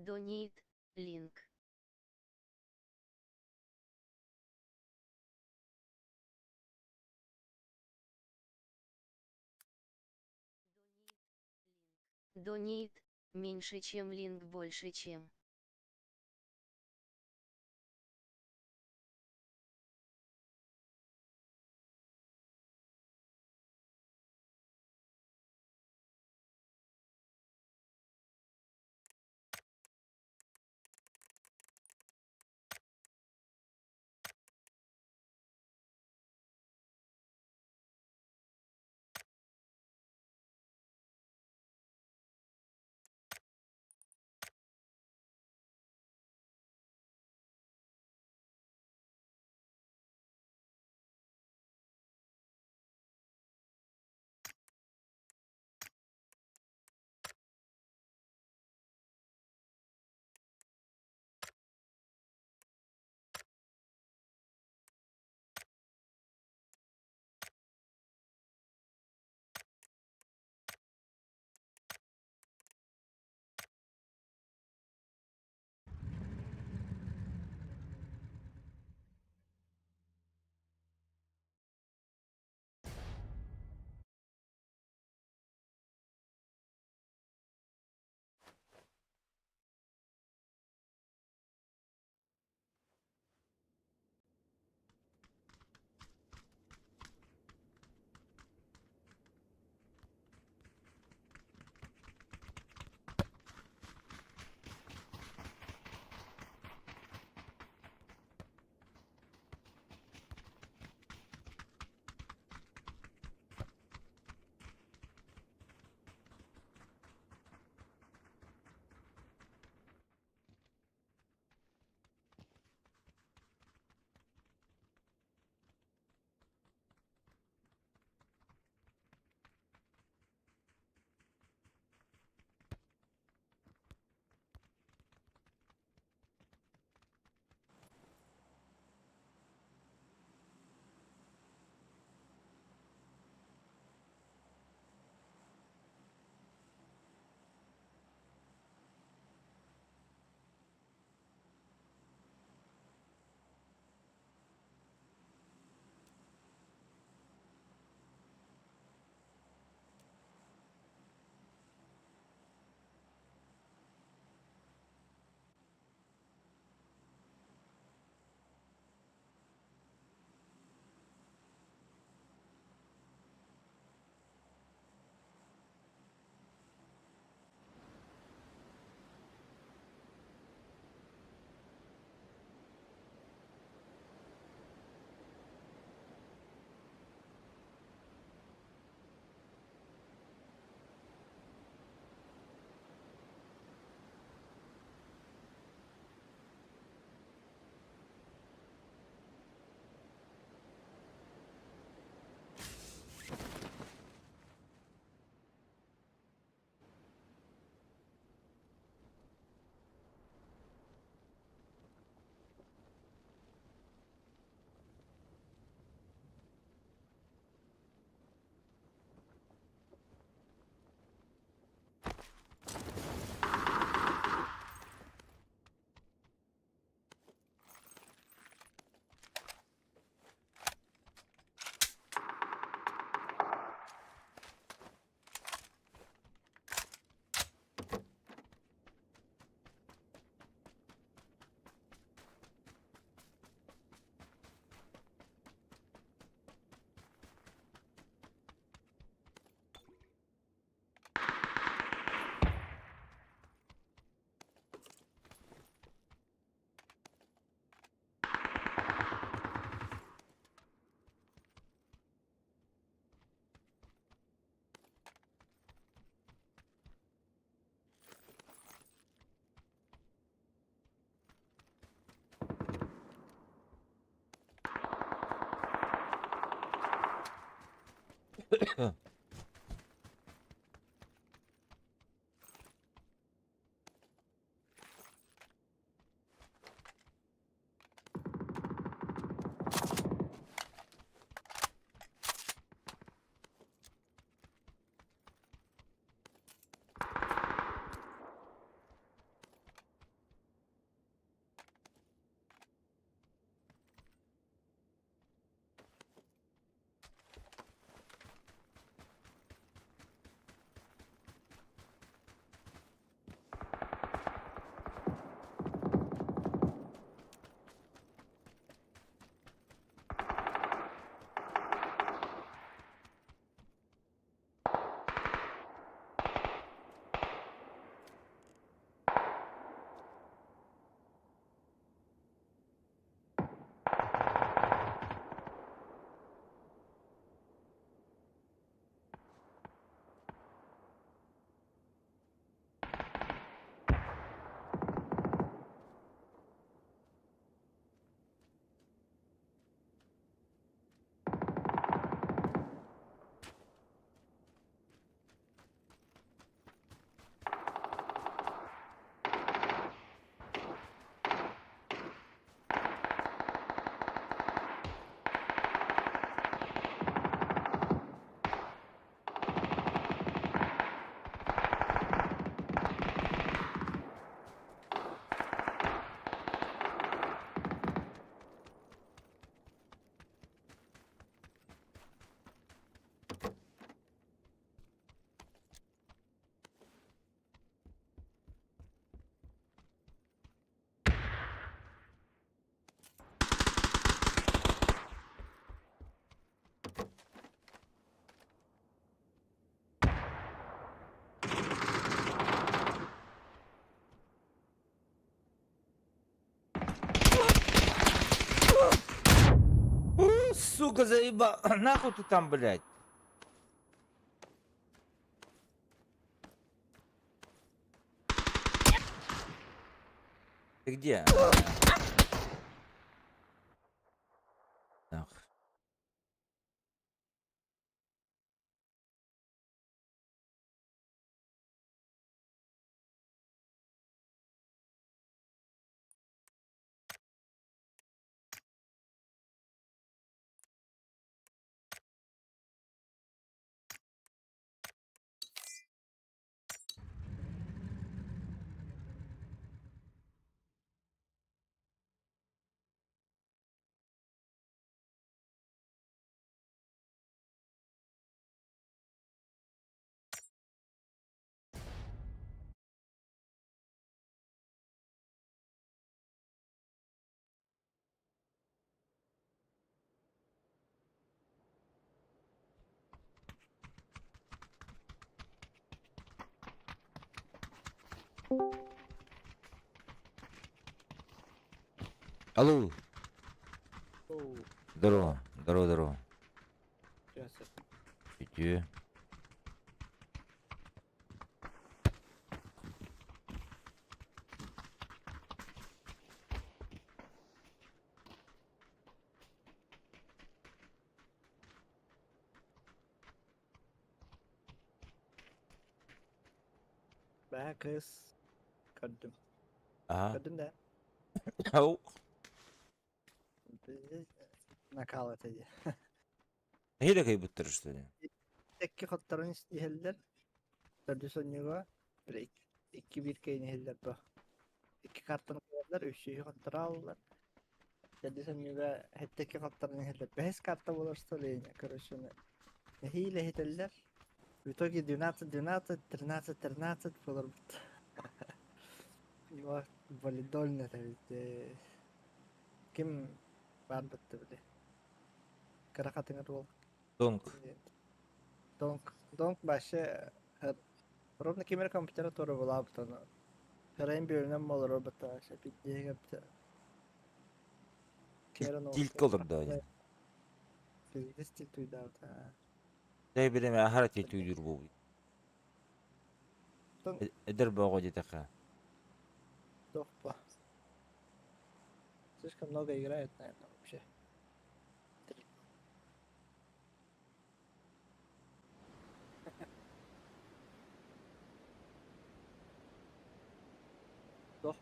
Donate link. Donate меньше чем линк больше чем. сука, заебал. Нахуй ты там, блядь? Ты где? Нахуй. Алло. Оу, Здорово. Здорово, здорово. сейчас это. Иди. Ben kız. Gördüm. Ага. Gördün de. Ау. Bizi nakalat ediyor. Хиля кай буттыр, что ли? Tekki kotların istihiller. Dördü sonuyor. Bir iki bir kayın ihiller bu. İki kartını koyarlar. Üçüncü kotları alırlar. Dördü sonuyor. Hetteki kotların ihiller. Behes kartı bulursa öyle. Короче. Hile hiteller. В итоге 12 булыр бит. Его валидольно да бит. Ким бар битти биле. Каракатыңар бол. Донг. Донк başı ровно кемер компьютера тору була бутаны. Herayın bir önüm olur o bata. Şey bittiye kapta. Keren Тилтке olur da öyle. Bizde stil tuydu bata. Дай билеме ахара тилт үйдүр бу. Эдер бого жетака. Дохпа. Слишком много играет, наверное, вообще. Дох.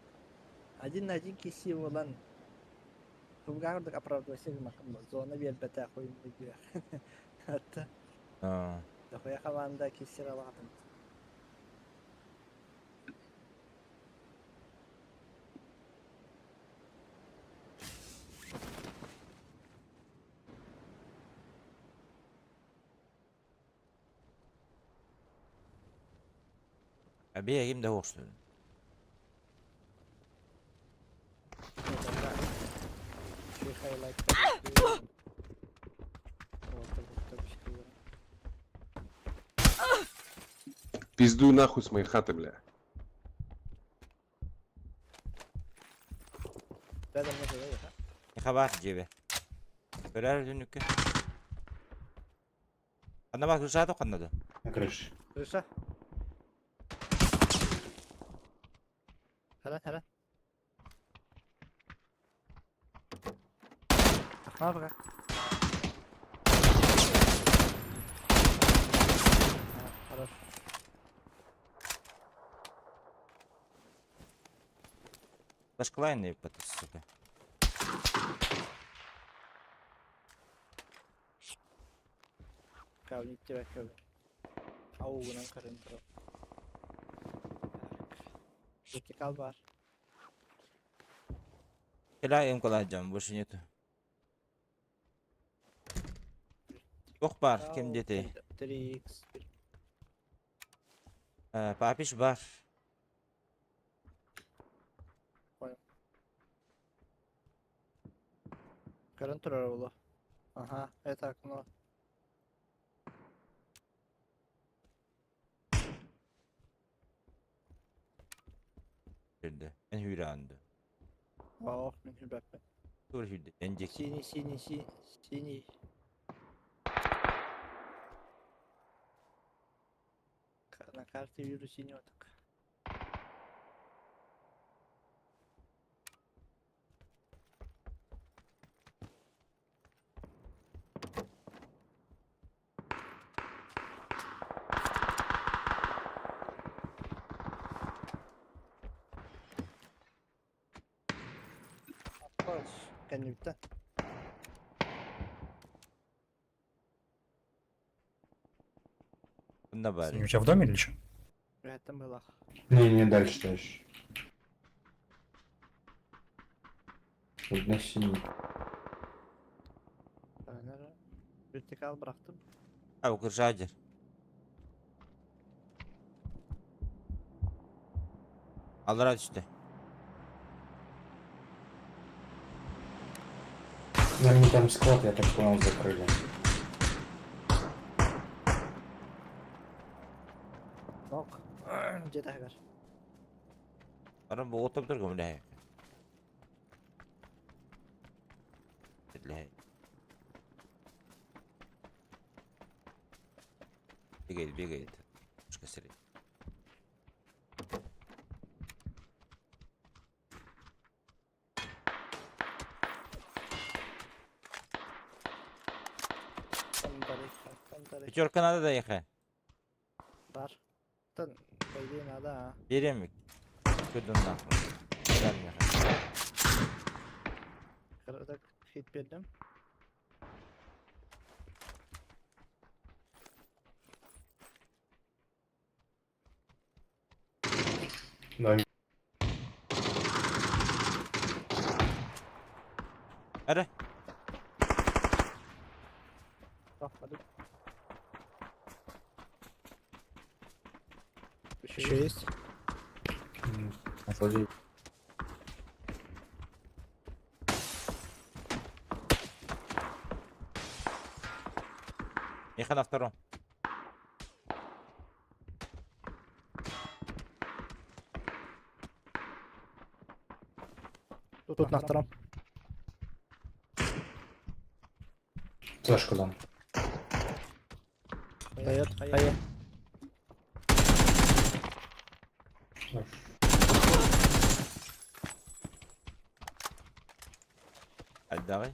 Один на один киси olan. Хубгардык оправдывайся макам. Зона бер бата коюм диyor. Hatta А. Дохуя команда кисер алатым. Abi yegim de hoş. Şey highlight. Пиздуй нахуй с моей хаты, бля. Rядом не живе, ha? Ne haber cebe? Görer dönükke. Anda bak rüşat okanladı. На крыше. Крыша. Helal. Takma bak. Хорош. Başkalayın yapatı suka. Говнить тебя как. Ау, нам карен троп. Вертикал бар. Hela em kalacağım boşu niyeti. Yok var kim dedi. 3x. Papiş var. Карен троп. Ага, это окно. Dedi. En hürandı. Ох, мен хибаппен. вроде эндик. Синий. На карте вижу синего так. Кәнебітті. Bunda Синий, bari. у тебя в доме или что? Это было. Не дальше дальше. Тут на синий. Вертикал бıraktım. Ha bu kırşadır. Aldıra düştü. Ну они там склад, я так понял, закрыли. Nok. Jedi ver. Ara bu oturup dur kumda. Dediler. Бегает. Пушка средь. Там далеко. Пятерка надо доехать. Var. Там, по идее, надо, а. Берем. Куда нахуй. Дальше. Kırıda hit verdim. Да, Hadi. Bak hadi. Bir şey есть. отложи. Ехай на втором. Тут на втором. Флешку дам. Дает. Hayır. Hadi давай.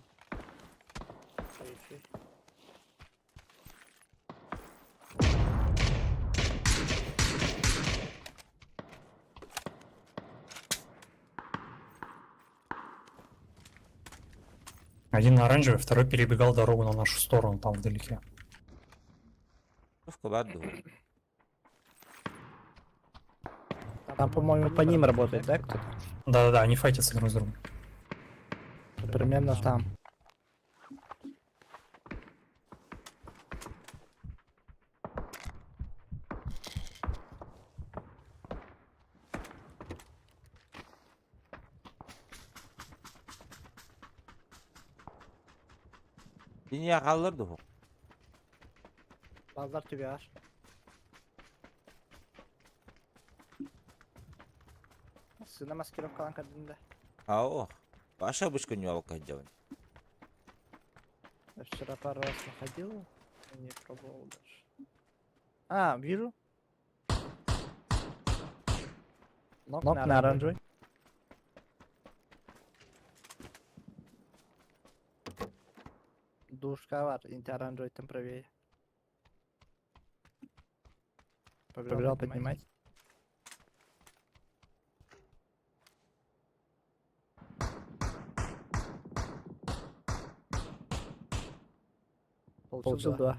Один на оранжевый, второй перебегал дорогу на нашу сторону, там вдалеке. В кабаду. Там, по-моему, по ним работает, да, кто-то? Да-да-да, они файтятся друг с другом. Примерно там. Dünya kalırdı bu. Bazılar tübü var. Sığına maskirok kalan kadında. А о. Ваша бышка не алка делать. Я вчера пару раз находил, и не пробовал даже. А, вижу. Нок на оранжевый. Душка var. Инти оранжевый там правее. Побежал поднимать. Получил два.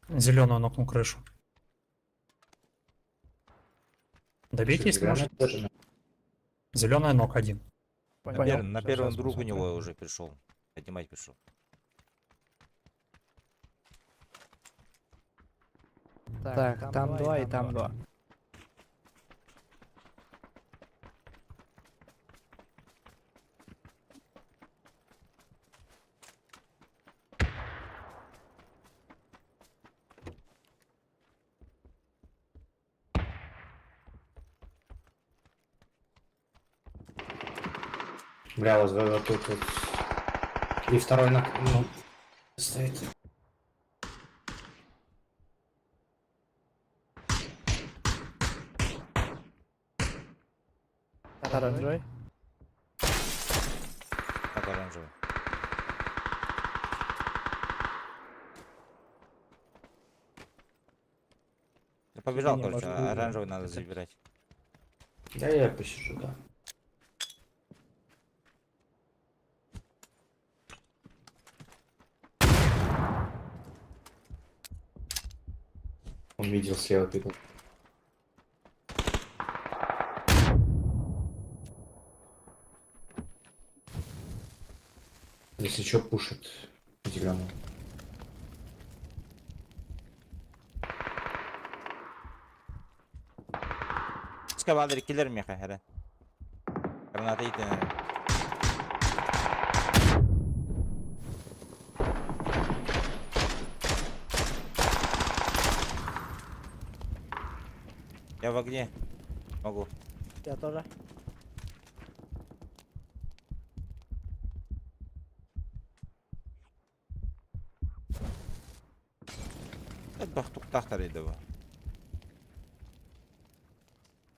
Зеленую нокнул крышу. Добейте, если Зелёный можно. тоже. Зеленая нок один. Понял. На Щас, первом щас друг у посмотрю. него уже пришел. Поднимать пришел. Так, там два и там два. Бля, вот тут вот. И второй на... Ну, стоит. Оранжевый. Так, оранжевый. Я побежал, Не, короче, может, а будет, оранжевый да. надо Это- забирать. Да я посижу, да. Он видел слева бегал. Если что, пушит зеленый. Ska بعد الكيلر ميخا هذا. Гранаты идти, наверное. Я в огне. Могу. Я тоже. Туктах тарайды bu.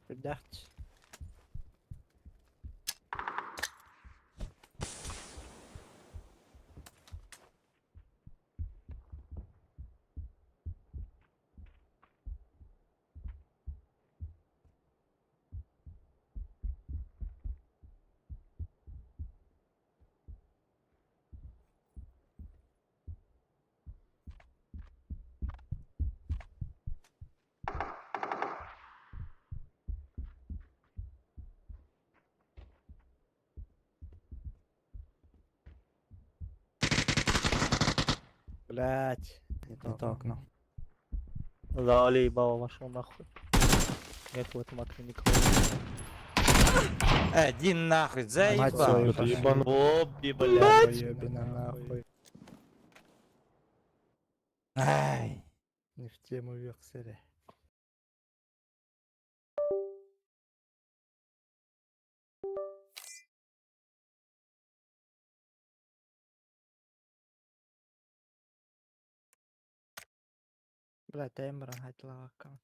Ребят. Блять. Не то окно. Завали ебало, вошел нахуй. Нет в этом окне никого. Иди нахуй, Мать заебал. свою Обби, блядь. блядь. Ебина нахуй. Ай. Не в тему вексели. Блять, тембран хотела аккаунт.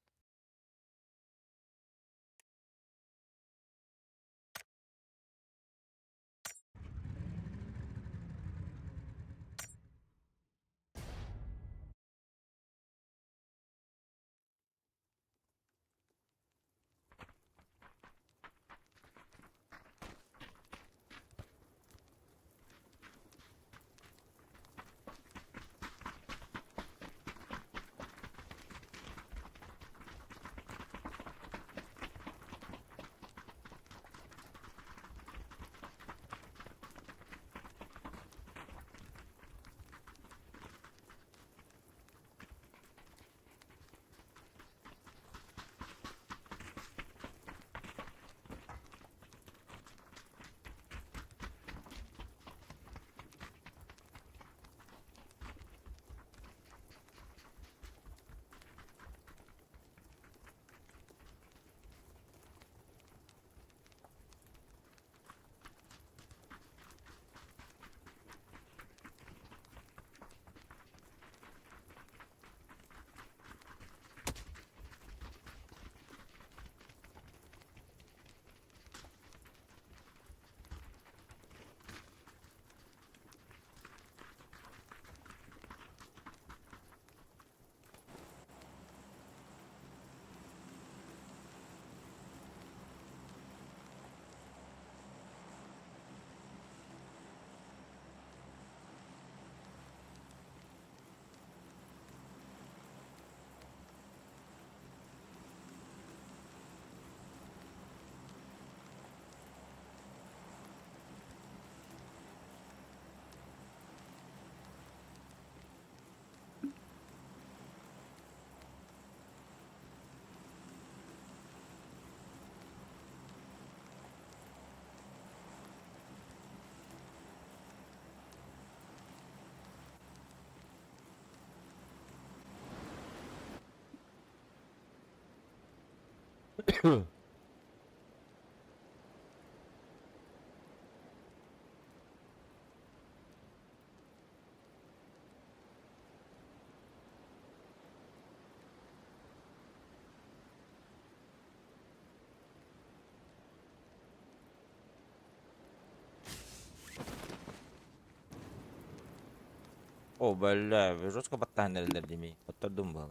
О, бля, вы жестко баттаханерлер демей. Оттырдым было.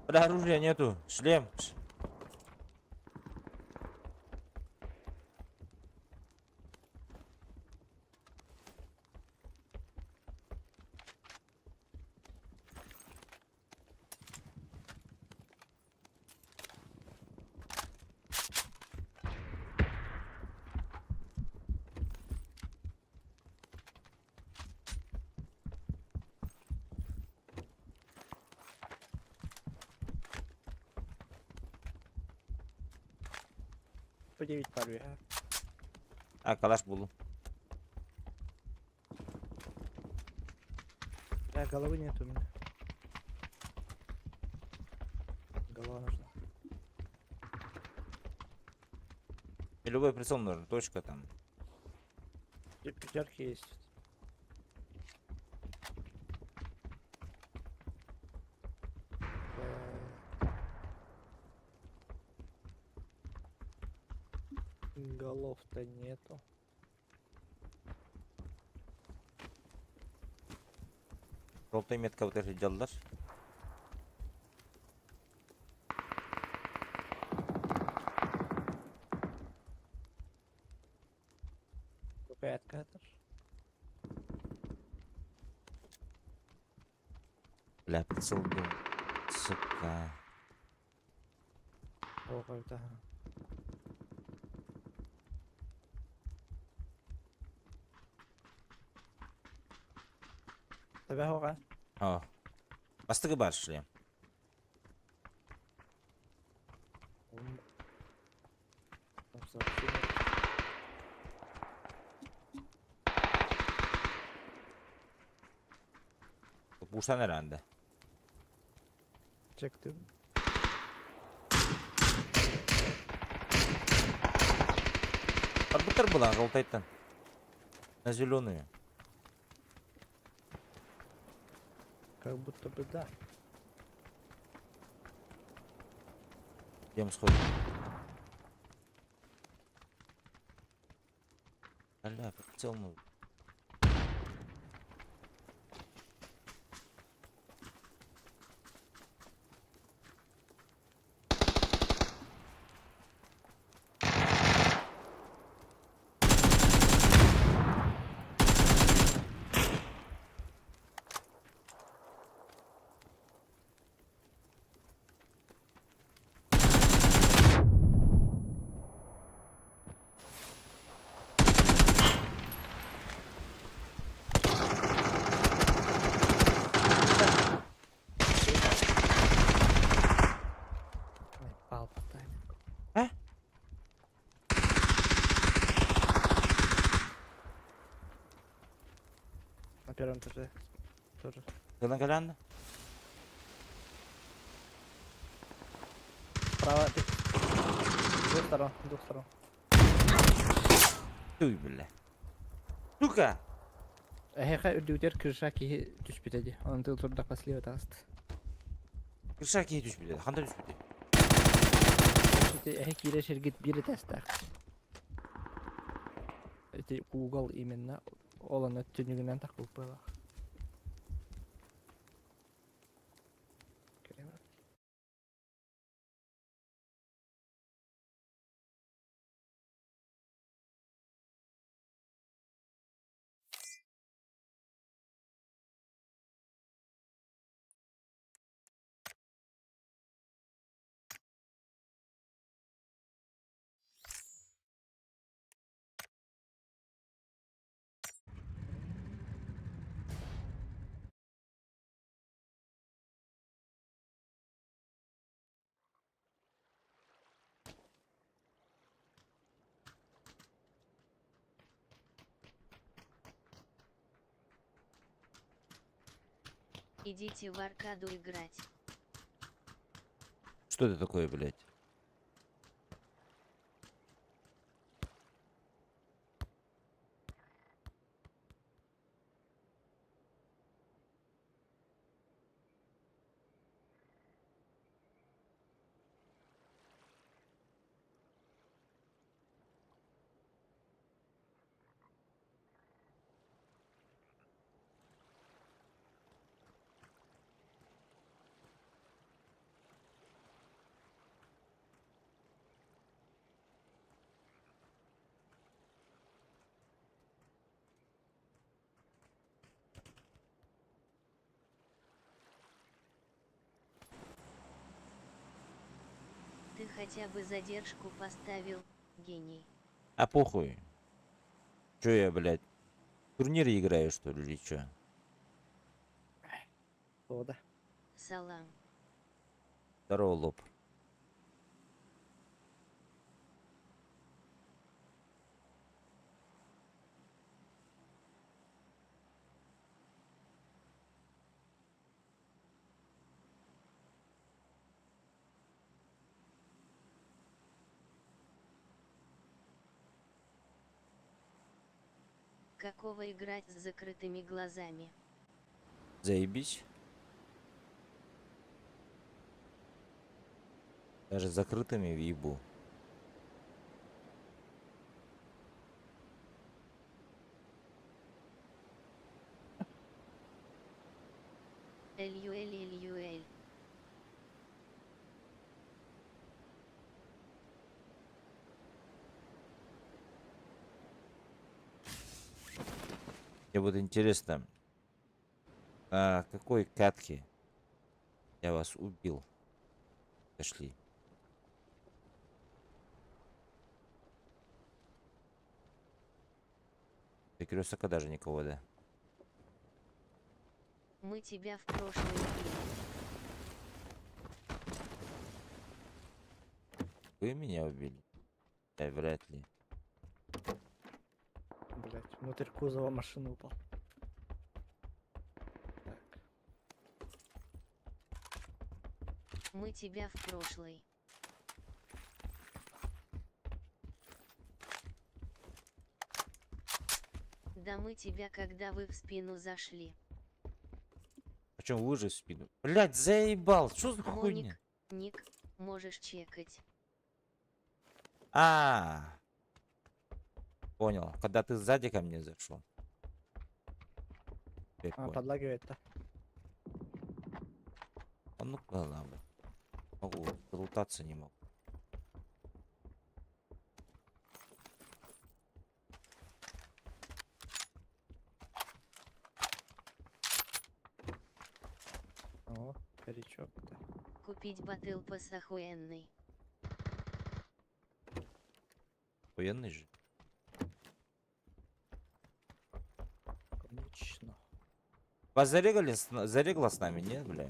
Да, оружия нету. Шлем. По 9 пару я. А, калаш булу. Головы нет у меня. Голова нужна. И любой прицел нужен. Точка там. Пятерки есть. Голов-то нету. Желтая метка вот эти делдаш. Рукоятка это ж. Бля, прицел был. Сука. О, как-то. Тебе гора. О. Бастығы бар шлем. Буштан herhalde. Çektim. Арбитр была, желтайтан. На зеленую. Как будто бы да. Идем сходим. Бля, прицел ну. Ай, пал потайм. А? На первом этаже. Тоже. Ты на колян? Справа. С двух сторон. С двух сторон. Туй, бля. Сука! Эхе ödüler kırşaki düşüp dedi. Onun turda kasliyor tast. Kırşak iyi düşmedi. Handa düşmedi. İşte эхе kireşir git biri testler. Это угол именно. Olan öttünlüğünden takılıp böyle. Идите в аркаду играть. Что это такое, блядь? хотя бы задержку поставил, гений. А похуй. Чё я, блядь, в турнире играю, что ли, или чё? О, да. Салам. Здорово, лоб. Какого играть с закрытыми глазами? Заебись. Даже с закрытыми въебу. Эль-Юэль. Мне вот интересно, а какой катки я вас убил? Пошли. Ты крёсака даже никого, да? Мы тебя в прошлом убили. Вы меня убили? Да, вряд ли. Блять, внутрь кузова машины упал. Так. Мы тебя в прошлый. Да мы тебя, когда вы в спину зашли. Причем лыжи в спину. Блять, заебал. Что за хуйня? Ник, можешь чекать. А, понял. Когда ты сзади ко мне зашел. Теперь А, понял. подлагивает-то. А ну-ка, ладно. Могу, залутаться не могу. О, корячок-то. Купить батлпасс охуенный. Военный же. Конечно. Вас зарегали, зарегла с нами, нет, бля?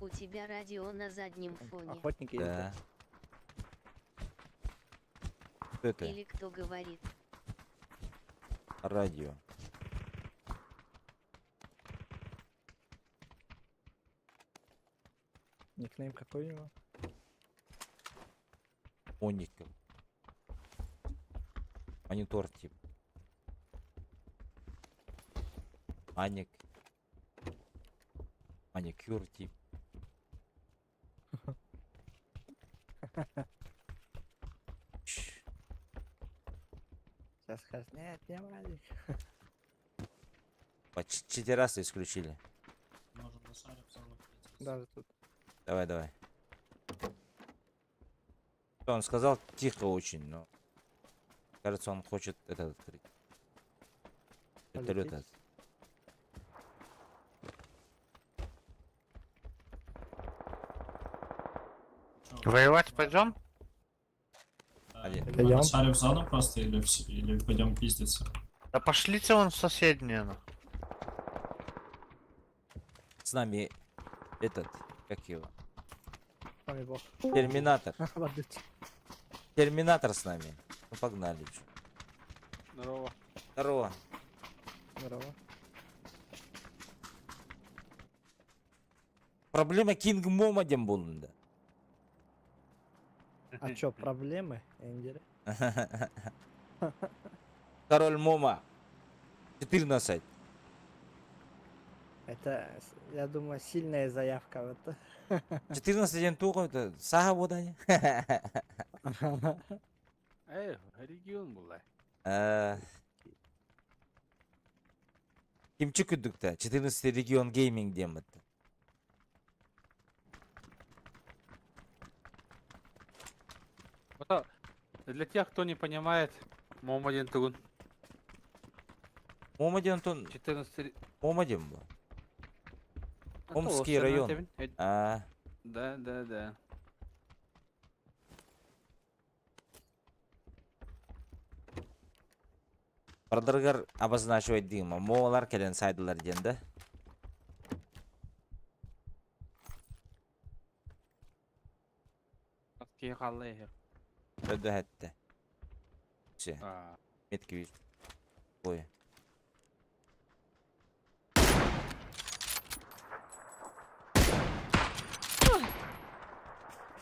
У тебя радио на заднем фоне. Охотники Да. ездят. Кто это? Или кто говорит. Радио. Никнейм какой у него? Моников. Монитор тип. Аник. Маникюр тип. Чш. Сейчас скажет, нет, не маленький. Четвераса исключили. Даже тут. Давай, давай. Что он сказал? Тихо очень, но... Кажется, он хочет этот открыть. Вертолет Полететь? этот. Воевать пойдем? Один. Пойдем. Шарим в зону просто или пойдем пиздиться? Да пошлите вон в соседнюю. Ну. С нами этот, как его? Ой, бог. Терминатор. Водить. Терминатор с нами. Ну погнали. чё. Здорово. Здорово. Здорово. Проблема Кинг Момадем булында. А чё, проблемы, Эндери? Король Мома. 14. Это, я думаю, сильная заявка в это. 14 тугу это сага бодани. Регион булай. Кимчи күдүктө 14 регион гейминг демет. Это для тех, кто не понимает, Момадин Тугун. Момаден тон 14... Момаден бу. Омский район. А, Да, да, да. Бардыргар обозначивать дейм. Моалар келен сайдылар денді. Ки қалай ехер. Өді әтті. Все, А, метки вижу. Ой.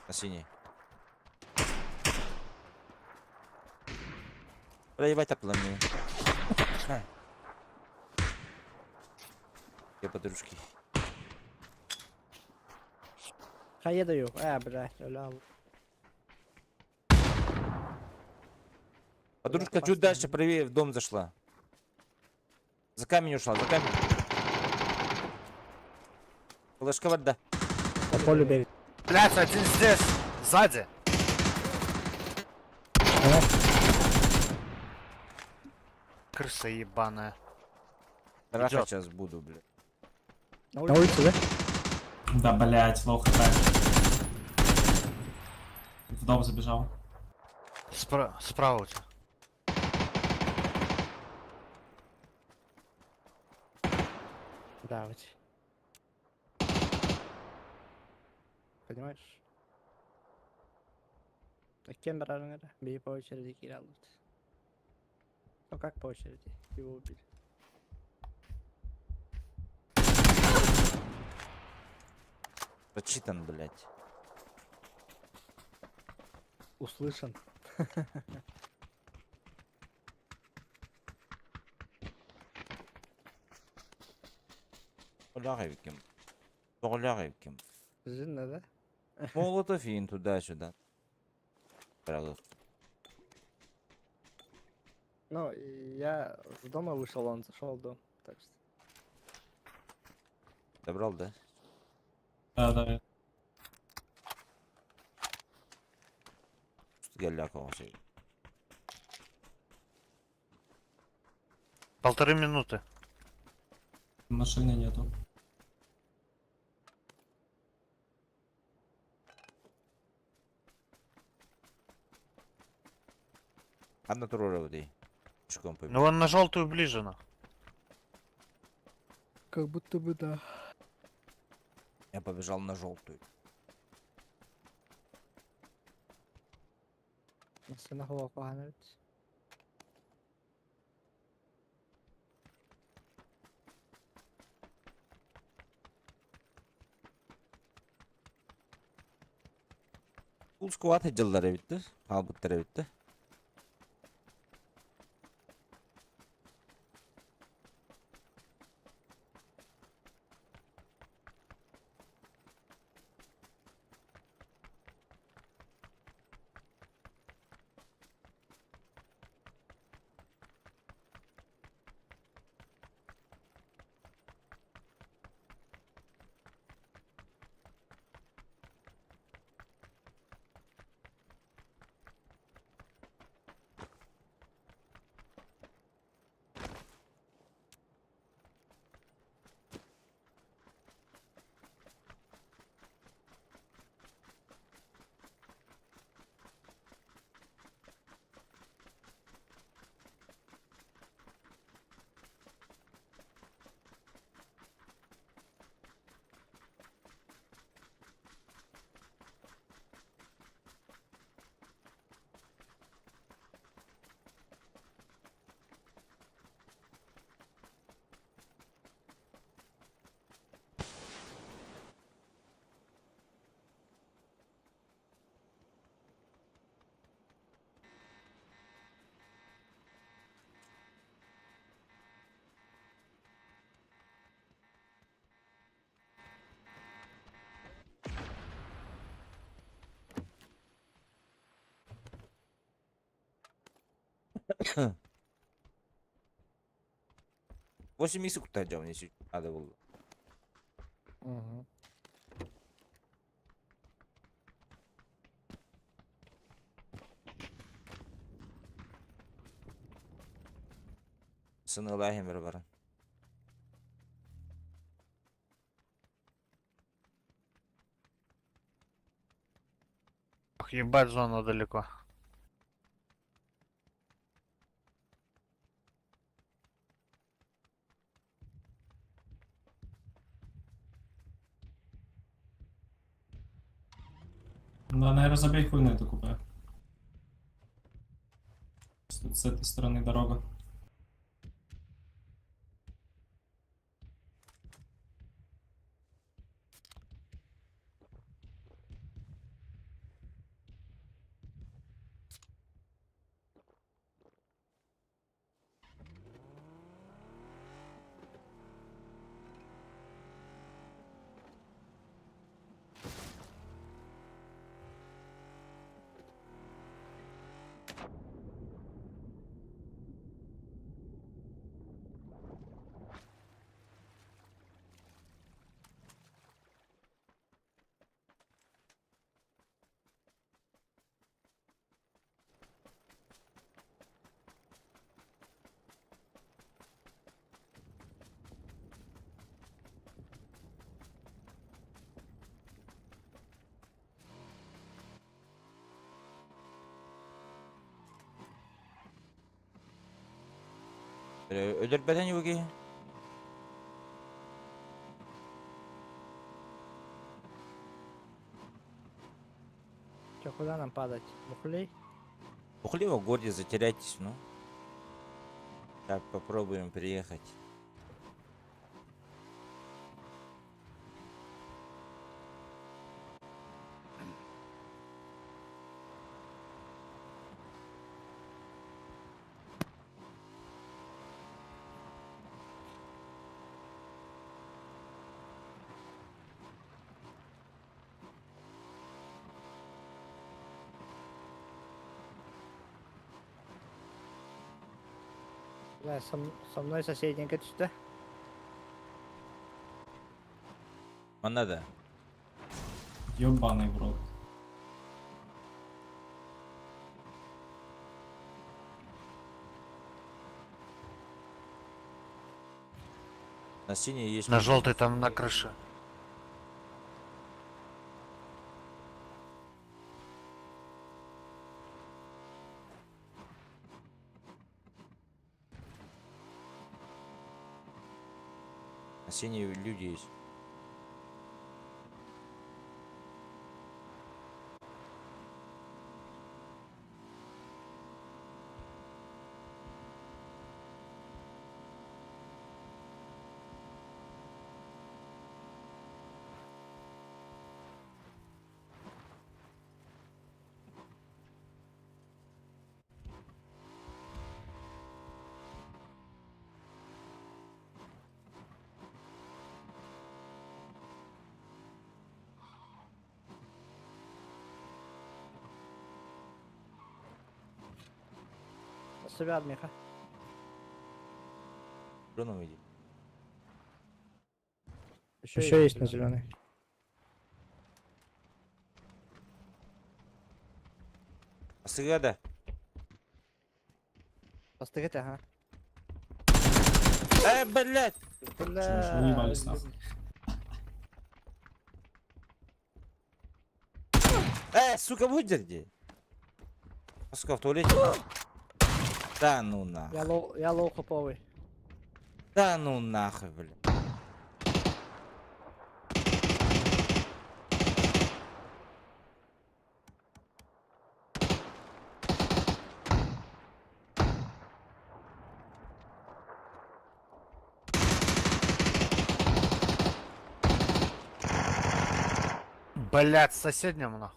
На синий. Проебать так планирую. Я подружки. Kaya da yok. Блядь, öyle al. Подружка чуть дальше правее в дом зашла. За камень ушла, за камень. Флешка вода. По полю бегает. Блять, один здесь, сзади. Крыса ебаная. Раха Идёт. сейчас буду, блядь. На улице, да? Да, блять, лоу хп. В дом забежал. Справа у тебя. Да, вот. Понимаешь? Так кем баранга? Бей по очереди кидал. Ну как по очереди? Его убили. Прочитан, блядь. Услышан. Оляга кем. Оляга кем. Жинна, да? Молотов ин туда-сюда. Правда. Ну, я с дома вышел, он зашел в дом. Так что. Добрал, да? Да, да. Галяка все. 1,5 минуты. Машины нету. Одна тура воды. Пешком Ну побежал. он на желтую ближе, на. Как будто бы да. Я побежал на желтую. Nasıl hava pahalı? Бұл сквад жылдары бітті. Қалбыттары бітті. Восемь месяцев кутacağım если надо было. Угу. Sınırlayın bir bara. Ох, ебать, зона далеко. Да, наверное, забей хуйню эту купе. Тут с этой стороны дорога. Öldürtmeden yok ki. Чё, куда нам падать? Бухлей? Могли в городе затеряйтесь, ну. Так, попробуем приехать. Да, со мной соседненько что-то. Надо. Ёбаный в рот. На синей есть. На люди. желтой там на крыше. На синей люди есть. Себя, Миха. Дроном иди. Еще есть на зеленый. Асыгада. Постыгать, ага. Блядь! Что, уебались нахуй? Сука, выдерни! Сука, в туалете. Да ну нахуй. Я лоу хоповый. Да ну нахуй, блядь. Блять, с соседним нахуй.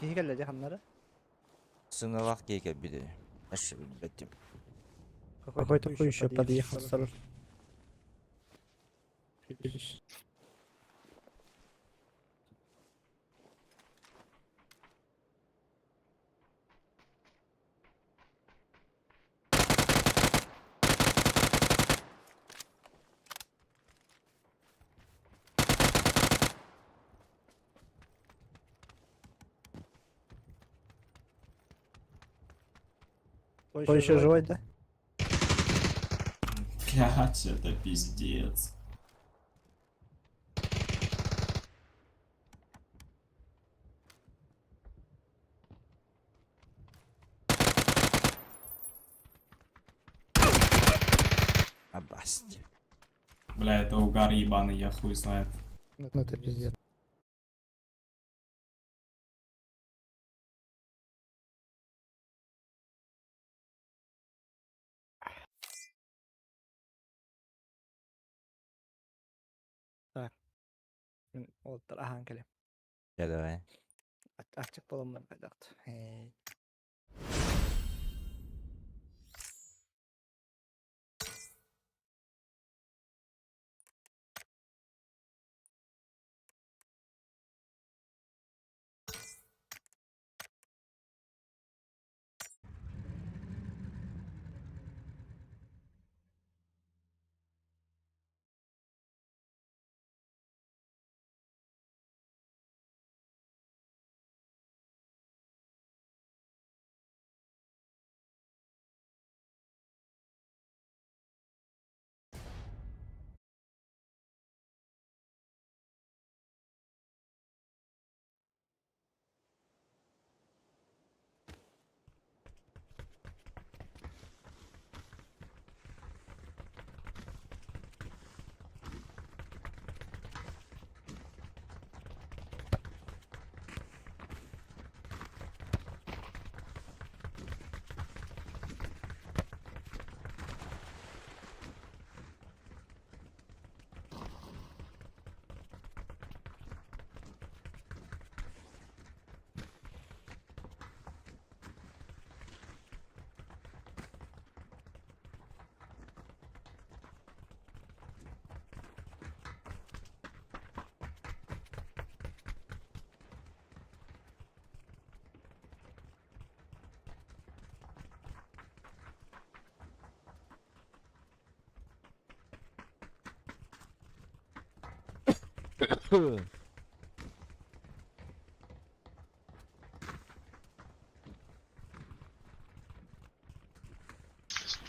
Kişi gelecek onlara. Сыналах кейка биде. Аш беттим. Какой-то хуй еще подъехал сразу. Кто еще живой, да? Блять, это пиздец. Абасть. Бля, это угар ебаный, я хуй знает. Ну это пиздец. Так. Oltlar ahan kelem. Я давай. Açık bulunmadı kaydaktı. Hey.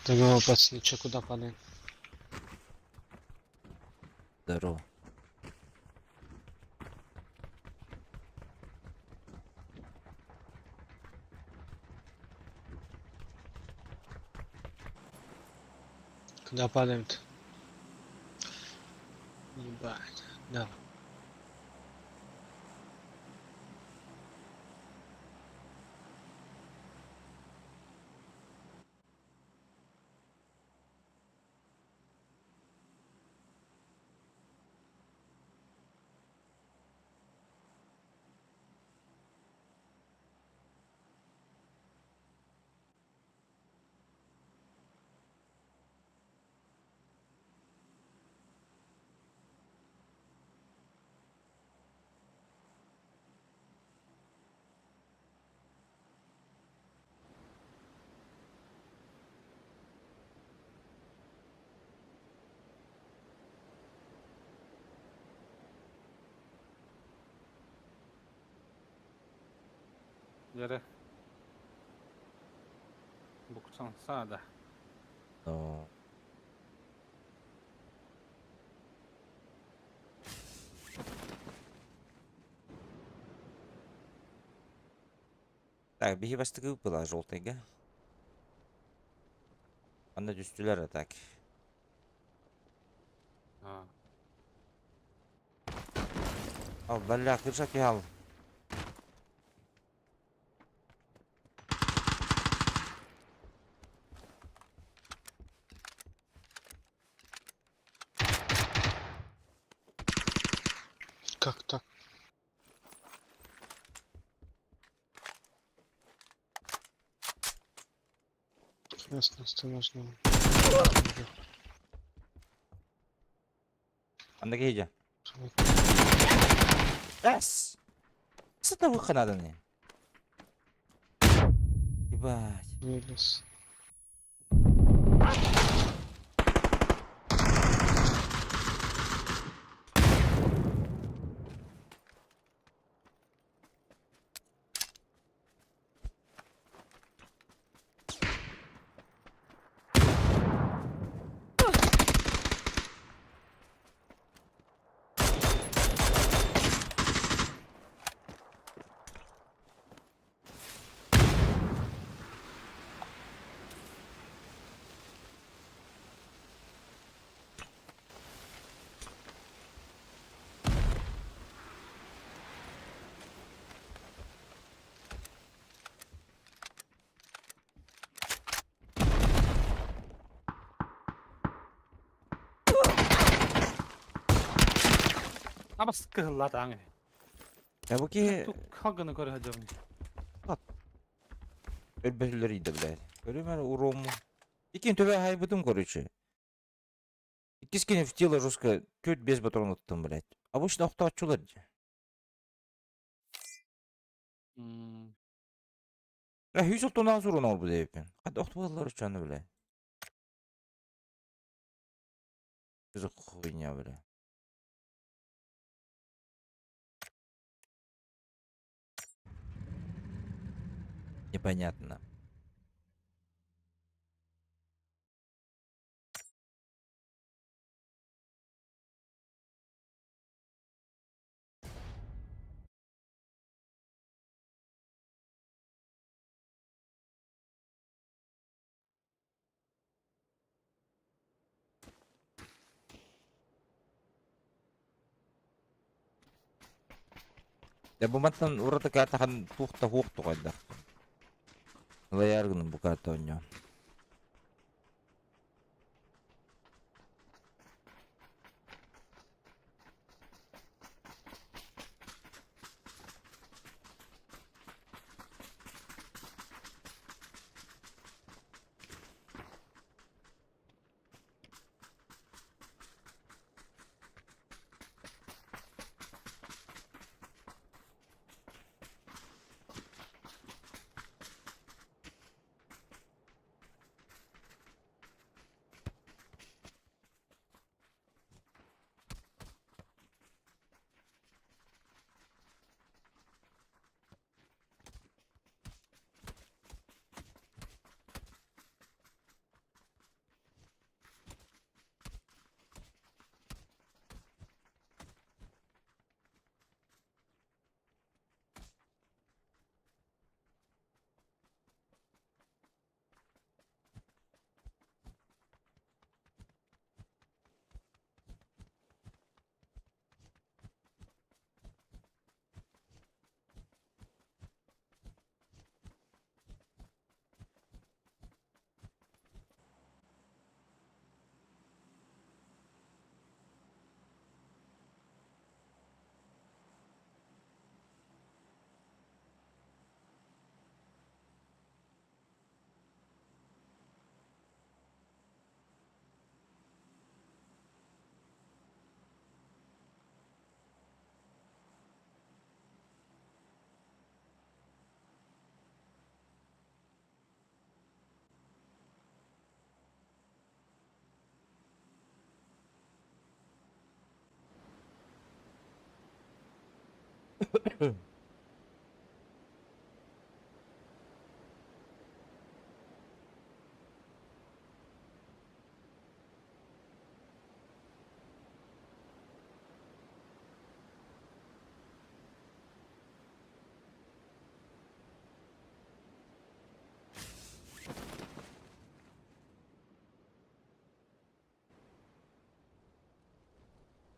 Здорово, пацаны, чё, куда падаем? Здорово. Куда падаем-то? Ебать, да. Yere. Buksan sağda. Но... Так, беги бастыгы была желтыйга. Анда түстүлөр так. Ha. Ал, бля, кыршак ал. Как так? Anda gece. Yes! Что это выход надо мне? Ебать. Абас кылладың. Ya bu ki Тук хагыны көрө хажабын. ölbelleri de bile. Görüyorum ben uğrumu. İkin töbe haybutum короче. İkisini втела жестко. Төт без патрон attım блядь. Обычно okta açıyorlar diye. Ya 100 oktadan sonra ne oldu deyip ben. Hadi oktalar uçanı bile. Kızı хуйня bile. Непонятно. Ya bu mattan orada kartahan tuhta huoktu kayda. Layargının bu karta oynuyor.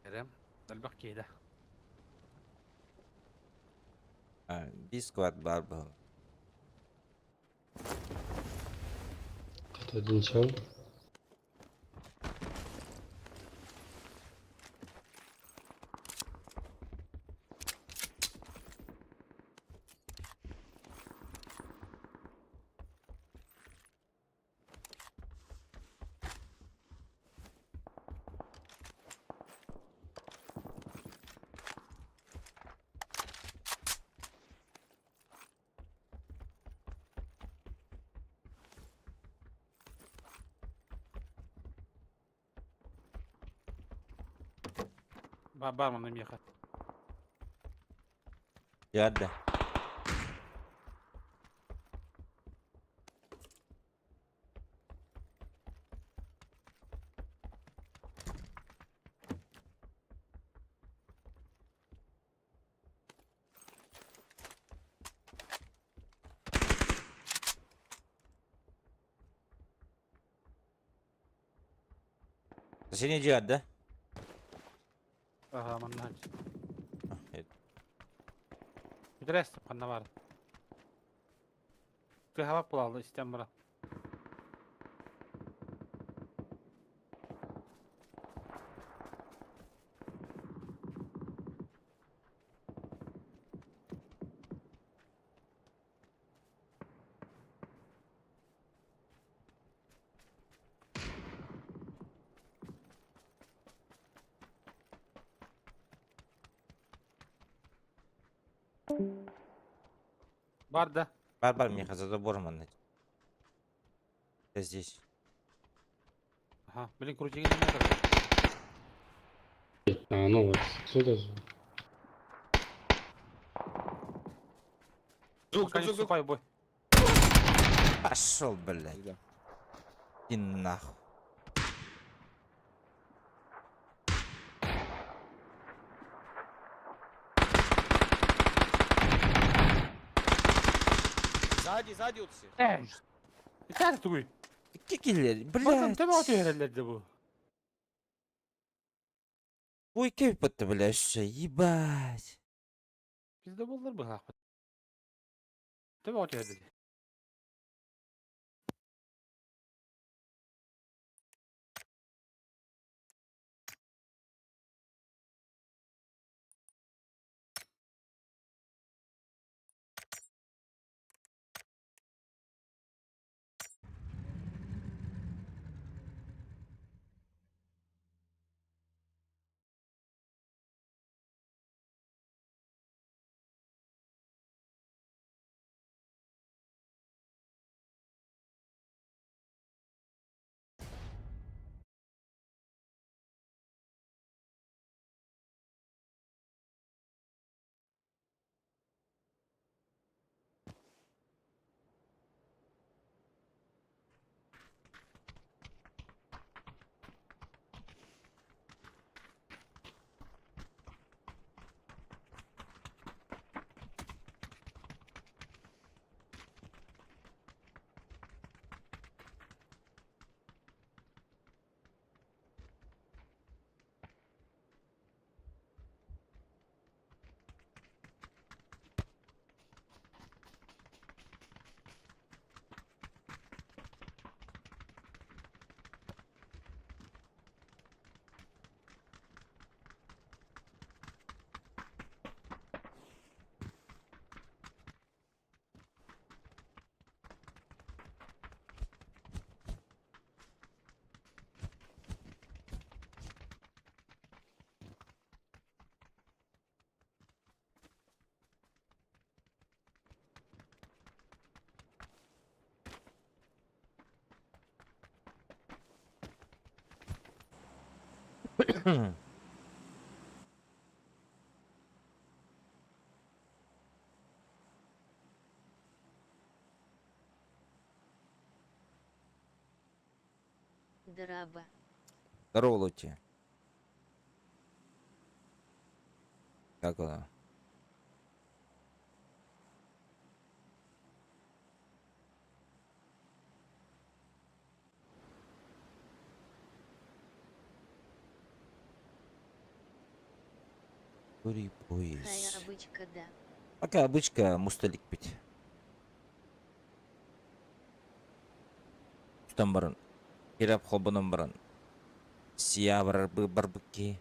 Kerem, dalbak kiyede. Ha, bir squad var bu. Один чел. Бар мына меха. Geldi. Seni geldi. Ага, мына. Ah, Битрес, қанда бар. Ты хавап булалды, истен бара. Бар да. Бар, Миха, за забором. Я здесь. Ага, блин, крутиген неме тұр. А, ну вот, отсюда же. Пока не вступай в бой. Пошел, блядь. И нахуй. Сзади вот все. Битер тугуй. Кикiller, Bakın блядь. tabi atı herhalde bu. Ой, кепа-то, блядь, что, ебать. Bizde bulur bu haqı. Tabi atı herhalde. Драба. Здорово, Лути. Как она? Кури пояс. Хай обычка да. Пока обычка мусталик бит. Штам барын. Керап хобынан барын. Сия барбыки.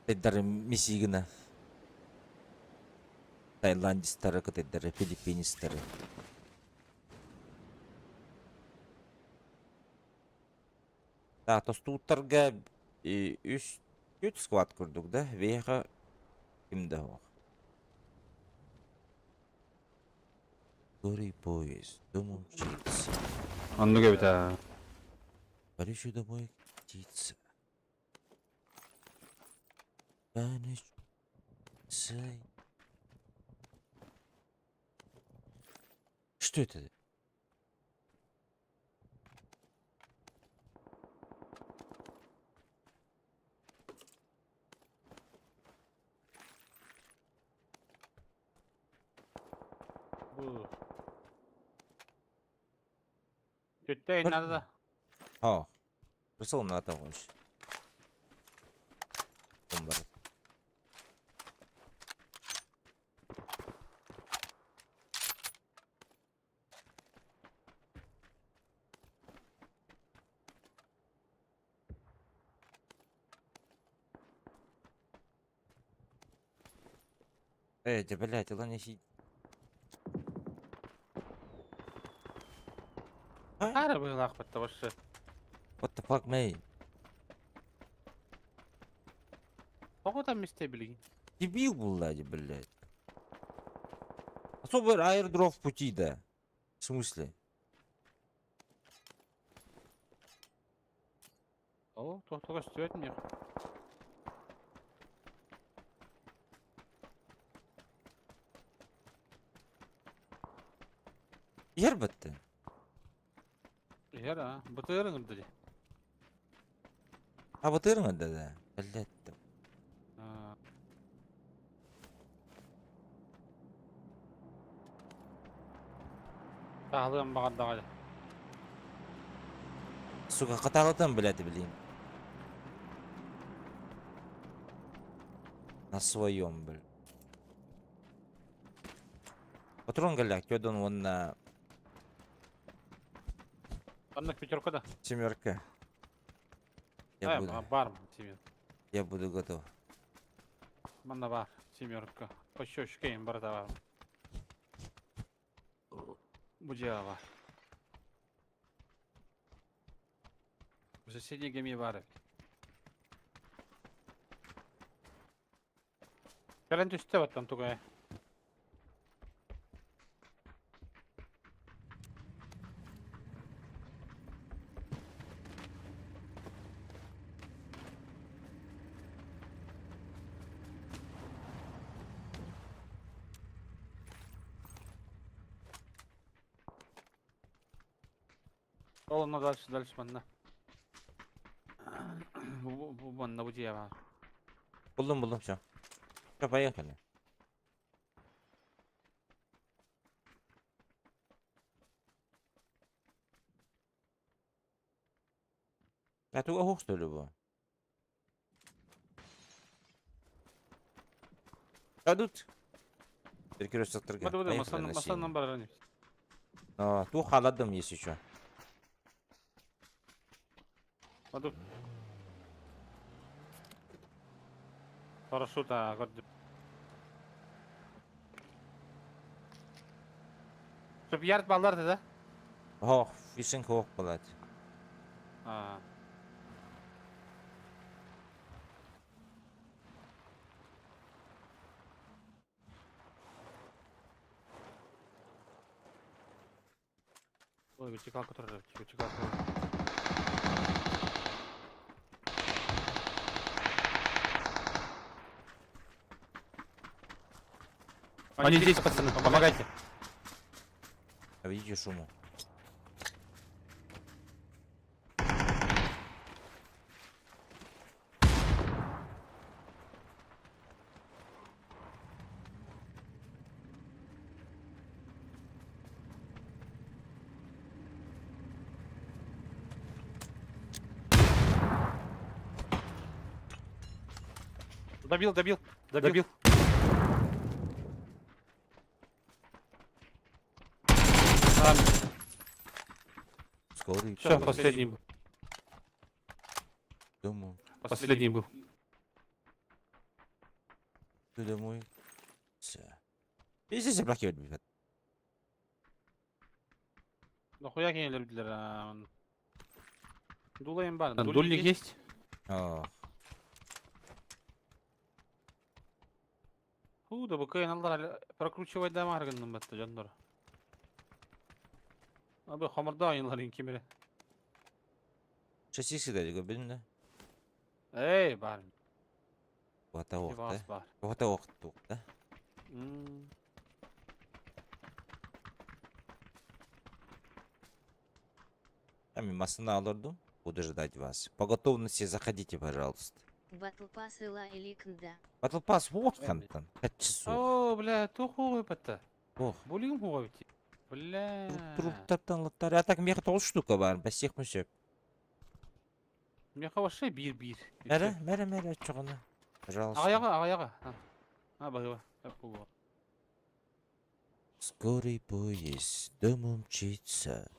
Теддар мисигина. Таиландистары, теддар филиппинистары. Та тостуттарга үч сквад курдук да. Веха кимде о. Гори поезд, домой мчится. Анну бит. Париж домой птица. Что это? Bu. Kötü Bak- nerede da? Ha. Burası onun ata konuş. Bunlar. Блядь, ладно, если... Her bu akbatta başı. What the fuck, mate? O kadar mistebili. Дебил был, Лади, блядь. Особо аирдроп в пути, да. В смысле? O tohtoğa stüet mi? Yer bitti. Yer ha. Bıtırın dedi. Ha batırın da. Блядь. Ha. Sağlığım bağırdı hadi. Сука, каталытын, блядь, блин. На своем, блядь. Патрон голяк, кёдан вон на Anlık pütürkü da. семерка. Я буду, Var mı? Семер. я буду готов. Bana var. Семерка. Пощёчкаем, брата var. Bu cevap var. Bu соседней геме var. Gelen üstte var tam tukaya. Oğlum dальше bana. Bu bana bu cevap var. Buldum, все. Все, поехали. А ты ого, что ли, был? Адут. Перекресток сектор. Hadi masanın barını. Ту халадым есть еще. Hadi. Парашюта gördüm. Şu bir yer ballardı da. Ох, фишинг ох, блядь. Ha. Ой, вытекал, который вытекал. Они здесь, пацаны, помогайте. А видите шуму? Добил. Скорый. Все, последний был. Домой. Последний был. Ты домой. Все. И здесь заблокировать будет. Нахуя кинули для... Дула имба. Дульник есть? Ох. Да быкайын алдар прокручивать да маргынным батты жандар. Абы хамырда айынларын кемере. Шассиси дали, го, блин, да? Эй, бар. Вата Девас оқта. бар. Вата оқты оқта. Мен машина алырдым. Буду ждать вас. По готовности заходите, пожалуйста. Батл пас ила иликнда. Батл пас вот хантан. 5 часов. О, бля, тухуй бітті. Ох. Булин хуй бітті. Бля. Труптартан латтар. А так меха 9 штука бар. Бассех мүшеп. Меха вообще бир. Мәре, чоғына. Пожалуйста. Ағаяға. Бағыва. Скорый поезд домом мчится.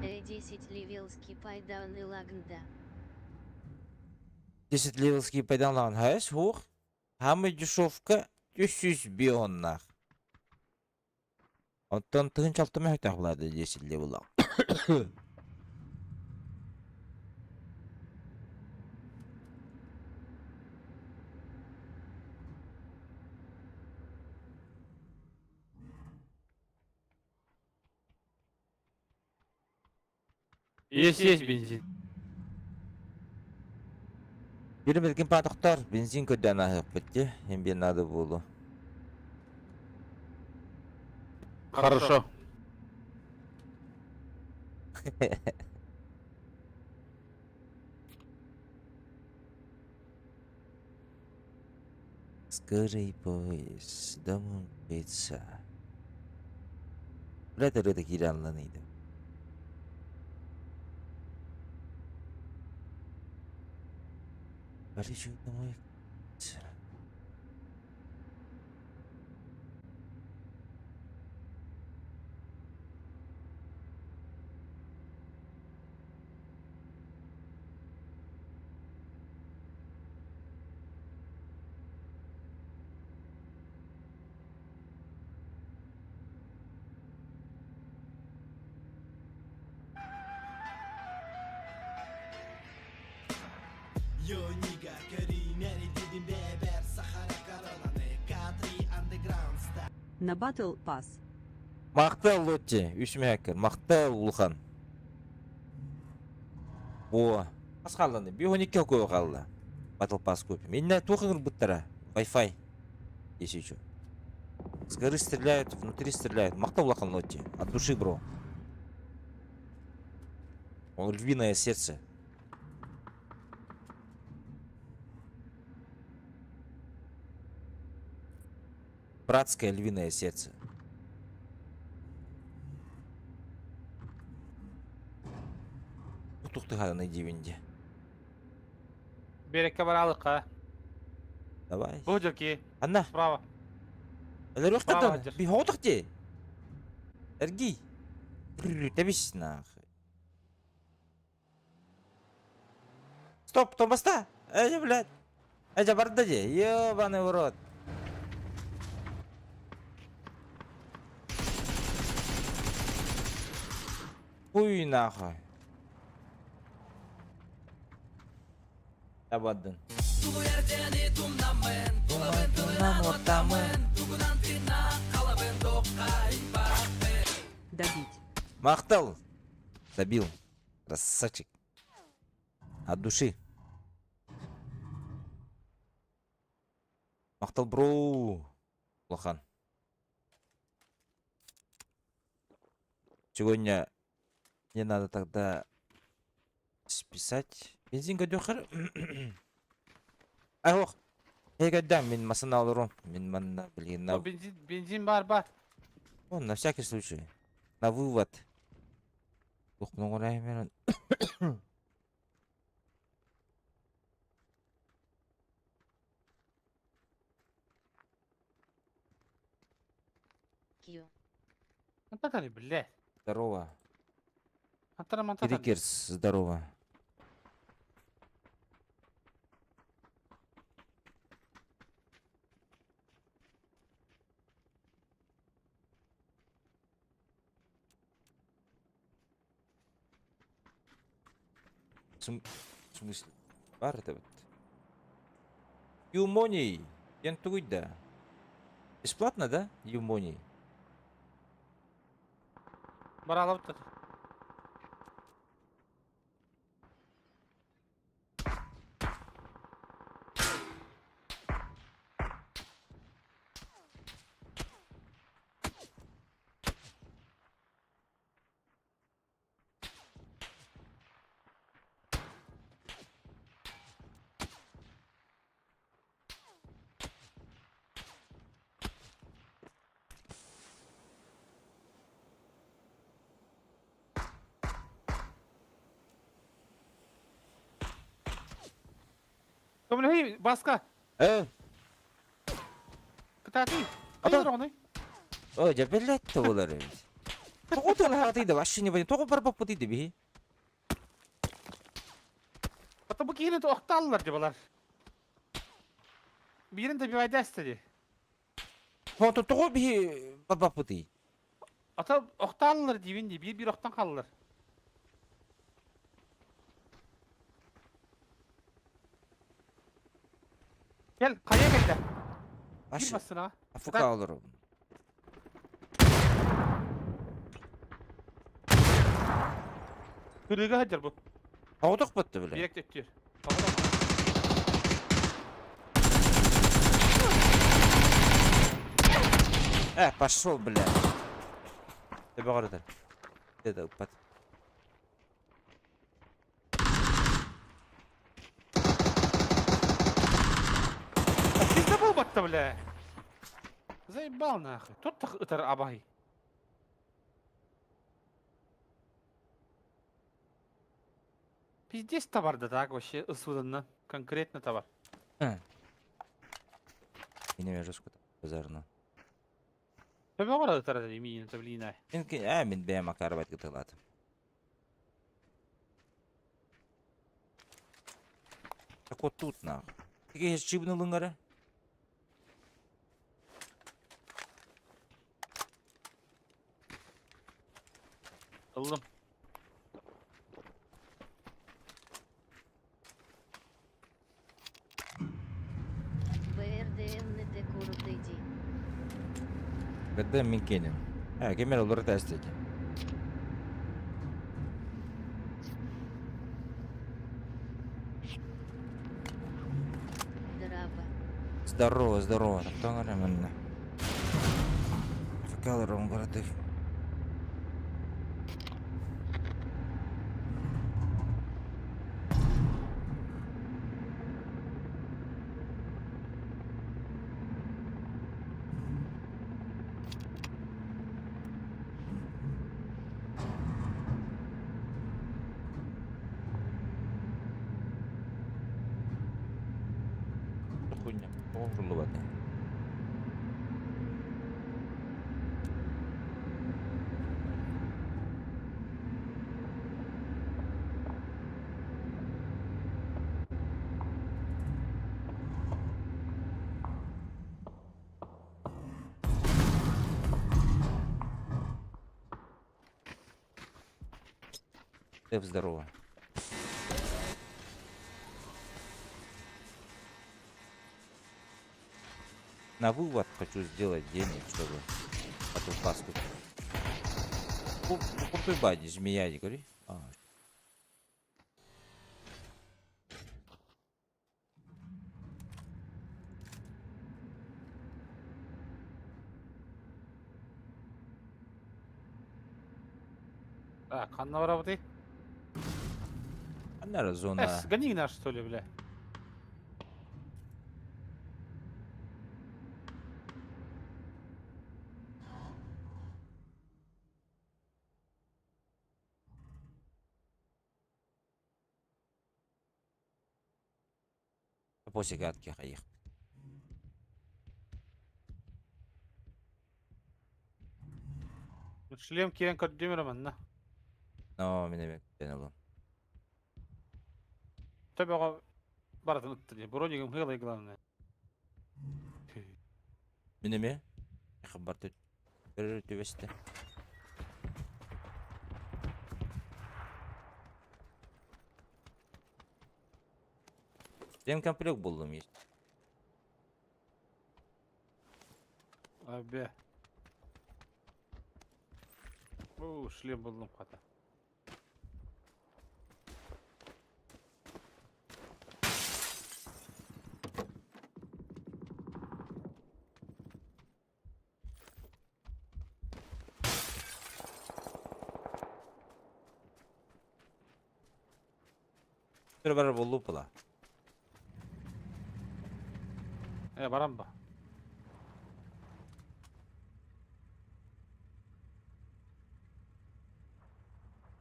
10 левелский пайдан илагнда. 10 левелский пайдаланған хайс. Хух. Хамы дешевка 300 бионнақ. Оттан тығын чалтымы өйтақ болады 10 левелақ. Есть бензин. Бері білген патықтар бензин көдден ағып бітті. Ембен ады болу. Хорошо. Скорый поезд домом мчится. Білет ұрыды керанланайды. Полечу домой. На Battle Pass. Мақтал Лотти, үшмәкір, мақтал Улхан. О, қас қалдыңды, 12 көй қалды. Батл пас көп. Менне тоқыңыр бұттара, Wi-Fi. Есечу. С горы стреляют, внутри стреляют. Мақтал Улхан Лотти, от души, бро. Он львиное сердце. Братское львиное сердце. Тұқты ғаданы дейбінде. Берекке баралыққа. Давай. Бұл жоки. Анна. Справа. Әлер өқ Право, қаданы. держи. Би хоғытық де. Әрги. Тәбес нахы. Стоп, Томаста. Әже, блядь. Әже барды де. Ёбаный в рот. Хуй нахуй. Табаддын. Добить. Мақтал. Забил. Красавчик. От души. Мақтал, бро. Лохан. Сегодня мне надо тогда списать. Бензин көдеқыр. Ай, оқ. Егадам, мен масына алырым. Мен манна, блин, на... Бензин бар. На всякий случай. На вывод. Ух, много времени. Кью. Антатали, блядь. Здорово. Антатали. Крикерс, здорово. В смысле? Бар это вот. Юмоний. Ентуй, да. Бесплатно, да? Юмоний. Баралап тұр. Kömle hey baska. Kıtati. Ata. Hayır onu. О, жабелетті олар емес. Тоғытын харатыйды, вообще не понятно. Тоғы бар бап бұтыйды бі. Ata bu kiyini de oktallar diyorlar. Birinin de bir ayda istedi. Тоғы бі бар бап бұтый. Ata oktallar divindi. Bir oktan kalırlar. Gel kaya gel de. Bir Аш, bassın ha. афука олар. Kırığı hacer bu. Тоғытық бұтты біле. Direkt ötüyor. Пошел, бля. Тебе ғарыдар. Деді, ұппат. Bizde bu battı bile. Заебал нахуй. Тут так ытар абай. Пиздец товар-да так вообще ысуданно. Конкретно товар. Менеме жеско базарына. Төбе бар ытар да имени таблина. Мен бәйім ақарбайт күтілады. Так вот тут, нахуй. Какие чибнулың ары? Aldım. БРДН Курутыди. Гадда мен кенем. Кемер олар тәстеки. Драба. Здорово, здорово. Кто говорит, мен? Факалар он городых. Хуйня. Огрулывать. Ты здорово. На вывод хочу сделать денег, чтобы потом паску. Купи бади, змея, не говори. Так, Ханна работай. Наверное, зона. Гони наш что ли, бля. После гадки хаих. Шлем киен коддемеремен на. Но меня пенело. Төбеге баратын ытты. Бронигим хылай главное. Минеме? Хабар тут. Төбесте. Дем комплект болдым есть. Абе. Шлем булдым ката. Бір болу пыла. Барам ба.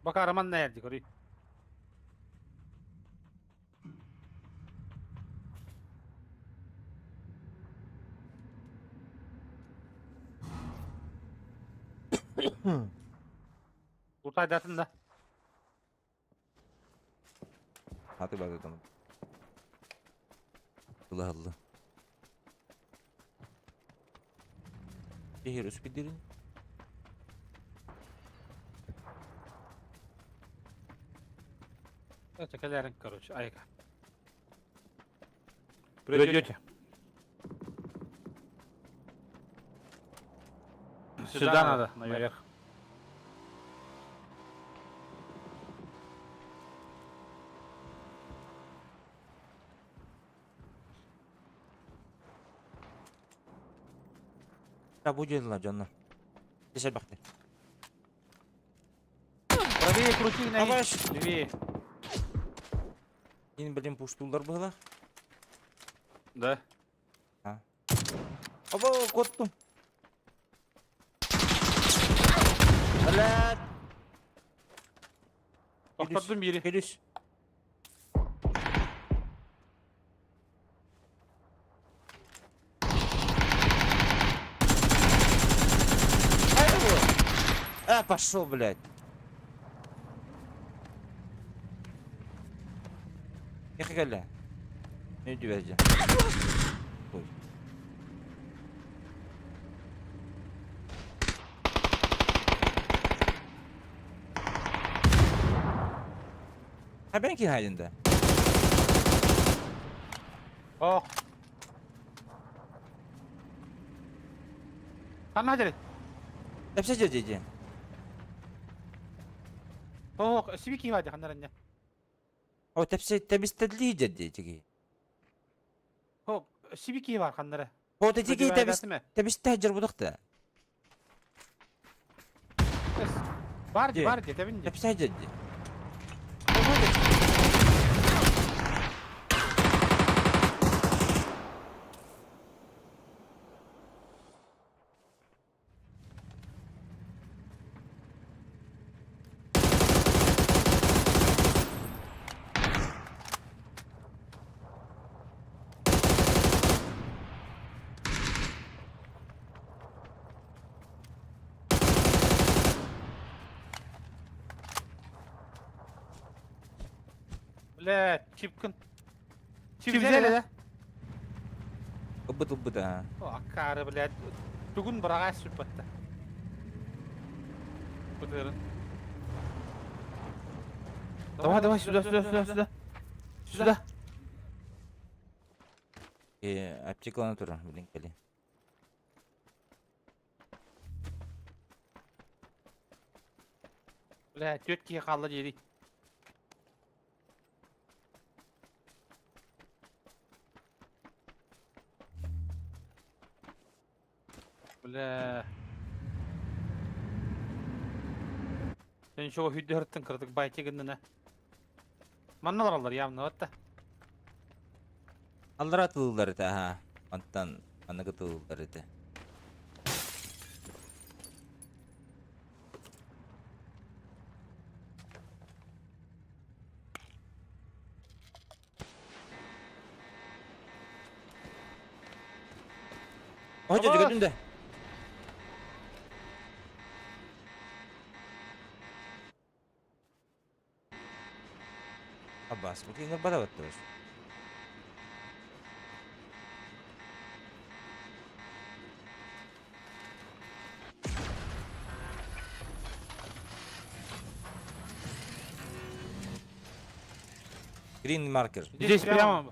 Bak araman ne yerdi kori. Kurtaydarsın da. Hadi bak adamım. Allah Allah. Şehir üspidirin. Çekelerin короче, ayıka. Придете. Сюда надо, наверх. Ya bu geldiler canlar. Geçer baktı. Правее крути на Давай. левее. Yine benim puştullar böyle. Да. Aba korktum. Lan. Topladım biri. Geliş. Haydi bu. Пошел, блядь. Gel lan. Ne diyor vereceğim? Koy. Ha benimki halinde. Oh. Sen hadi. Hepsi cececi. Oh, siviki hadi kanlarına. O tepsi tebistedli cececi. Oh, siviki var kanlara. O tececi tebist hacer buduk da. Var Ye. var diye tabii. Hepsi haceci. Bля, çipkın. Çipzele de. Ubıt ha. O akarı bля. Tugun bırağa süpatta. Bıdırın. Давай, давай, сюда, сюда, сюда, сюда. Сюда. Аптекалана тұр, білін кәлі. Bля, тетки қалды жери. Bля. Sen şu hüdde hırttın kırdık bay çekinden. Mannalar alır явно hatta. Аллар атылылар еті, аха. Антан, анығы тылылар еті. Hoca Baba. gördün de. Abbas, bu kıyınlar bada battı. Green marker. Здесь прямо.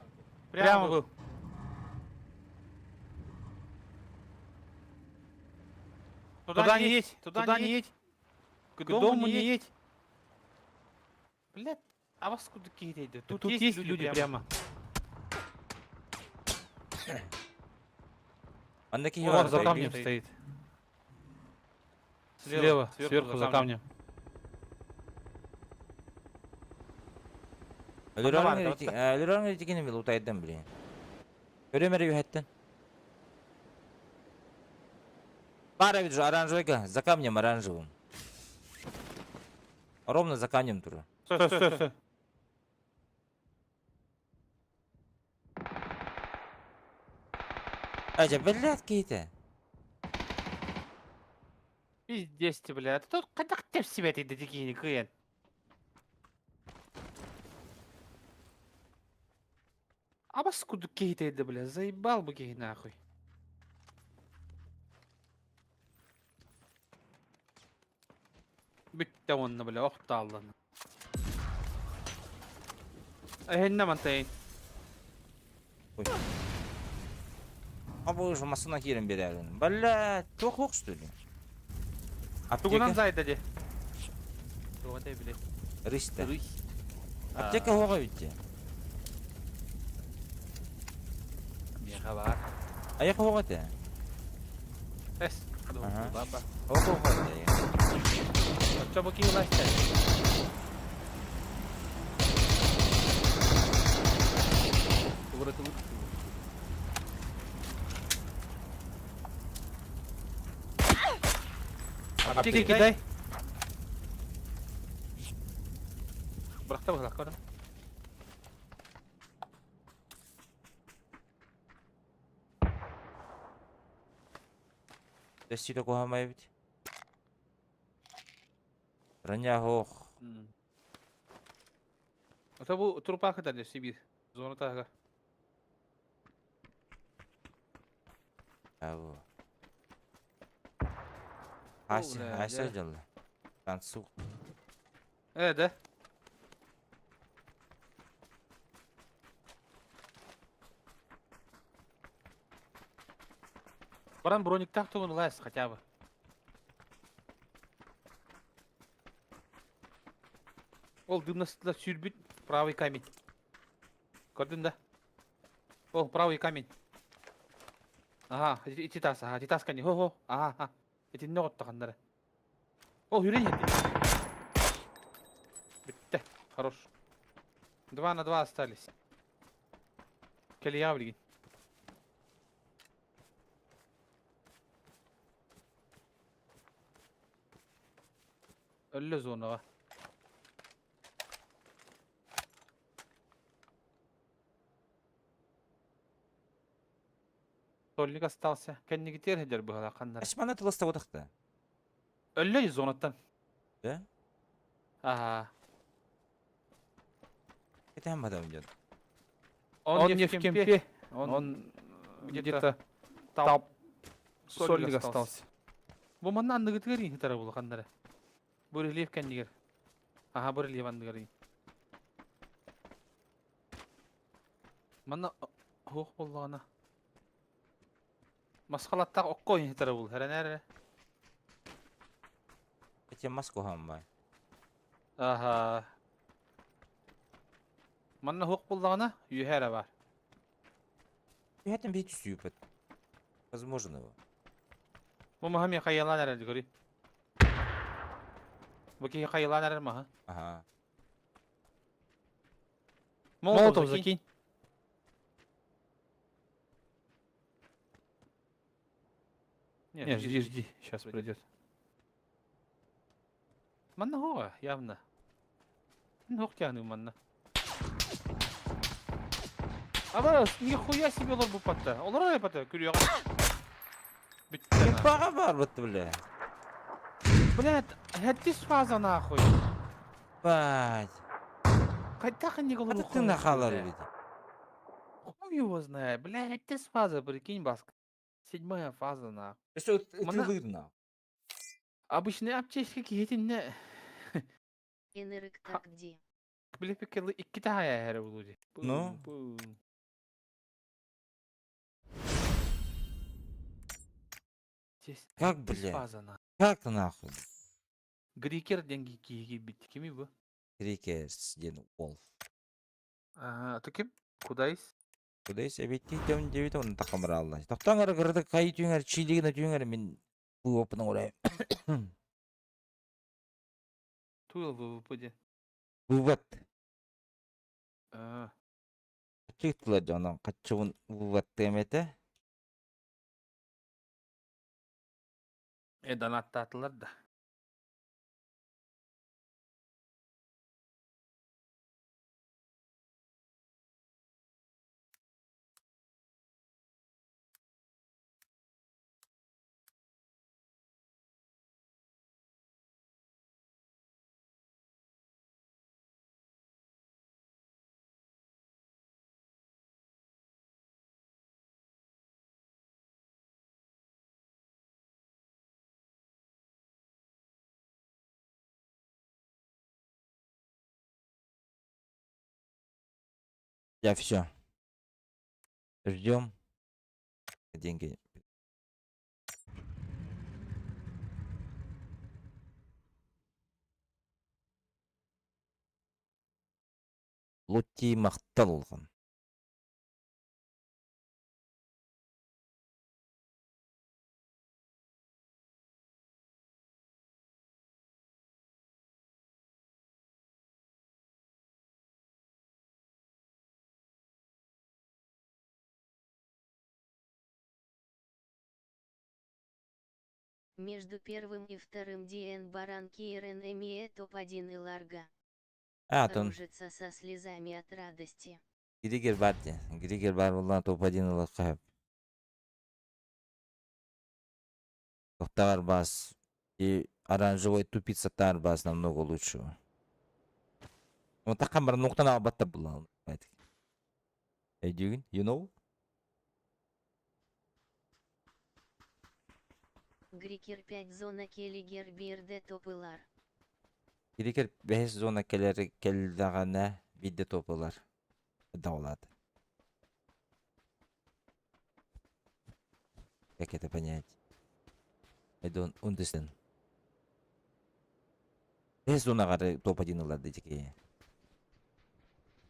Прямо был. Туда не едь, туда не едь. К дому не едь. Блядь, а вас куда кидайте? Тут есть люди прямо. Andaki Вот var. за камнем стоит. Слева, сверху за камнем. Ölüren ötekini bil utaydan bile. Ölemere yuhatten. Пара вижу оранжевый, за камнем оранжевым. Ровно за камнем туру. Стой, стой, стой. Acaba belli et ki ite. Пиздец ты, блядь. Тут катак теп себя ты такие кыен. А бас куду кейтейді, бля, заебал бы кей нахуй. Бітті онны, бля, оқты алланы. Әйінна мантайын. А bu машина керін берәлін. Бәлі, тоқ оқ үстілі. Тугунан Аптека, зайды де. Тугундай, бля. рыста. Рысь. Аптека оға бітті. Меха бар. Аяқ оға те. Эс. Ага. Баба. Оға оға те. Чобы кей уластар. Тугуры тугуры. Аптеке кидай. Бырақта бұлақ қадым. Дәстілі қоғамай біт. Рanya хоқ. Это был трупак это для Сибирь. Зона тага. Ау. Ася, бля, ася да. жылы. Танцуқ. Да. Баран броник так то он лаз хотя бы. Ол дымнастыда сүйрбит правый камень. Көрдің да? Ол правый камень. Ага, ититас, ага, ититас кәне. Хо-хо, ага. Итин не оттағандары. Ол юрен еті. Бітті, хорош. 2 на 2 остались. Келі явлеген. Өлі зонаға. Стольник остался. Кәнне кетер хедер бұғала қандар. Ашманы тылыста отақты. Өлі зонаттан. Да? Ага. Кетен мадам дед. Он не в кемпе. Он где-то там. Сольник остался. Бұл манна анды кетігерін хетері бұл қандары. Бұры лев кәндегер. Ага, бұры лев андығырын. Манна хоқ болғана. Масқалаттақ оққойын хетері бұл. Әрін әрі. Кетен мас қоғам бай. Ага. Манна хоқ болғана үйәәрі бар. Кетен бейт сүйіпет. Возможно его. Бұл мағаме қайылан әрі көрі. Бұл кей қайылан әрі маға. Ага. Молотов закинь. Не, жди, сейчас придет. Манна хоға, явно. Хоқ тяғны манна. Aba, нихуя себе олар бұл патта. Олар ай патта, көрі яға. Бітті. Кемпаға бар бұтты біле. Блядь, әттес фаза нахуй. Бать. Қайтақы неге олар Аты тыңна қалар бейді. Хуй его знает, блядь, әттес фаза, прикинь, баск. 7-я фаза нахуй. Өсі Мана- өтілдігірна. Обычный аптечка кетінде. Энерик так где? Білепекелі 2 тағая әрі болуды. Ну? Как, бля? Фаза нахуй. Как нахуй? Грикер деньги киеге бітті. Кеме бұл? Крикерс ден ол. Ты кем? Кудайс? Кудайс әбетті демін дебеті оны тақамыра алла. Тоқтан әрі қырды қайы түйіңер, чилігіні түйіңер, мен бұл опының орай. Туйл ВВП-де. Бұват. А, Чиктілер жаңан қатшығын бұват деметі. донатты атылар да. Я все. Ждем. Деньги. Лути мақтал болған. Между первым и вторым Диэн Баранки и Рен топ-1 и Ларга. Тон. Кружится со слезами от радости. Григер барды. Григер бар болған топ-1 ылыққа. Тоқтағар бас. И оранжевой тупицатар бас намного лучше. Вот так камера нуқтан албатта бұл. Hey, Dugan, you know? Грикер 5 зона Келигер Бирде топылар. Григер 5 зона келдағана бидде топылар. Даулады. Как это понять? I don't understand. 5 зонағары топ-1 ылады деке.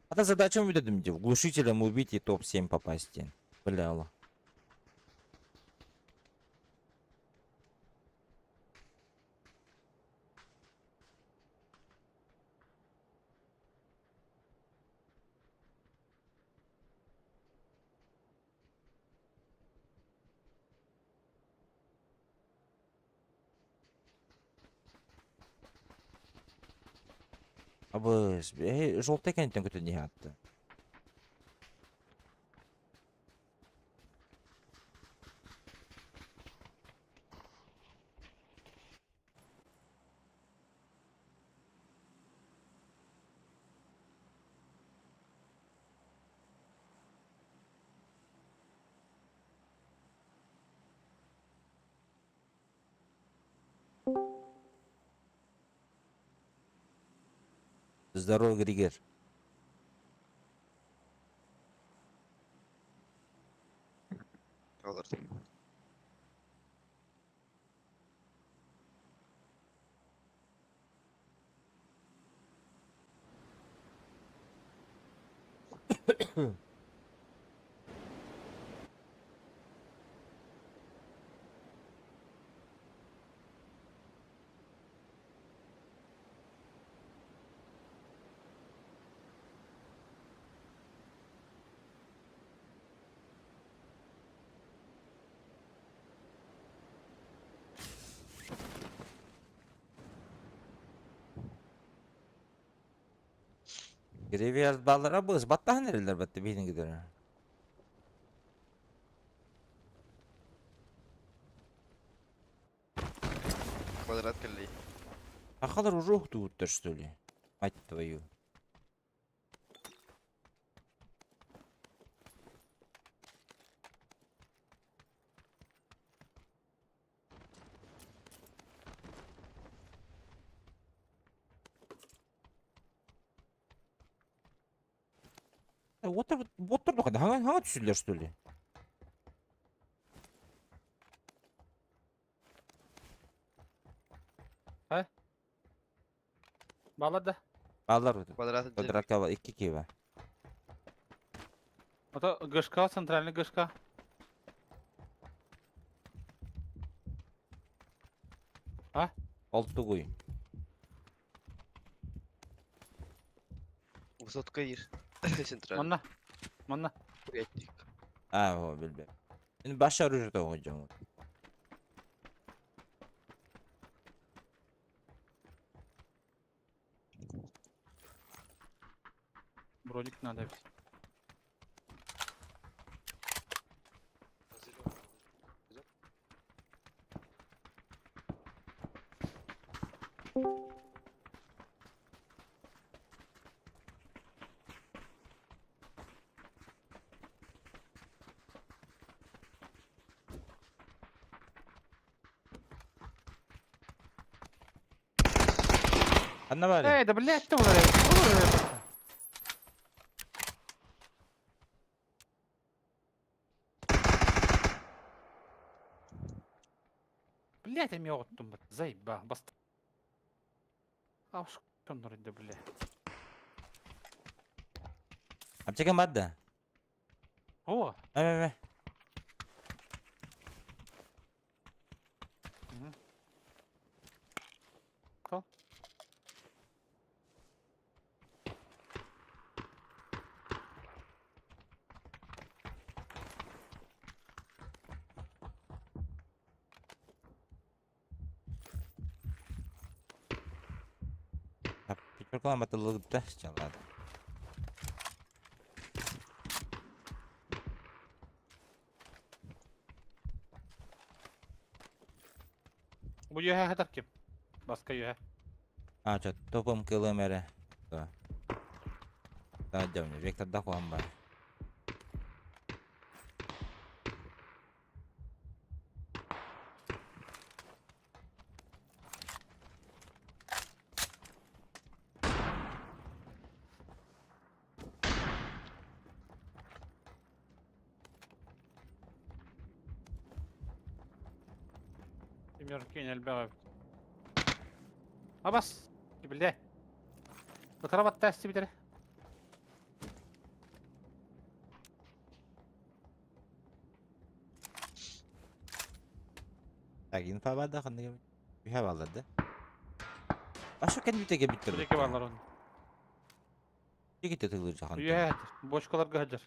А задача выдадим, глушителем убить и топ-7 попасть. Бля. Абыз, желтый контент көтө не атты. Здорово, Григер. Гривер баллар абыз, баттахан әрелер бәтті бейдің кедері. Квадрат келли. Ақалар уже ұқтуыттыр, что ли? Мать твою. Отырдық, хаңа түсілдер, что ли? Балада. Балар өтір. Квадрат. Квадратка бар, 2 кейва. Это ГШК, центральный ГШК. Олтты қой. Высотка ир. Центральный. Манна. Манна. Курятник. О, білбе. Мен башы оружие тоғы жауын. Броник надо. Анна бәрі. Эй, да блядь, ты, блядь. Блядь, я меня оттум, бля. Заеба, баст. А уж кто норыды, бля. Аптека бар да? О, Әй. Кал. Пятерка матылыгы да çalады. Bu yuha hadar kim? Başka yuha. Чё, топом километре. Да. Да, дёвня, вектор да хуам бар. Примерки не альбава. Абас. Бля. Батарабат тести битер. Так, инфа бар да, қандай үйе балдар да. Ашу кен бүтеге биттір. Бүреке барлар onu. Егетте тылыр жақан. Yuha hadir. Boşkalarga hadir.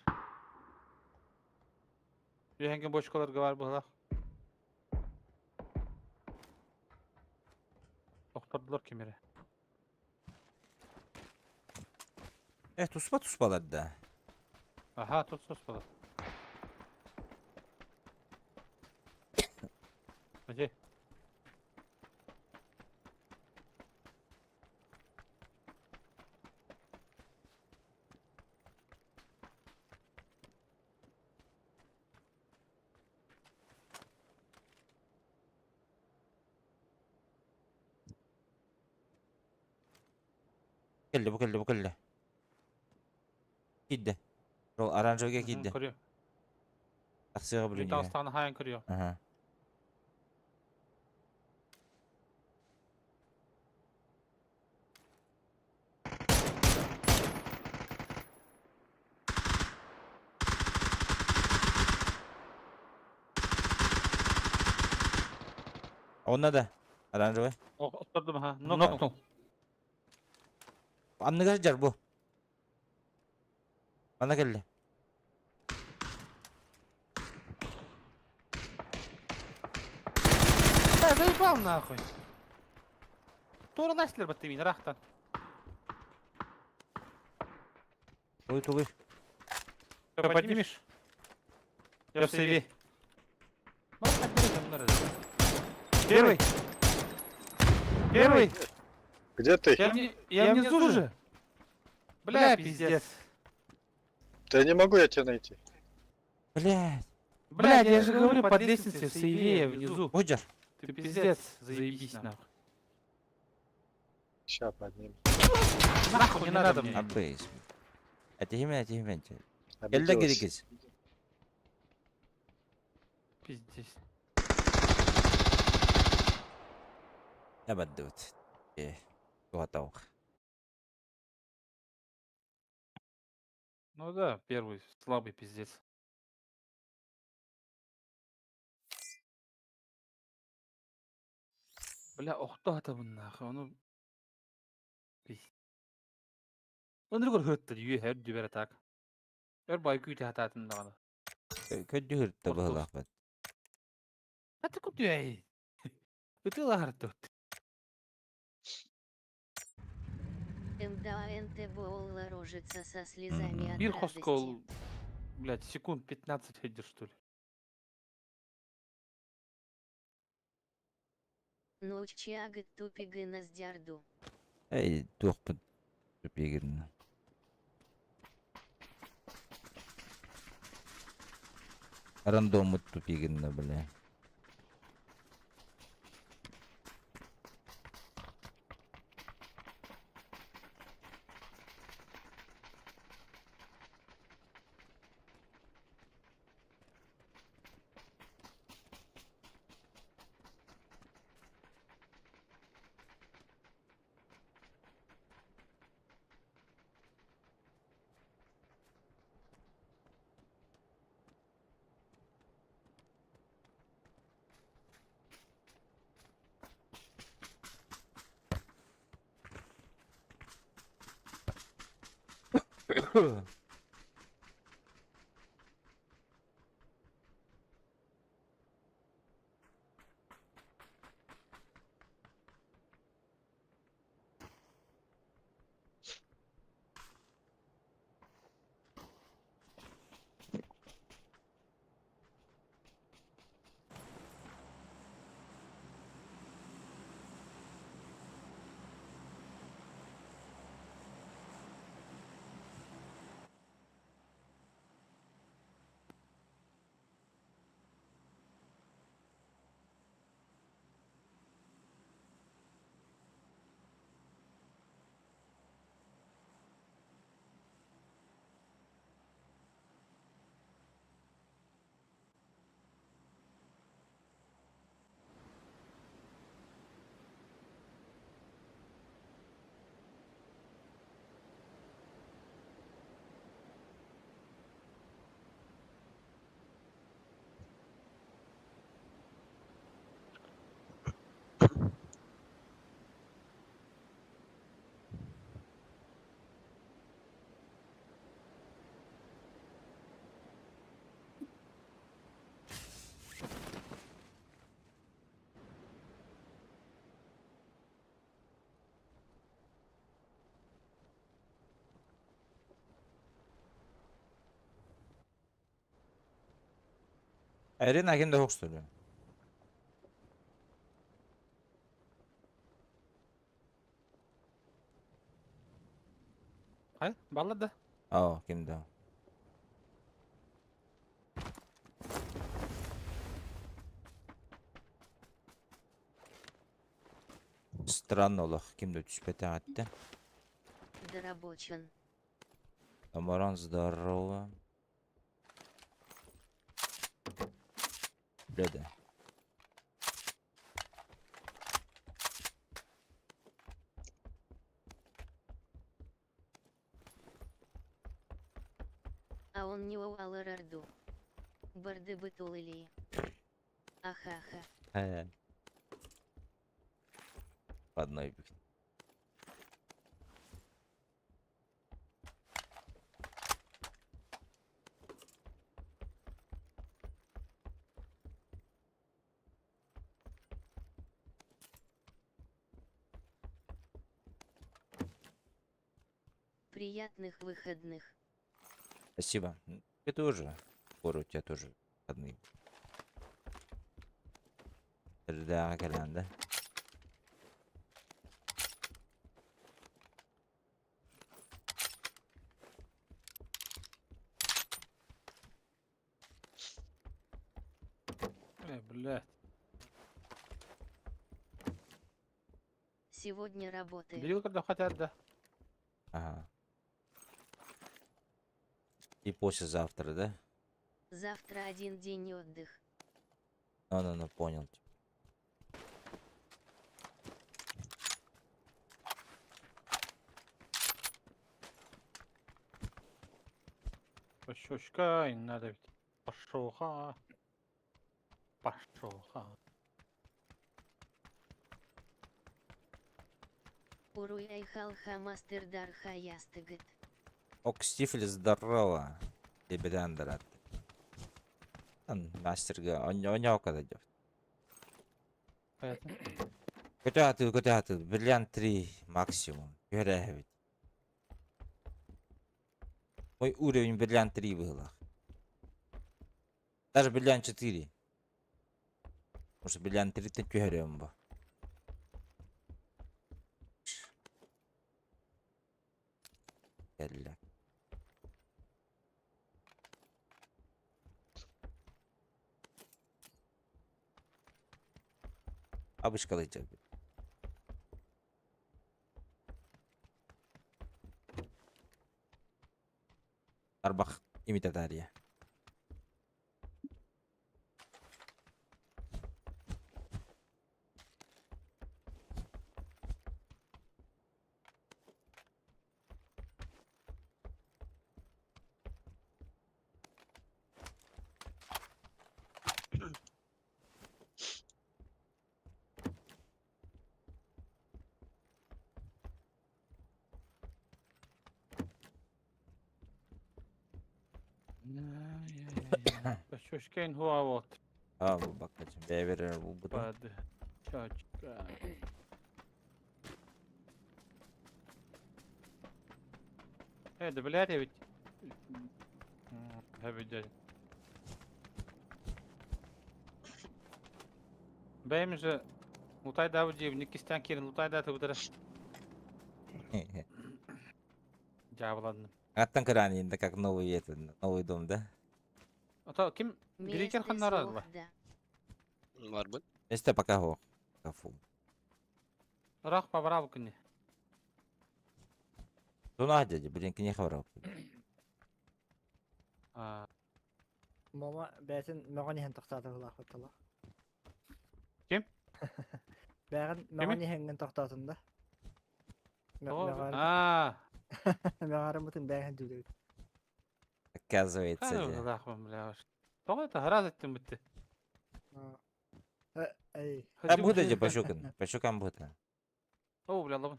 Yuhangen boşkalarga var bu Toxtardılar kemeri. Туспалар да. Aha, tut bala. Hadi. Bu keldi. Giddi. Rol оранжевыйга giddi. Kırıyor. Акцияга Bir бүлүнү. Dağıstan'ı hayan kırıyor. Ага. Onda da оранжевый. Oturdum ha. Noktum. Анныгар жар bu. Bana geldi. Да, заебал нахуй. Тура наслер бат мин рахтан. Тугуй. Что, поднимешь? Я в сейве. Первый. Первый. Где ты? Я внизу же. Бля, пиздец. Да не могу я тебя найти. Блядь. Блядь, я же говорю, под лестницей в сейве, я внизу. Оджар. Ты пиздец, заебись нахуй. Ща поднимем. Нахуй не надо мне. Абейс. Атихимен. Geldi Обиделась. gidikіз. Пиздец. Набадды вот. Туатауқ. Ну да, первый слабый пиздец. Бля, охто атабын нахуй, onu... Onu gör hırttı diyor, her dübere tak. Ör baykı ütü hatatın dağını. Köddü hırtta bağlaq bad. Hadi kut diyor ey. Ütü hırttı. МДАНТ Боула рожица со слезами от Bir радости. хоскол, блядь, секунд 15 хедер, что ли. Ну чага тупига наздярду. Ey, tuq bud. Tüpegirni. Рандомут тупигирни, бля. Арена кем да что ли? Ай, баллады. А, кем да? Странно олах, кем да түспете атты. Дорабочен. Амаран, здорово. Бляда. А он не алыр арду. Барды бытул или. Ахаха. По одной бик. Приятных выходных. Спасибо. Ты тоже. Скоро у тебя тоже одни. Да, Колян, да? Блядь. Сегодня работаю. Бери когда хотят, да. Ага. И послезавтра, да? Завтра один день отдых. Ну, понял. Щечка, надо ведь. Пошоха. Пошоха. Уруй айхалха мастердар хаястыгыт. Ок, Стифель, здорово. Тебе Андрат. Мастерга, он когда идет. Көтәтү, бриллиант 3 максимум. Görev. Мой уровень бриллиант 3 был. Даже бриллиант 4. Потому что бриллиант 3 ты görüyorum bu. Geldi. Abışkalayacak. Arbak imitatarya. Şoşken huwa bot. Ha bu bakacağım. B verir bu da. Bad. Çaçka. Evet, bilet evet. Hadi. Benim же Лутай да в дивник, истян кирин, лутай да ты Жабы ладно. Аттан кыраны енді как новый это, новый дом, да? Ата ким Грекер Месты ханнар алла? сохда. Var mı? Este пока хо. Кафу. Рах по браву кыне. Туна дяди, блин, не хаврал. Мама бәсен маған иһен тохтааты булах бутала. Ким? Бәгән маған иһенген тохтаатында. Мәгәрем бутын бәгән дүлү. Оказывается, Кайда рахман бляш. Тоғы это раз еттім бітті. Эй, А будет же пошукан. Пошукан будет. О, бля, лабын.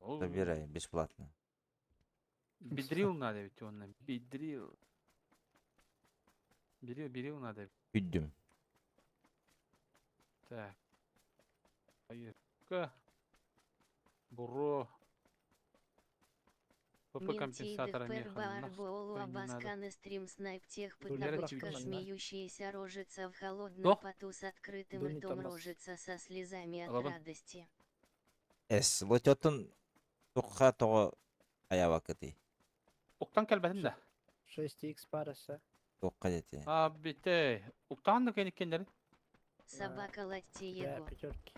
Забирай, бесплатно. Бедрил надо ведь он. Бедрил. Берил надо. Üddüm. Так. Поездка. Буро. ПП компенсатора меха. Барбола Баскана стрим снайп тех Дулер потапочка Чикман, да? смеющаяся рожица в холодном Кто? поту с открытым Дуни ртом Томас. рожица со слезами от Алабан. радости. Es, лототun tukha togo ayavakati. Уктан келбетин да. 6x параса. Tukha deti. Бите. Уктан да кенеккендерин. Собака латти Бә его. пятерки.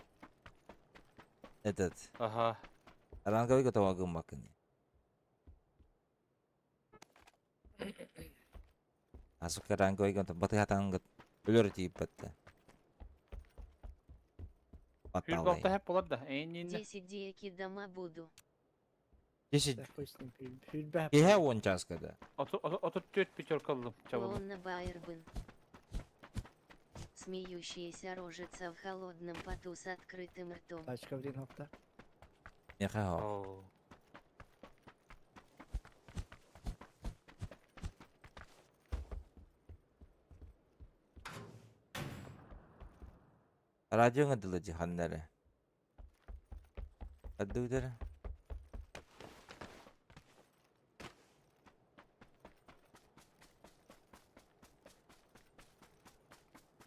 Этот. Ага. Ранговый готова гымакани. Asuka ранговый готова. Батый хатан гот. Ölür deyip battı. Hür balta hep olur da. Eyniğinde. 10 диеки дома буду. 10. Бә хуйсын пül бә. Ihe 10 çaskada. 34 пятерка aldım. Çabuk. Он на Байербен. Смеющаяся рожица в холодном поту с открытым ртом. Тачка в нокта. Неха ho. Oo. Radyo ngadılı cihanları. Adı udara.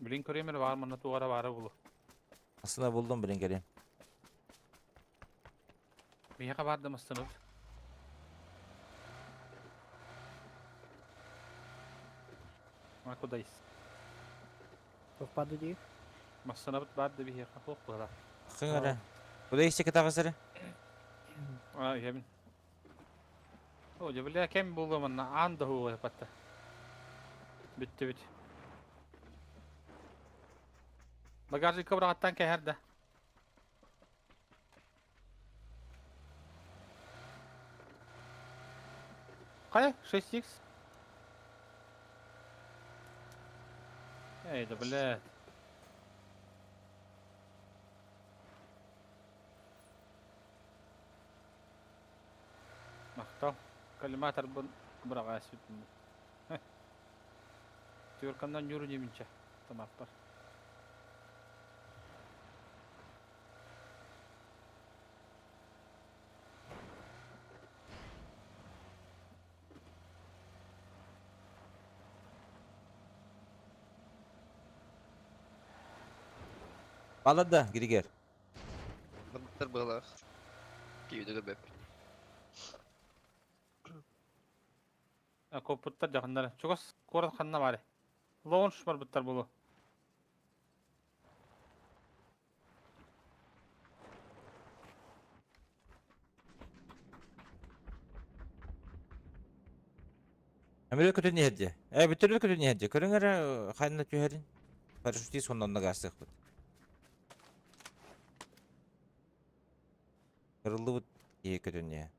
Blink Kramer var mı? Natu var bulu. Aslında buldum Brinker'i. Miye kabardı mısınız? Makudayız. Тохпады ди. Masana bit vardı bir yaka hop bula. Хыңара. Куда işte kitapları? Aa yemin. O cebile kem buldu manna anda huwa patta. Bitti. Bagajı kabra attan ke herde. Kaya 6x. Ey de bled. Maqtav. Kalimat arbun bırak asbit. Türkandan yürü yeminçe. Tamam. Bağladı Griger. Bentar balak. Gibi de bep. Koputlar жақындары. Чугас корын қанына бары. Лоғын шұмар бұттар болу. Амирö kötü niyetli. Bir türlü kötü niyetli. Körüngere hayna tüherin. Paraşütü sonunda gastık. Kırıldı bu iyi kötü niyet.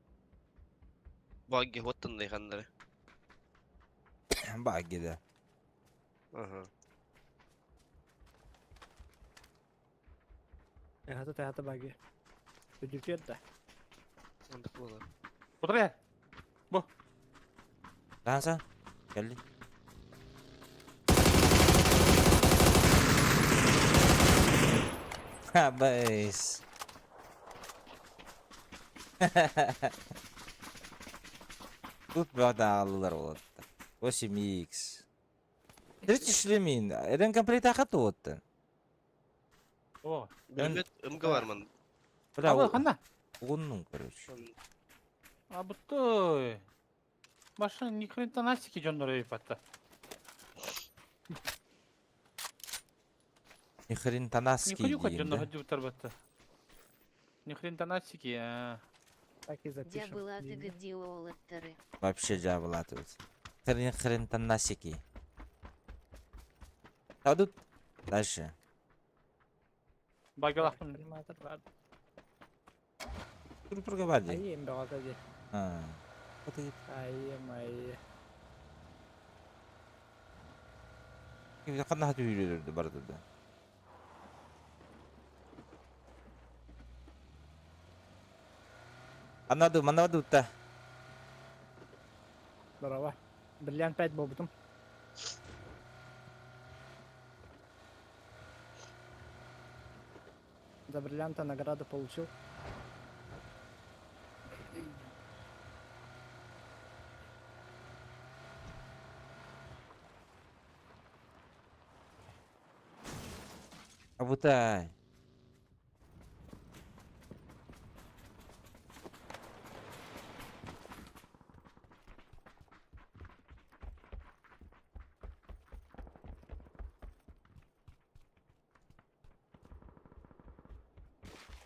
Bagi hotten de kanları. Bak gide. Aha. Tehata bagi. Ödültüyor da. Mantık bula. Otur ya. Lan sen. Geldi. Ha bas. Тут бада алылар болот. 8x. Hiç işlemeyin. Eren komplekt akıtı oldu. О, Bilmet ımgı var mı? абы қанда? Onun короче. А бұттой. Машина ни хрен-то настики жондар епатта. Ни хрен Ни танаски хрюка дейін жондар да. хаджу тарбатта. Ни хрен-то настики, а. Так и запишем. Дябылаты где олаттары. Вообще жабылаты вот. Хрен танасики. Тадут. Дальше. Багалақтым. Турпурга бар дей. Айым бағата де. Ha. Ката кет. Айым, айы. Kimse kanna hadi yürüyordu barda da. Anladım da. Здорово. Бриллиант 5 болбутум. За бриллианта награду получил. Абутай.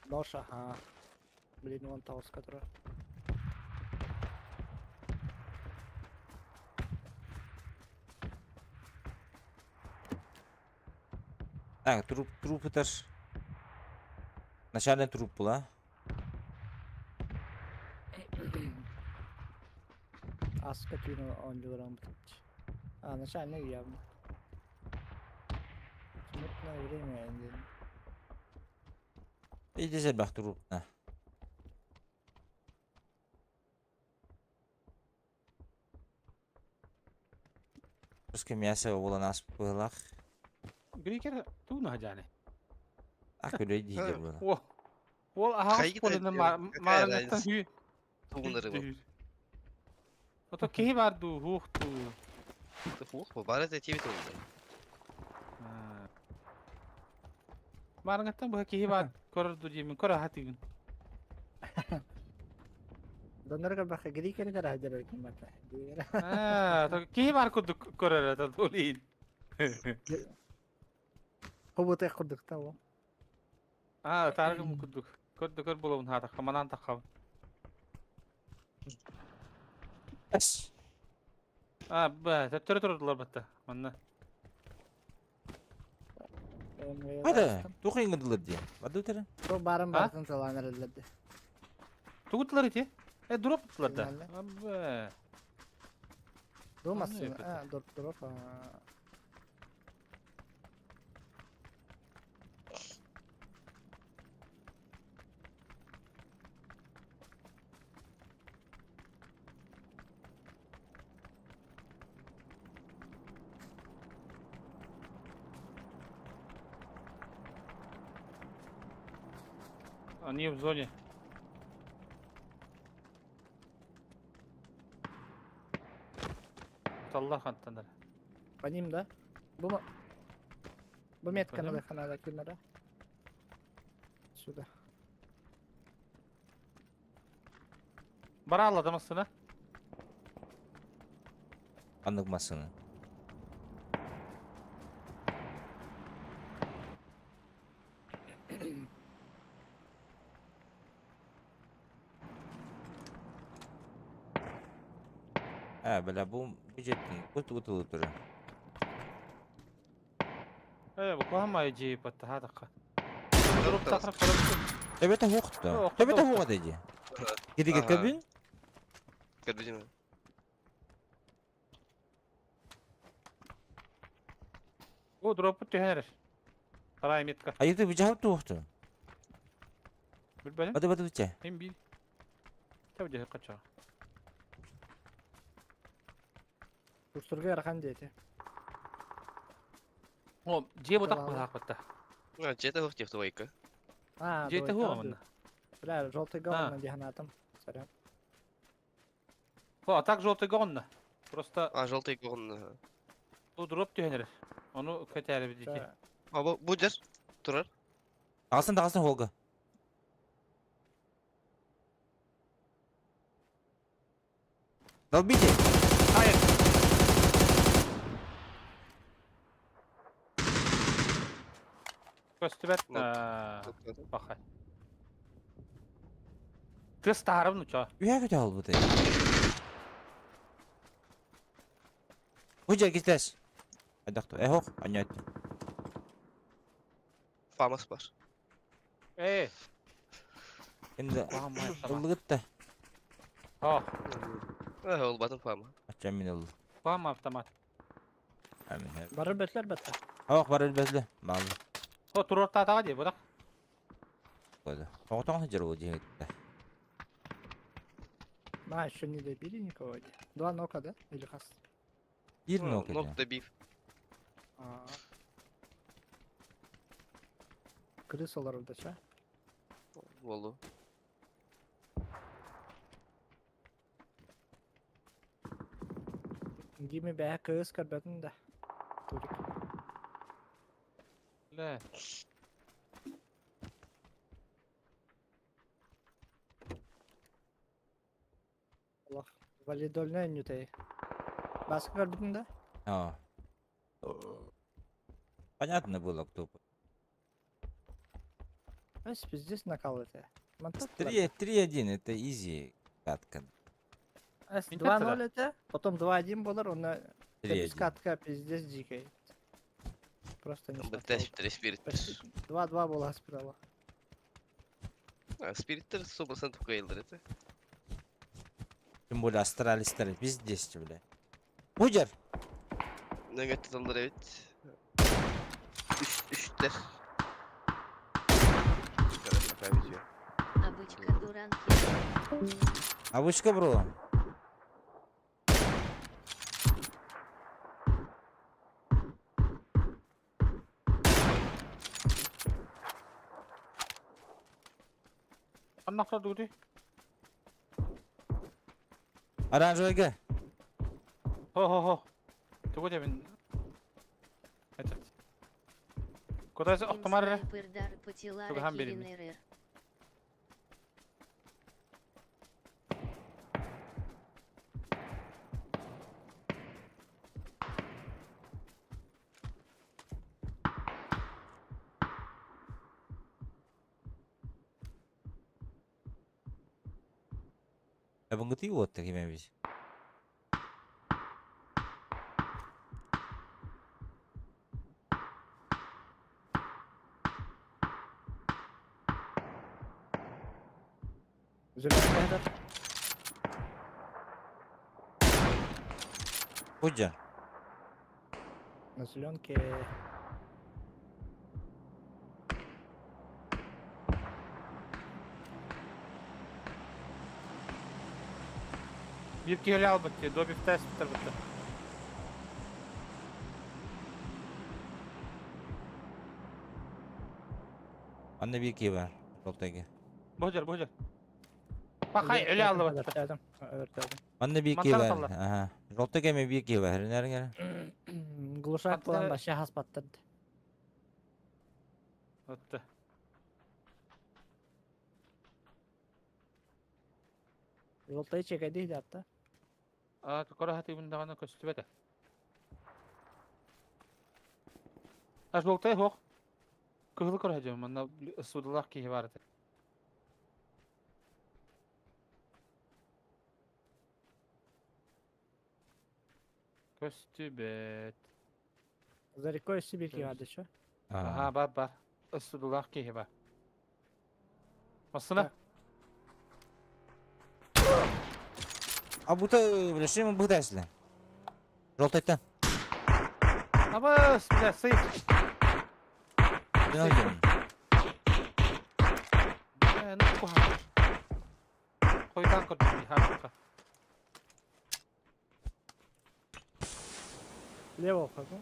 Доша, ага. Блин, вон таус, который. Так, труп это ж. Начальный труп был, а? А скотину он делал. А, начальный явно. Смутное время, Андрей. Иди зебах труп, на. Просто мясо было нас пылах. Грекер туна хаджаны. А куда иди было? О. Ол ағаш Қай болыны кетеді? марыңғаттан хүй. Туğunları bu. Ото кей барду, хуқту. Fuh bu. Bari de TV tuğunları. Марыңғаттан бұға кей бар. Көрірду жемін, көрі хатығын. Донорга баха грикер да раджар ким бата. То кей бар күрді көрір, ата долейін. Хубутай курдукта ол. Тарығым күрдік. Көрді көр болуын хатық, қаманан таққабын. Эс. Түрі тұрдылар бәтті. Манна. Hadi. Тухин гыдылыр ди. Баду тера. То барын бартын саланыр элди. Туғыттылар ете? Дұрап тұттылар да. Нәлі. Абба. Думасын, Аны дұрып. Они в зоне. Таллар хаттандар. По ним, да? Бу метка Пойдем? надо ханада кимера. Сюда. Бара алладым астына. Anlıkmasını. Ha böyle bu jettin kutu durur. Bu kohamay jeyip batta hadakka. Durup Durup takırıp kalıp. Evet hukukta. Yok, Evet yok. hukuk dedi. Gidi Aha. git kabin. Gördün mü? O drop'u tühener. Saray metka. Hayırdır bir cevap da yoktu. Bilbelim. Hadi bütçe. Hem bir. Tabii cehil kaçağı. Устурга ярхан дейти. O jeyip otak Tamam. bu hak batta. Ha, C'de hıh çıktı o iki. А, Жеті давай, хуа да, мында. Бля, желтый А. говно диханатом. Сорян. Хо, а так желтый гонна. Просто А, желтый гон. bu drop түйенер. Onu көтәрі бізді. Ча, А, bu жер. Тұрар. Дағыстан Волга. Долбите! Hayır. Көстібет. Бақай. Тыс тағарым нұча. Үйә көте ал бұты. Хұжа кетес. Айдақты. Хоқ, anya айтты. Famas var. Енді ұлды кетті. О, Olmadım fama. Атчан мен ұлды. бам автомат. Әмін. barır betler better. Хоқ бар әлбәзлі. Малы. О, тур ортаға де, бұдақ. Қойды. Хоқтан жер ол жеңі кетті. На, еще не добили никого. 2 нока, да? Или хас? Bir nok Nok еді. добив. А. Крысалар orada ça. Oldu. Gimi be kız karbetini de. Turik. Лә. Allah. Validolne nютей. Баска карбетini de. А. Понятно было, кто. Ась, здесь накал это. 3-1 это изи катка. Ась, Мен 2-0 это. Потом 2-1 болар, он 3-1. катка пиздец дикий. Просто не Бітер, смотрел. спириттер. Почти 2-2 была спирала. Спириттер 100% койлдыр это. Тем более астралистер пиздец, бля. Хұжар! Ne götürdüler evet. Üçler. Kaybediyor. Обычка дуранки. Авычка, бро. Аннақта дуды. Оранжевыйга. Хо. Туго дебін. Этот. Кудайсы оқтымары? Снайпердар потилара Турган береме. килинерер. Bunga tiyip ottu kime biz. Зеленый этот. Хұжа. На зеленке. Bir kere al bitti. Dobif test bitir bitti. Anne bir ki var. Yoltayga. Bojar. Bak hay öyle aldı bitti. Örterdim. Örterdim. Anne bir ki Mantar var. atarlar. Aha. Yoltayga mı bir ki var? Nereye? Глушак Hatta- falan da şahıs battırdı. Bitti. Yoltayı çekedi hatta. Aa, tukara hati bunda bana köstü bede. Az boltay hoq. Kıhlı kır hacım. Bana ısıdılak ki vardı. Köstü bet. За рекой Сибирь vardı şu. Aha бар. Isıdılak ki var. Masına. А бута, бля, что ему бутаешься? Жолтайдан. Ama bile sıyık. Ne oldu? Ne koyalım? Koydan koydum. Hadi. Лево вхожу.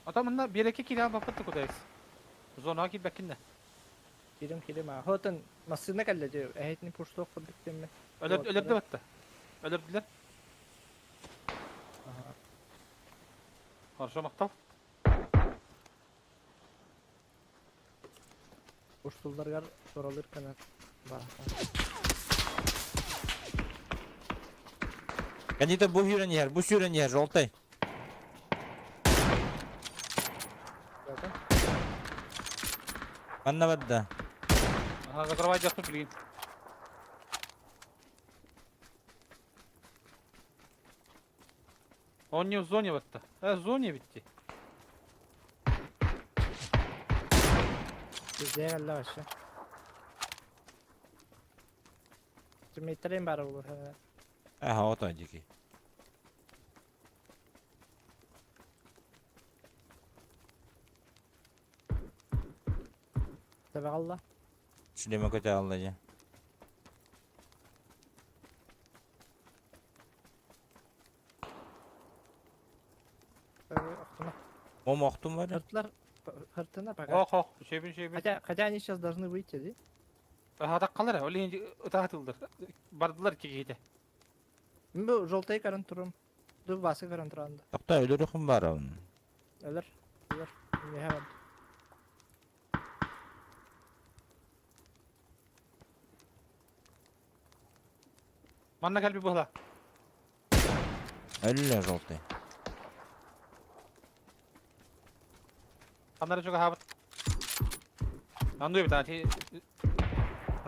Adamın bir iki kilo bakıttı kudayız. Zona ki bekinde. Kirim ha. Hotan masına kalle diyor. Ehitni puştu okuduk değil mi? Ölürdü battı. Ölürdüler. Хорошо maktal. Puştullar gar sorulur kanat. Bak. Kanita bu hüren yer, Жолтай. Zaten. Манна вадда. Ага, закрывай дяхту блин. Он не в зоне battı. В зоне bitti. Bizde geldi aşağı. Metreyim bari olur. He. Aha, вот он дикий. Tabi Allah. Шлема көтө алды. Tabi okutma. Мом оқтым бар? Hırtlar hırtına bak. Oh, şey bin. Хотя они сейчас должны выйти, да? Hada kalır ha. Öyle ötağıtıldır. Bardılar ki giydi. Bu жолтай karın turum. Dur bası karın turanda. Тоқта, өлөрүхүм бар авын. Ölür. Ne hemen. Manna gel bir buhla. Өллө Жолтай. Kanları çok habit. Anlıyor bir tane.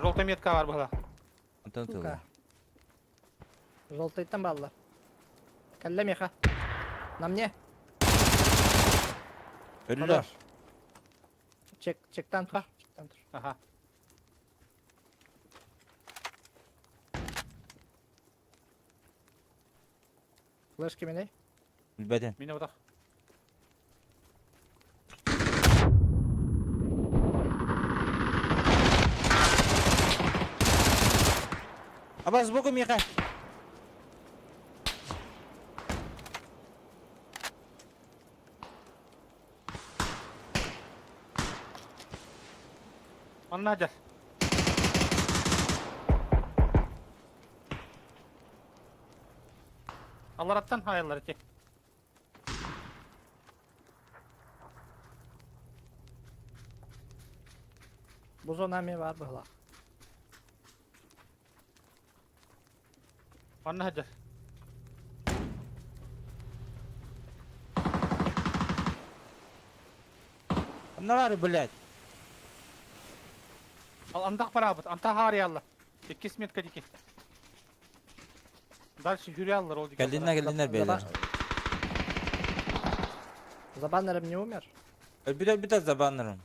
Жолтай метка var buhla. Антон Сука. тылы. Жолтайдан балалар. Кәллә меха. На мне. Өллө. Чектан тур. Чектан тур. Aha. Флеш кеменей. Билбедим. Mine odak. Аба, сбоку Миха. Manna hacer. Allah attan hayalları çek. Bu zona mi var bıhla. Manna hacer. Эмне бар, блядь? Al antak para abut. Antak har yallah. 2 metre dike. Дальше yürüyorlar oldu. Geldiler beyler. Zabanlarım не умер. Bir de zabanlarım.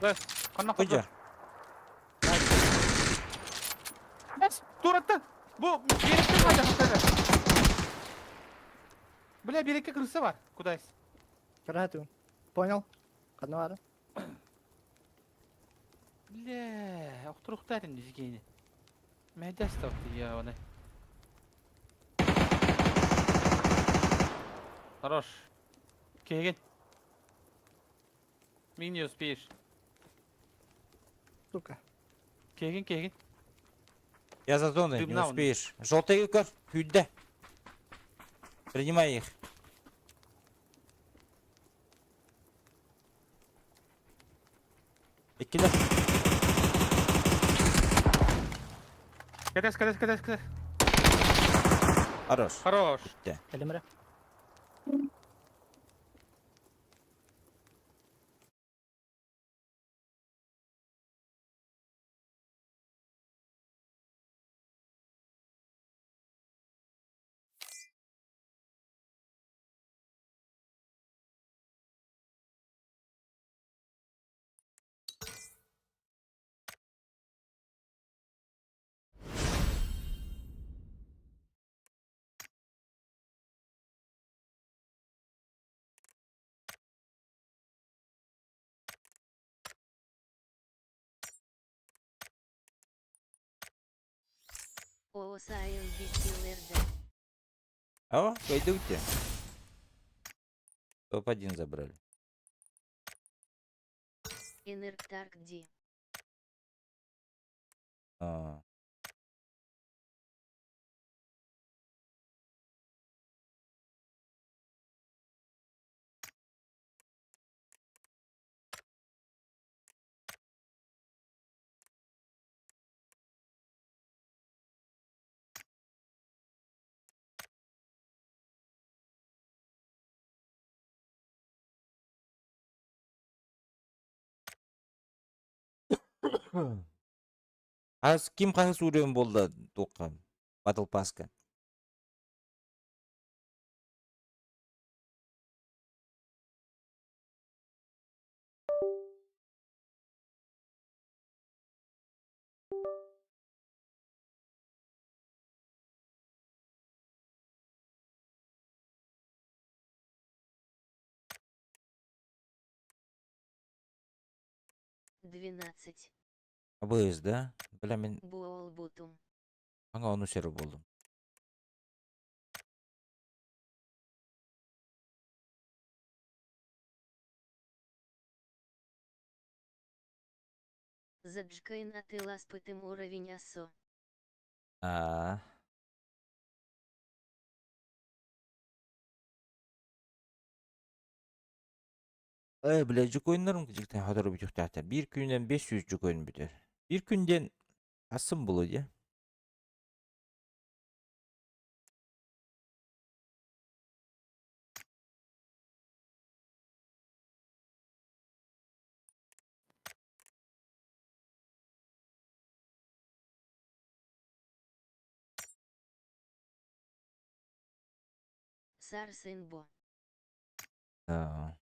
Да, kanına Hoca. koydu. Bas, dur attı. Bu birlikte kalacak hakikaten. Бля, bir iki kırısı var. Kudayız. Крату. Понял? Kadın var. Bля, oturuktaydım dizgini. Mehdes taktı ya ona. Хорош. Келген. Минус 1. Сука. Келген. Я за зоной, не Дымна он. успеешь. Желтый кор, хюдде. Принимай их. İkiler. Кадес. Хорош. Хорош. Elimre. О сайын бестилерді. О, пойдуйте. Топ-1 забрали. Энергтарк Ди. А. Ким қайсы урен болды тоққа? Батл паска. Двенадцать. АБС, да? Бля, мен Буол Бутум. аңа оны сері болдым. Заджкай на ты ласпытым уровень асо. А. Бля, жүк ойындарым жіктен хадыры бүтік тәтір. Bir күннен 500 жүк ойын бүтер. Bir күнден асым болу, де? Сарсынбо. А.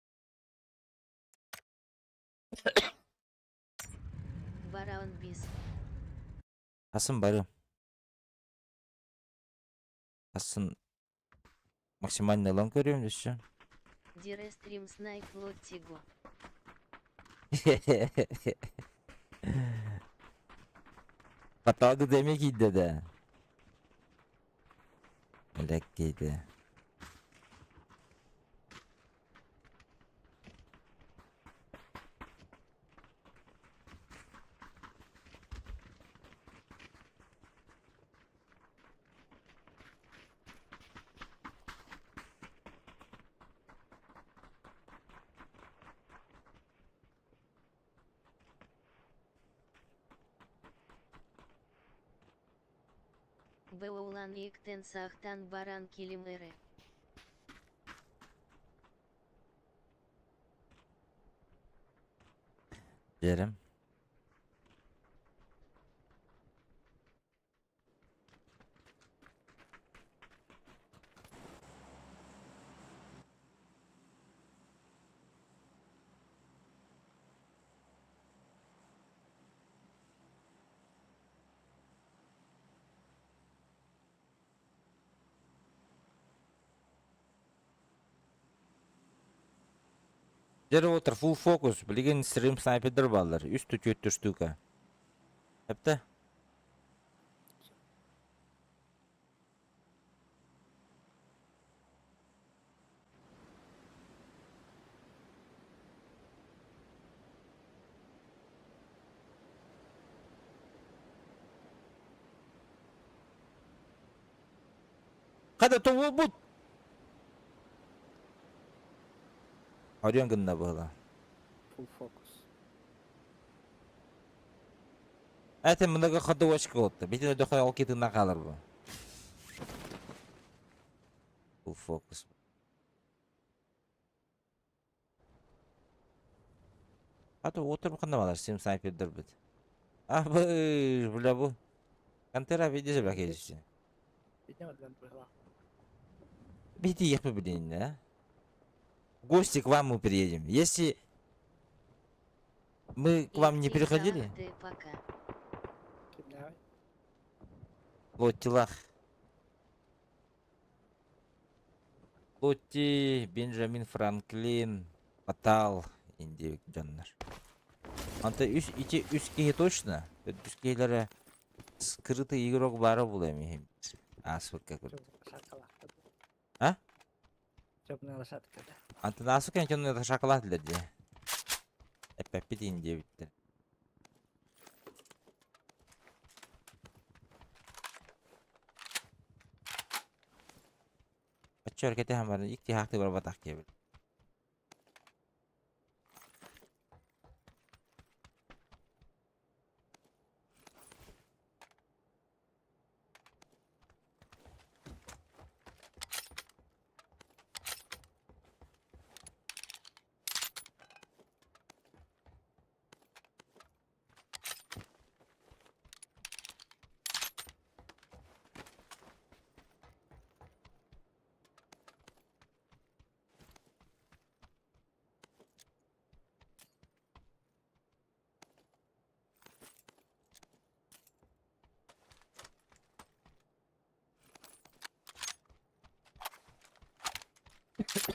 Бараон Бис. Асым бары. Асын максимальный лан көрем деші. Дирестрим снайп лоттиго. Қаталды демек еді де. Өлек дейді. Беулан иктен сахтан баран килимеры. Жерім. Жері отыр, full focus. Білген сірім снайпедер балдар. Үсті көтті штука. Әпті? Қада тоғы бұд? Ариян гынна бұла. Full focus. Әтім мұндағы қады өшкі олды. Бетіне дөқай ол кетігіна қалыр бұл. Full focus. Аты отыр бұқында балар, сем снайпердер бұд. Абы, бұла бұл. Кантера бейдесі бәк еліші. Видимо, была. Бейді ехпі білейін, да? В гости к вам мы приедем. Если мы к вам не переходили, Ты пока. Кидавай. Лоттилах. Лотти, Бенджамин Франклин, Патал, Индия Джаннар. Анта үс кейі точно. Үс кейлері Скрытый игрок бары бұл әме. Асфыкка күр. А? Темная лошадка, да. Антын асфык ән темный шоколад лерде. Әппәппе дейін де бітті. Açıyor kete hemen ilk hakkı var batak gibi.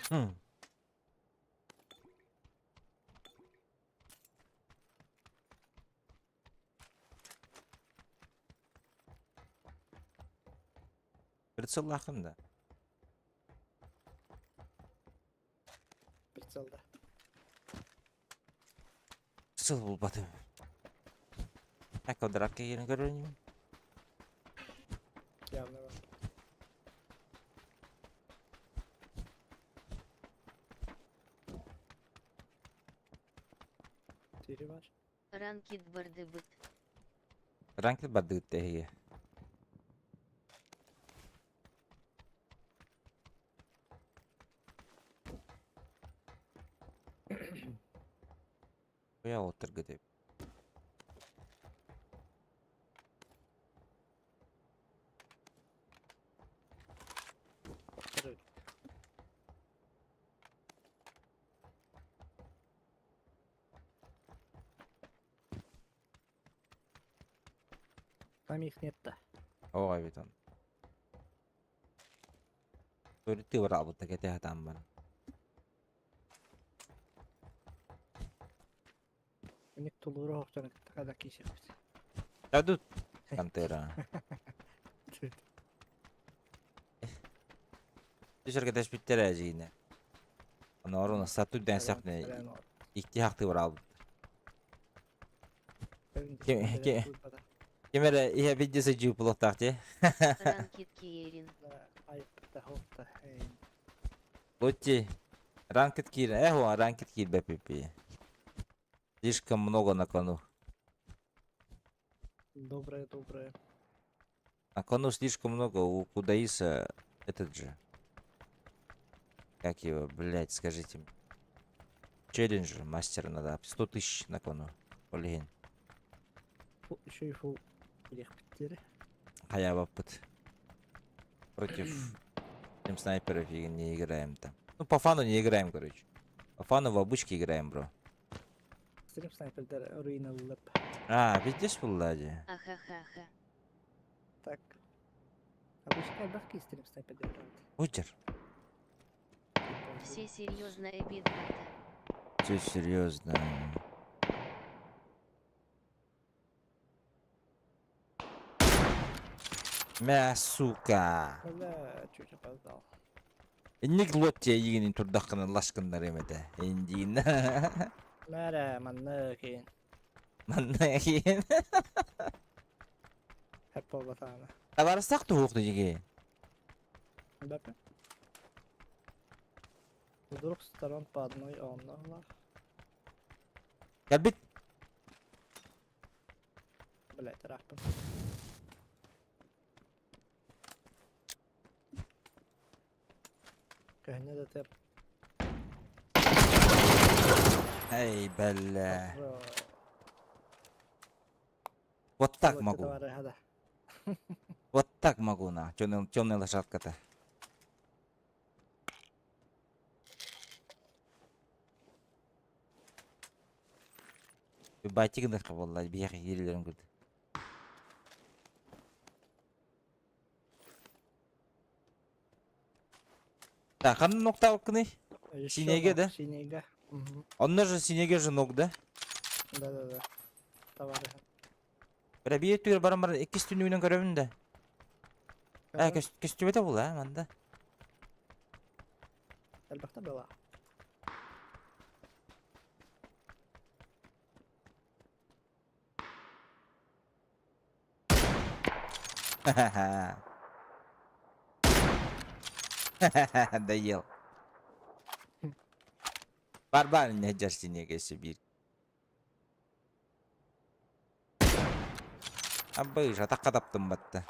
Hmm. Прицел hakkında. Прицелда. Прицел бұл батым. Әккі дракка келін көрінім. Явно var. Tiri var. Ранкет барды быт. Ranked барды үттәйге. Қоя отырғы деп. Tiri. Там их нет-то. Оға бетон. Көрітті бар албытта кете хатам бар. У них тулуру оқтан kada kişi. Тадут. Кантера. Düşer kete şbitter әжейіне. Аны орына сату дән сақны. Икти хақты бар албыт. Кемері ihe videosu cüpülük tahtı. Ранкет Киерин. Лотти. Ранкет кир. О, ранкет кир БПП. Слишком много на кону. Доброе, доброе. На кону слишком много. У Кудаиса этот же. Как его, блять, скажите мне. Челлендж мастера надо. 100 тысяч на кону. Олеген. Еще и фул. Bitti. Хая опыт. Против тем снайперов не играем там. Ну, по фану не играем, короче. По фану в обычке играем, бро. Stream sniper'da ruina lab. А, видишь, Влади? Ахахаха. Так. Обычно бахки stream sniper'da играют. Утер. Все серьезно эпид быта. Все серьезно. Мя, сука. Бля, чуть опоздал. Ник лотте егенин турдаққаны лашқындар емеді. Индин. Мәре, манны кейін. Манна кейін. Hep baba tane. Табарыстақ туғықты еге. Бәпе. Вдруг сторон по одной онна. Кәлбет. Блять, рахпын. Кәне да теп. Эй, бля. Бро. Вот так Вот могу. это варяда. Вот так могу, на. Темная лошадка-то. Байтигнер кабаллар, бияқи ерлерін көрді. Так, қаны нокта алқыны? Еще Синеге, ног, да? Синеге. Мгм. Он же синеге же ног, да? Да-да-да. Товары. Бля бие түгел баран 2 түнүнөн көрөмүн да. Көстүбөтө бул манда. Elbette была. Доел. Барбар не жарсине кесе бир. Аббай жатакка таптым батты.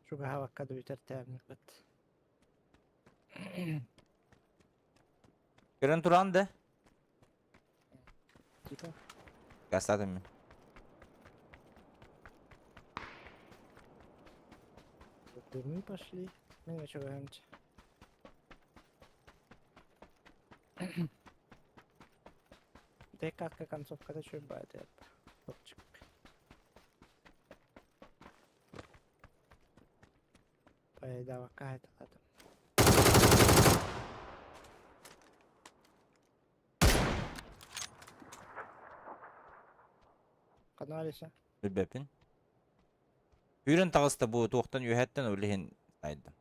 Şuga hava kadı biter təmin bit. Көрөн туран да. Тихо. Гастадым мен. Дымы пошли. Мен что говорить. Декатка концовка да что бывает. Топчик. Поедава какая-то ладно. Каналиса. Билбепин. Үйрен тагыста бу токтон үйөттөн өлехин айтты.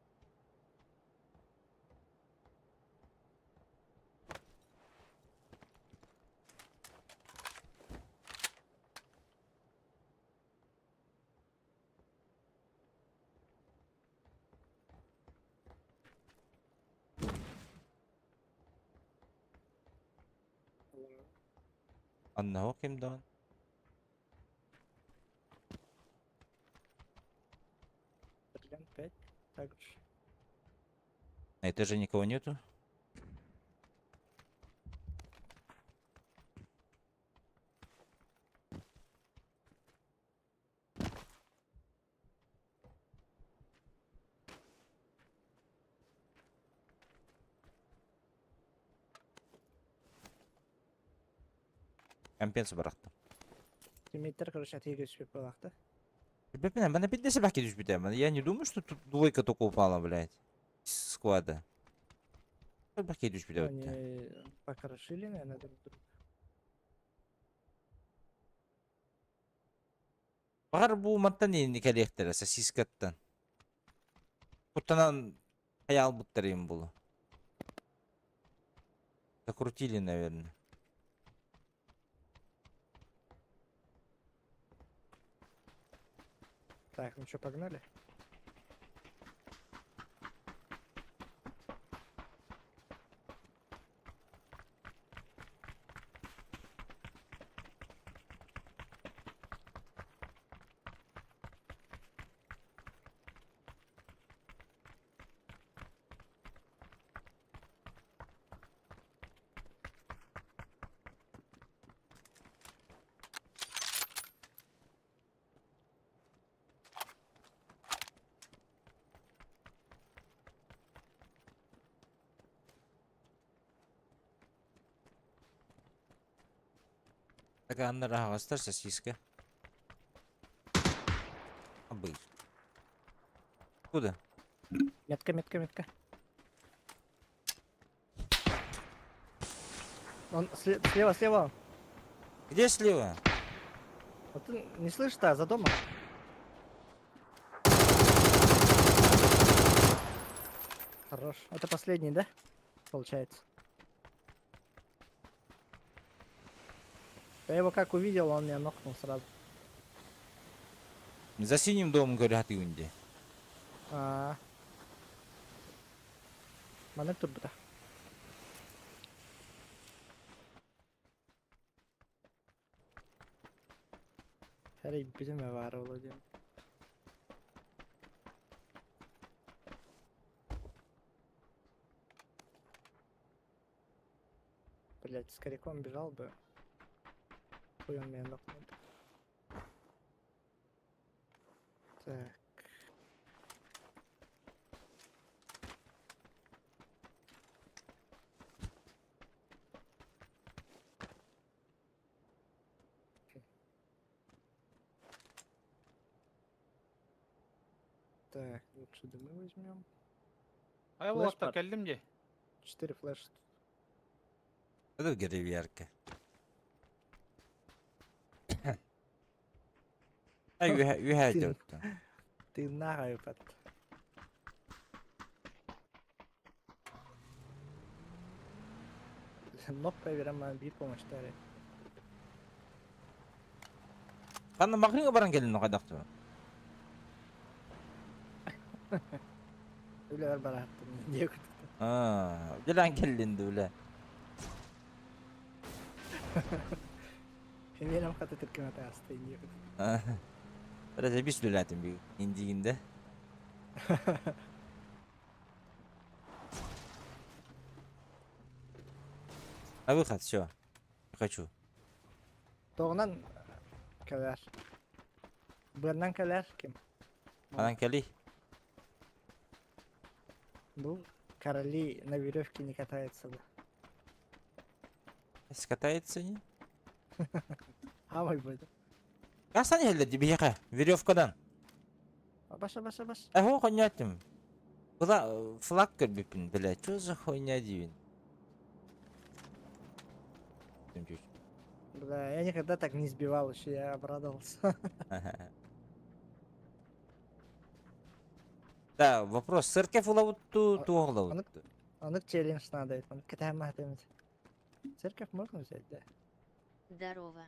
Анна кимден? Бриллиант 5. Также. На этаже никого нету. Компенса баракта. Тиммейтер, короче, отъедет себе палахта. Билбепин, бана битнесе баки düşüp Я не думаю, что тут двойка только упала, блядь. С склада. Баки düşüp битем. Они покрошили, наверное, друг друга. Багар бу маттан эни келектер, сосискаттан. Буттанан хаял буттарым булу. Закрутили, наверное. Так, ну что, погнали? Так, Анна Рагастар, сосиска. Обыш. Куда? Метка, метка, метка. Он слева, слева. Где слева? Вот ты не слышишь-то, за домом. Хорош. Это последний, да? Получается. Я его как увидел, он меня нокнул сразу. За синим домом, говорю, ты унди. Маны турбута. Herre bizim ev var olacağım. Блять, с коряком бежал бы. Хуй он меня нокнул. Так. Так, лучше дымы возьмем. А я Флеш вот так пар. geldim de. 4 флеш. Это грейвярка. А, you had it. Ты нахуй пат. Нокпай берем bir помощтары. Қанды мақринға баран келін қайдақты? Öyle var attım. Niye kurdun? Gelen келінді өлі. Benim katı Türk'ün hatası. Niye kurdun? Biraz bir sürü latin bir indiğinde. А выход, все. Хочу. Doğunan kadar. Benden kadar kim? Анан кели. Bu короли на веревке не катаются. Да. Скатается не? Havay böyle. Касан елдерді бияқа, веревкадан. Başa. Ахо қойнятым. Флаг көрбеппін, бля, чё за хуйня дейін? Да, я никогда так не сбивал еще, я обрадовался. Да, вопрос, церковь улавутту, туғылавутту. Анық челлендж надо, он кітап махтеміз. Церковь можно взять, да? Здорово.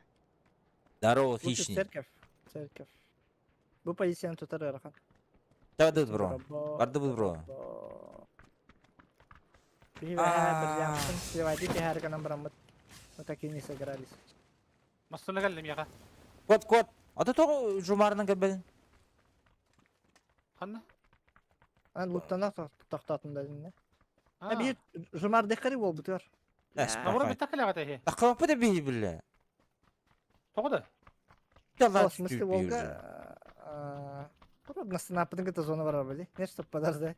Здорово, Лучше хищник. церковь. Bu позицияны tutar Рахан. Давай, бро. Барды бұл, бро. Bir yapsın, сливайте пихаркадан брамыт. Мы так и не сыгрались. Masını geldim ya. Кот. Аты тоғы жұмарының кәбелін. Kanna. Ан луттана тоқтатын дедin ne? Ha. Bir jumar dekari oldu diyor. Doğru bir takıl ya tehi. Таққабапы да бейі білі. Toğdu. В смысле Волга. Трудно снапы где-то зона воровали. Нет, чтоб подождай.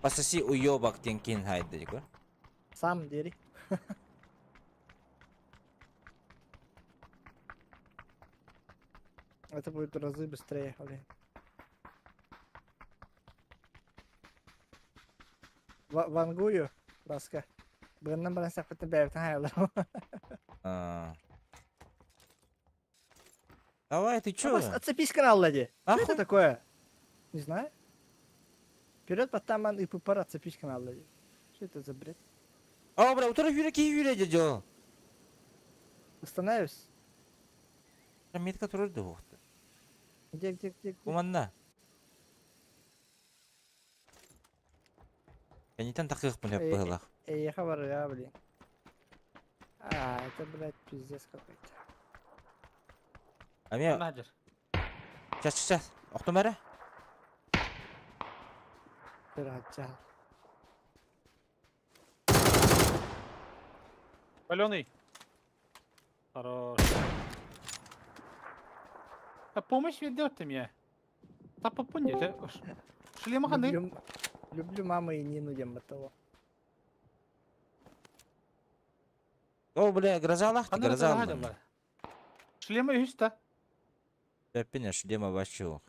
Пасаси уйобак тенкин хайды, дегор. Сам дери. Это будет в разы быстрее, блин. Вангую, Баска. Бұрыннан бірін сақпытын бәріптен хайылар. Давай, ты чё? Отцепись канал, лади. Что Нахуй? это такое? Не знаю. Вперед, потом и пупар, отцепись канал, лади. Что это за бред? А, бля, утро юре дядё. Остановись. Метка тұрырды оқты. Где? Куманна. Канитан тақиқ мұлеп бұғылақ. Я говорю, я, блин. Это, блядь, пиздец какой-то. Ами, Nadir. час. Оқтым әрі? Bir atacağım. Паленый. Хорош. А помощь ведет ты мне. Та попуньте. Шлема ханы. Люблю маму и не нудим от того. О, бля, грозалақ ты, грозалақ. Шлема üstte. Пеппина шлема башчылық.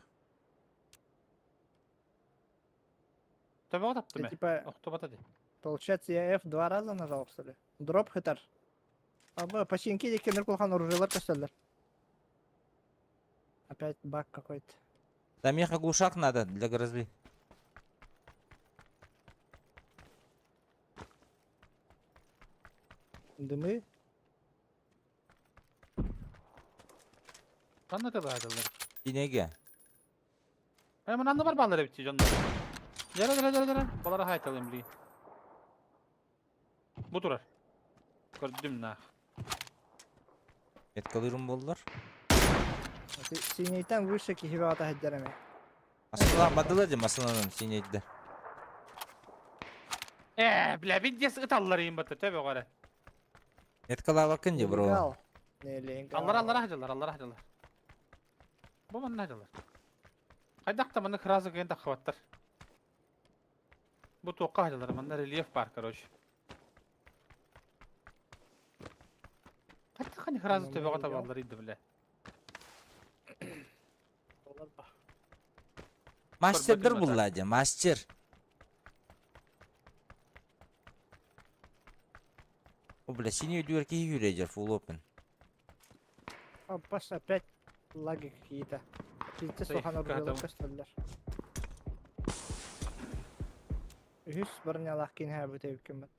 Tabi o taptı Ты mı? типа, Oh, topa tadı. получается, я F 2 раза нажал, что ли? Дроп хитар. А починки де кемер кулхан оружийлар көстелер. Опять баг какой-то. Там ехать глушак надо для грозы. Дымы. Kanna tabi haydalar. Dinege. Hemen anda var bağları bitti canlar. Gel. Balara haydalayım bir. Bu durar. Gördüm nah. Меткалырым болдылар. Синейтен выше кихиге ата хеддереме. Асыланмадылар дем, асыланын сенейді. Bile videosu ıtallarıyım batı tabi o kadar. Меткала bakın de bro. Allah hacılar. Bu bana hacılar. Haydi aktamını kırazı kıyın da kıvatlar. Bu toqqa hacılar, bana relief var karoş. Haydi hani kırazı tabi o kadar balları indi bile. Барба. Мастердер Көрбөтүн бұл ладе, мастер. О, бля, синий дверки юрейдер, full open. Опас опять лаги какие-то. Чисто Сейф, сохана какая-то брелок кастерлер. Үс барня лахкин хабы тевкемет.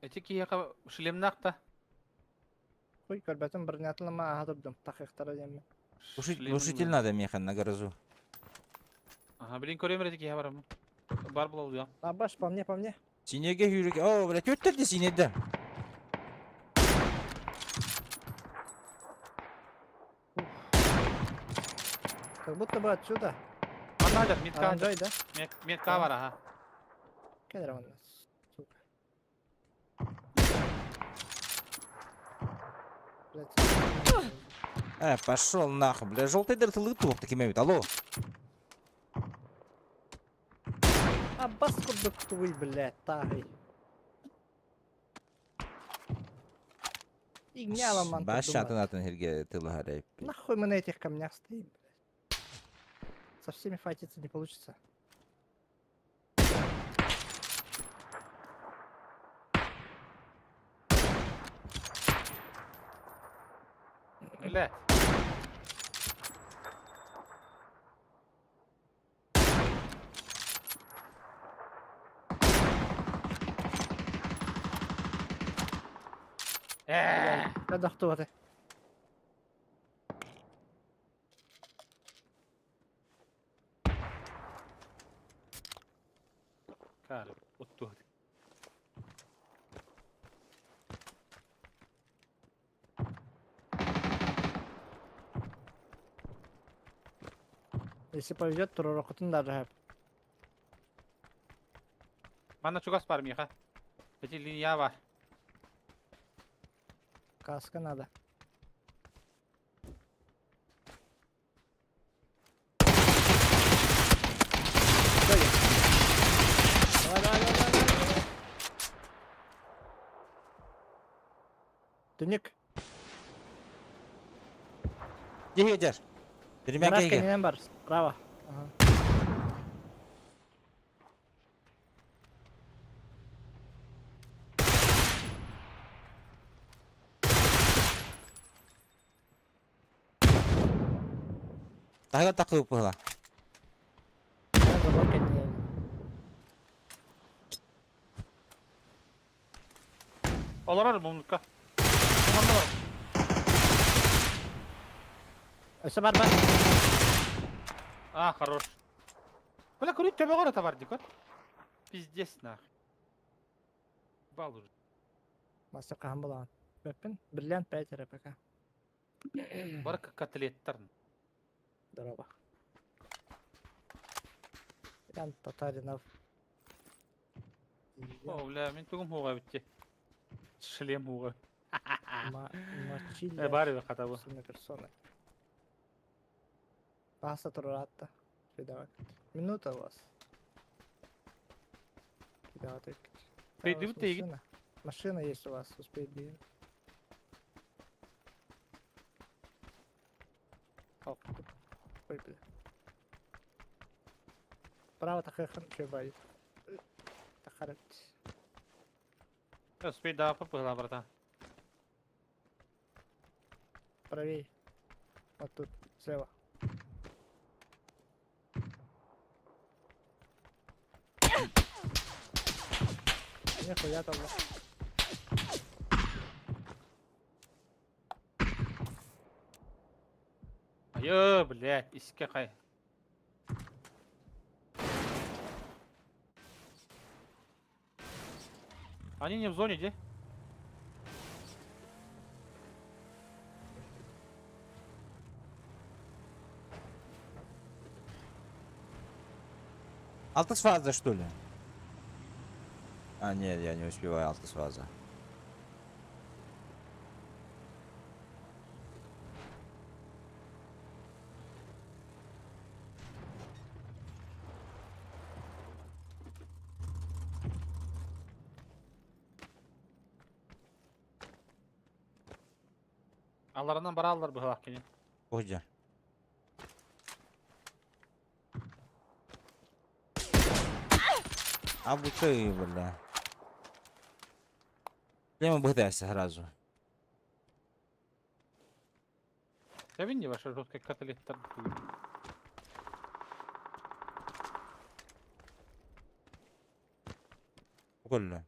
Эти кияка шлемнакта. Хуй көрбәтен барнятын ма ахатырдым. Тахыктара деме. Глушитель надо, механ, на гаражу. Ага, блин, көремер эти кия барам. Бар булал я. Абаш, по мне. Синеге юрек. О, бля, төттерді синеде. Как будто бы отсюда. Анда да, метка. Оранжай, да? Метка бар, ага. Кедр вон. Сука. Блядь. Пошел нахуй, бля, желтый дыр тылы туық таким әмет, алло. Аббас курдук туй, блядь, тахый. Игняла ман. Баш атын херге тылы харайып. Нахуй мы на этих камнях стоим, блядь. Со всеми файтиться не получится. Блядь. Да да кто ты? Cara, otur. Если повезет, то рокотун даже хэп. Mana чугас бар миха. Эти линия бар. Каска надо. Давай. Түнек. Деге жар. Перемен Гаражка кейге. ненен бар. Справа. Ага. Тага тақы ұпыла. Я забор кенен. Олар мумлукка. Команда бар. Өсі бар. А, хорош. Бля, курить төбе қора табар дикот. Пиздец нахуй. Бал уже. Мастер қахан болған. Бөппін. Бриллиант 5 РПК. Бар котлеттерін. Здорово. Бриллиант Татаринов. О, бля, мен түгім хуға бітте. Шлем хуға. Мачилля. Бар бе қатабы. Сильная персона. Паса Турата. Давай. Минута у вас. Да, вот так. Пойду ты. Машина есть у вас, успеть бегать. Ой, бля. Право так что боит. Так Успей, да, попыла, брата. правее. Вот тут, слева. Нихуя там. Айо, блядь, иске қай. Они не в зоне, где? Алтысфаза, что ли? А, нет, я не успеваю алтысфаза. Аларынан бара алар бұл ақкені. Ой, жар. Обучаю, бля. Прямо бытайся сразу. Sevindi ваша жесткая котлета. Прикольно.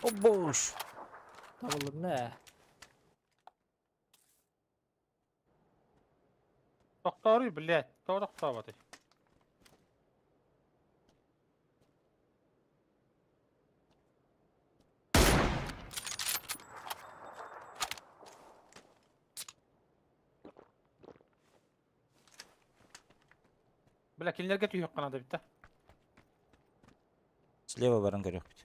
О боже. Табылыр ne? Тоқтары, блядь. Тоқтап атый. Бля, келінерге түйек қанады бітті. Слева баран көрек бит.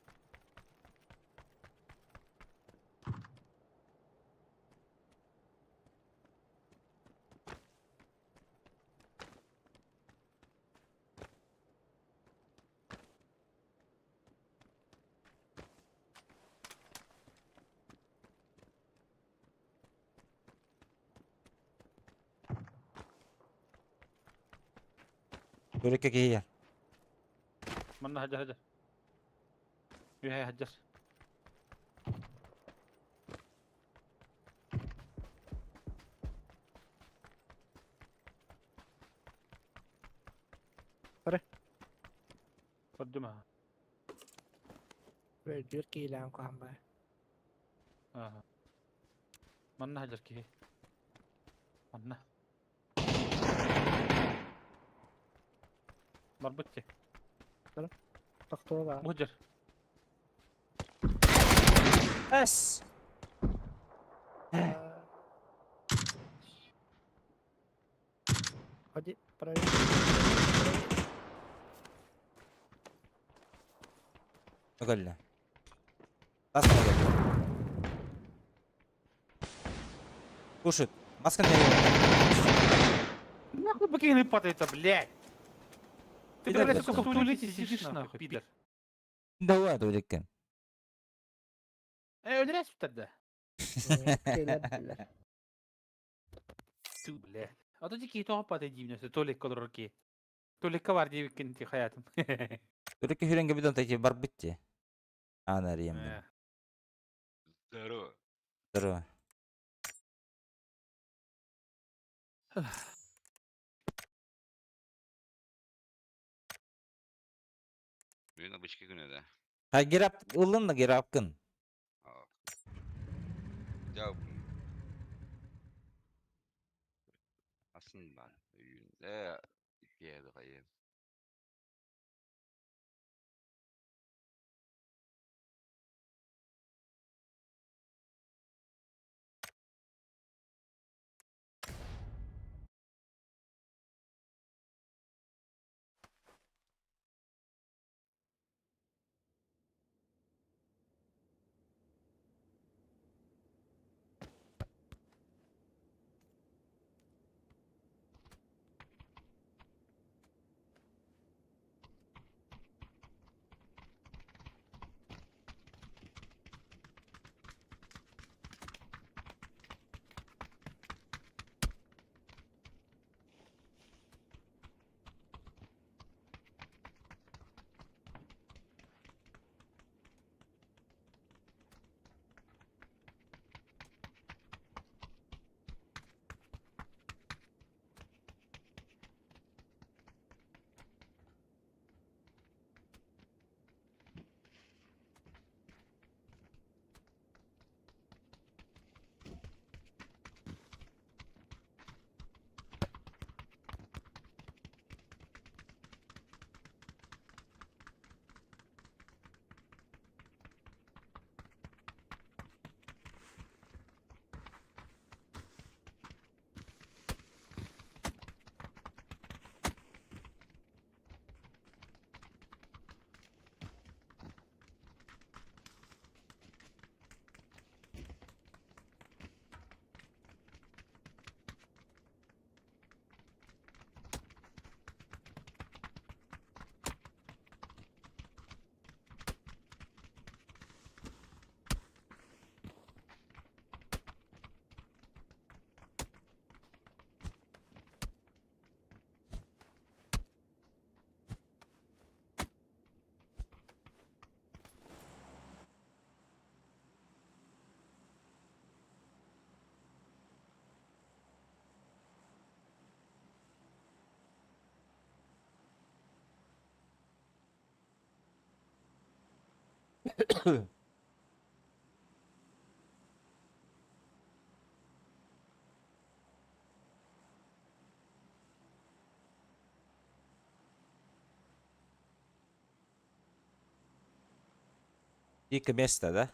Көрекке кейер. Манна хажар. Үйәй хажар. Pare. Koduma. Böyle diyor ki ilan kuhan bay. Aha. Manna hajar ki. Manna. Marbut ki. Doktor var. Muhajir. Ес. Hadi parayı. Прикольно. Маска надо. Кушает. Маска надо. Нахуй быкины падает-то, блядь. Ты, Пидор, блядь, блядь. сука, в туалете сидишь, нахуй, пидор. Давай, Толикка. Öldürəs bitirdi. Şeyler dediler. Tüh, блядь. А то дикие то падает дивнёсы, Толик колорки. Толикка var diye bikinti hayatım. Толикка хүренге бидон тайти бар битти. Ана риемде. Здорово. Здорово. Bugün abıçkı günü de. Ha girap ылын да girapkın. Ya aslında öyle diye kayın. Iki место, да?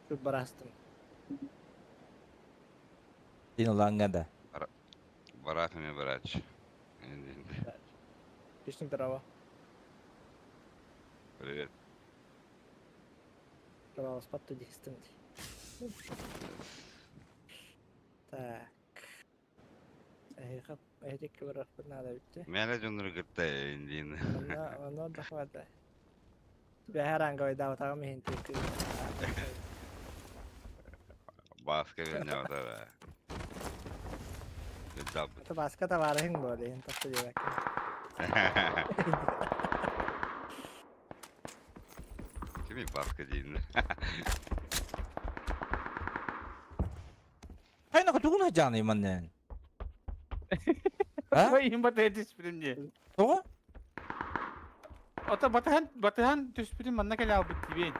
Şu barastım. Динолангада. Барахами, брач. Пишем дрова. Привет. Дрова спатту дистим. Так. Хап, этик бирок надо битти. Мәле жонлар кытта индин. Onu da hadi. Bir her an koyda otağım hinti. Баска верня вот это. Джаб. Itu başka da var hin böyle hin tatlı diye bak. Kimi баска дейін. Хайнака 누구나 하잖아, 이만년. Ha? Bayım batı tüspürümce. Doğru? Ota batıhan tüspürüm manna kala abut gibi.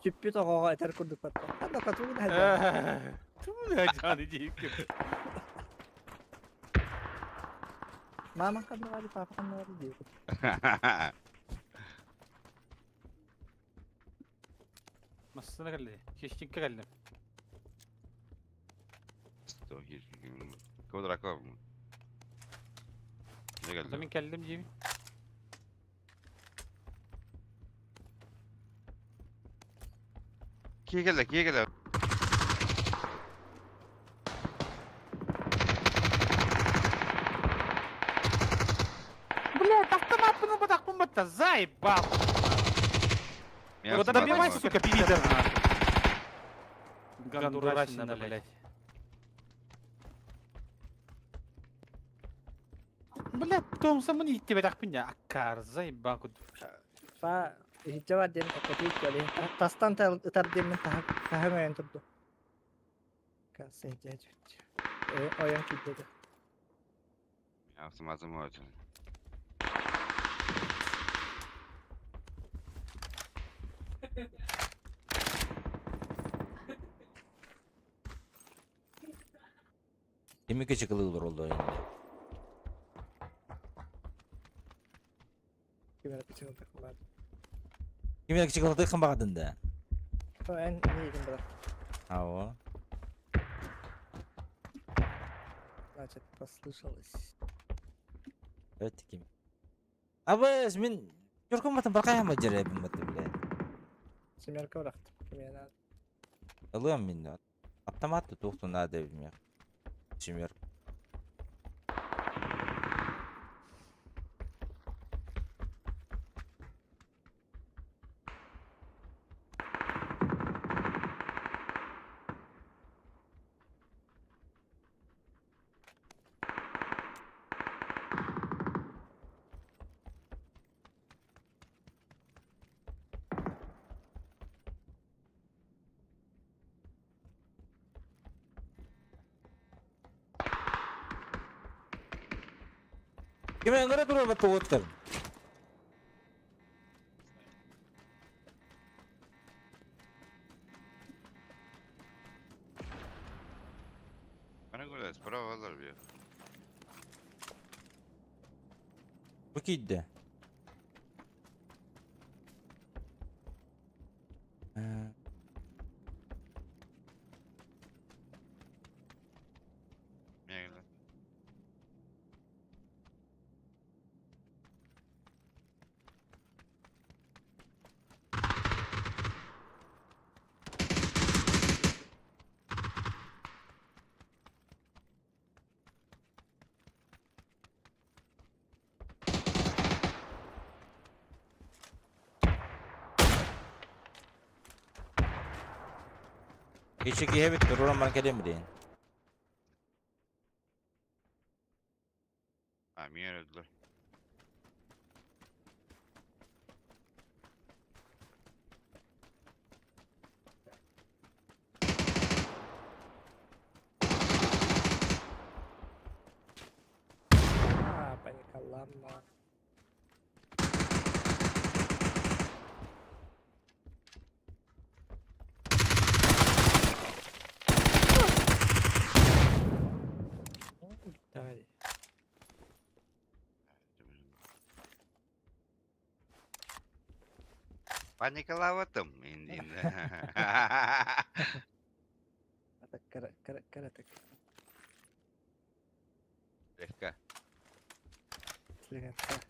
Süppü tokoğa eter kurduk batta. Hadi katı bunu hadi. Tüm ne canı diyeyim. Mama kan var papa kan var diyor. Masasına geldi. Keşke geldi. Сто хищники. Кого драков? Ne geldi? Demin geldim gibi. Kiye geldi, kiye geldi. Бля, так там апну бадак помата, заебал. Вот добивай, сука, пидор. Гандурасина, блядь. Бля, том самын итте бадак пиня. Акар, заебал. Fa hiç var diyelim kapatı hiç böyle. Tastan tar diyelim taha mı enturdu. Kası hiç hiç. Oyun kilitli. Yaptım ağzımı açın. Demek ki çıkılır oldu oyunda. Kimere piçin takım var. Kimin çıkıldı kambağadın da. O en iyiydim bırak. Ha o. Значит, послышалось. Evet kim? Abi мен Жорком батан баркая ма жеребим бат биле. Семерка бıraktım. Kimeye nerede? Алыам мен. Автоматты тоқтун надо билме. Семер. Kime ngara duru batu otter. Bana göre sправа alır bir. Bu kidde. Ne geldi? Geçik iyi bit dururum ben kelem deyin. Ha, miye öldüler. Паникалаватым инде. Ата каратек. Легко. Слегка.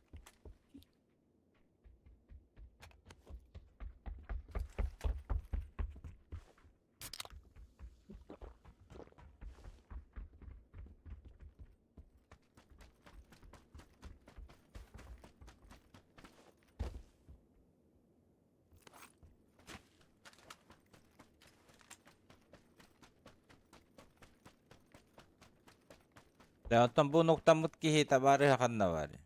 Да оттан бу ноктамыт кихи табары хаканна бары.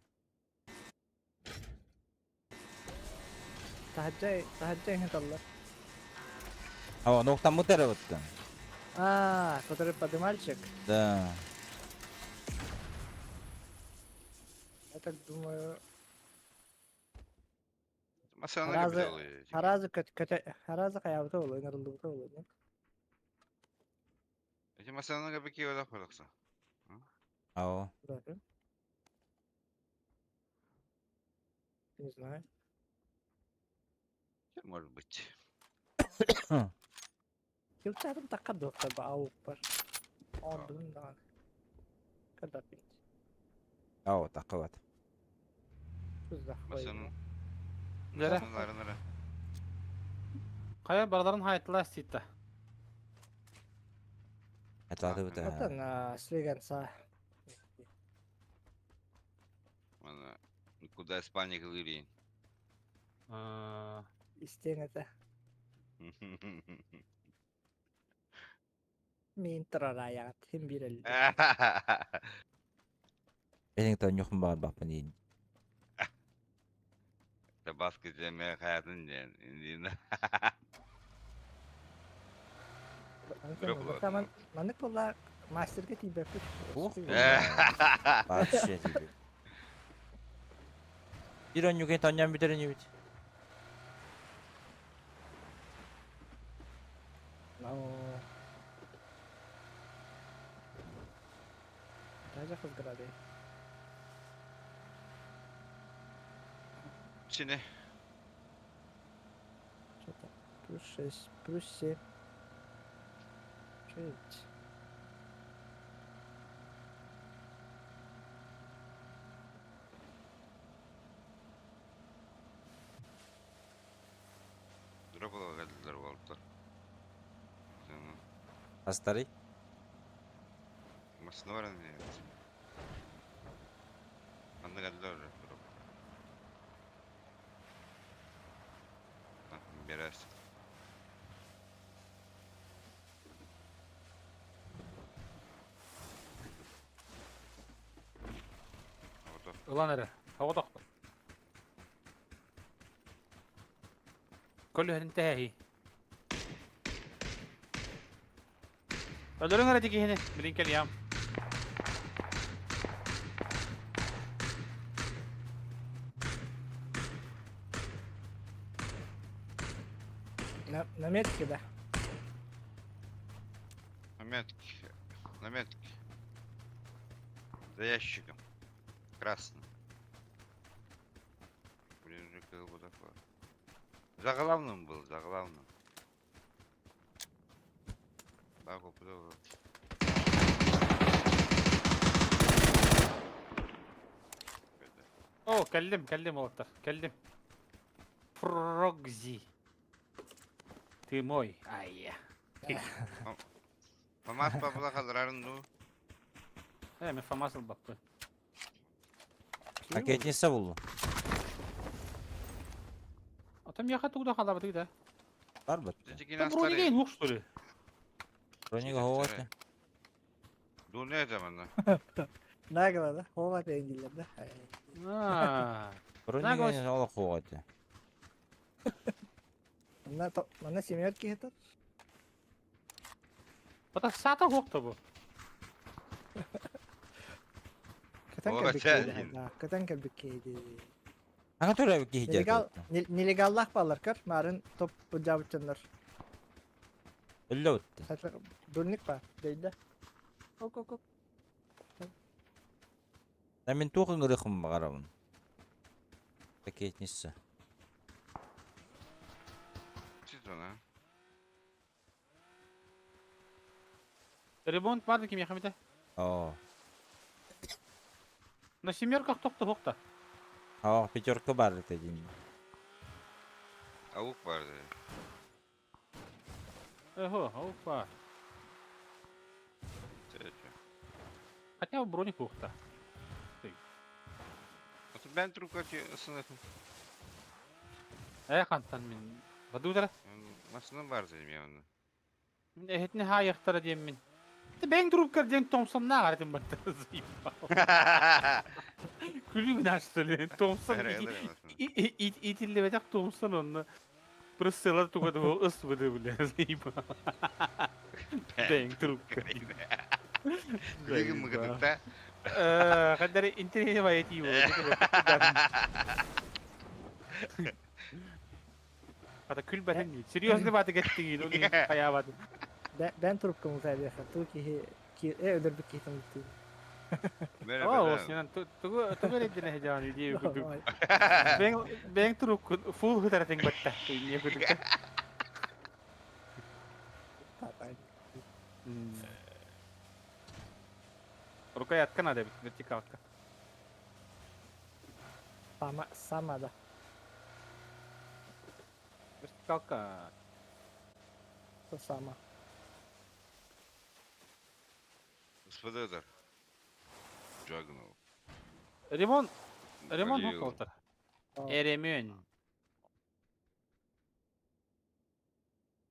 Tahajjay хаталлар. Ава ноктамыт эребиттен. Который подымальчик. Да. Я так думаю, Масана Харазы- габиталы. Харазы каябыта болу, ыңырылдыбыта болу. Эти масана габики ода хоракса. Ава. Не знаю. Может быть. Yılçarım takar da tabi avuk var. Ondan da. Kadar bir. Ава такыбат. Tuzda. Масанын. Нере? Масаналарынара. Кая бардарын хайтлар ситта. Атады бит. Zaten Слеган са. Mana. Куда Испания говорит? İsteyen ete. Min tıraraya hem bir elde. Энийг та нюхан баар бапны. Табаско земе hayatın den. Indina. Tamam. Manık valla master'e tibe pek. Ух. Вообще тебе. 이런 유괴 던년 비들은 유비. Даже хозграде. Çin'e. Что-то. Плюс 6, плюс 7. Что это? Drop'la geldiler vallahi. Canım. Астари. Masına var ne? Anda geldiler drop. Biraz. Orada. Ulan ere. Hava doktor. كله انتهى. Öldürün hadi tiki hini. Bilin keliyam. Намет кида. Наметки. За ящиком. Красным. Блин, уже как бы такое. За главным был, за главным. Так, упадал. О, келдим олаттар. Келдим. Фрогзи. Ты мой. Айя. Мамас папла калрарын ду. Мен фамасыл баппы. Акетниса булду. Атам яха тугда калабы да. Бар бит. Текин Там вроде астары. лук что ли? Бронига ховаты. Ду не замана. Нагла да? Хова тенгилер да. Бронига не ола ховаты. Мана семерки это? Бата сата хокта бу. Катанка бикейди. Да, катанка бикейди. Ага тура ки хижат. Нелегаллах балар кар. Марын топ жабытчандар. Өллө өттү. Сатлар дурник ба дейди. Ок. Мен тухын гырыхым гарабын. Акетниса. sana. Ремонт vardı kim yakamide? Oo. На семерках токта хокта. Hava peçorka var dediğin. Avuk vardı. Ого, опа. Çeçe. Хотя бы броник хокта. Ben trupka ısınırım. Кантан мен. Бадудара. Nasıl var dedim ya onu. Мен эхетне хаяктара дем мен. Ben трубкар ден Томсон на гардым бат. Күлүн аштылы. Томсон. Итилле бетак Томсон онны. Прысылар тугады ол ыс быды биле. Ben трубкар. Gülügün mü gıdıkta? Kadar internete bayeti bu. Kata kül batan değil. Seriyoslu batı gettiğin onu kaya batı. Ben trupkamı terbiyesin. Tu ki öldür bir kitim gitti. Merhaba. Ama olsun yani tu veredine hecani diye kudu. Ben truk full hıtara ting batta. Niye kudu? Rukaya atkan ada bir kalka. Sama da. Bir kalka. Sama. Господа, Джагнул. Ремонт Галил. mu kaltar? Eremen.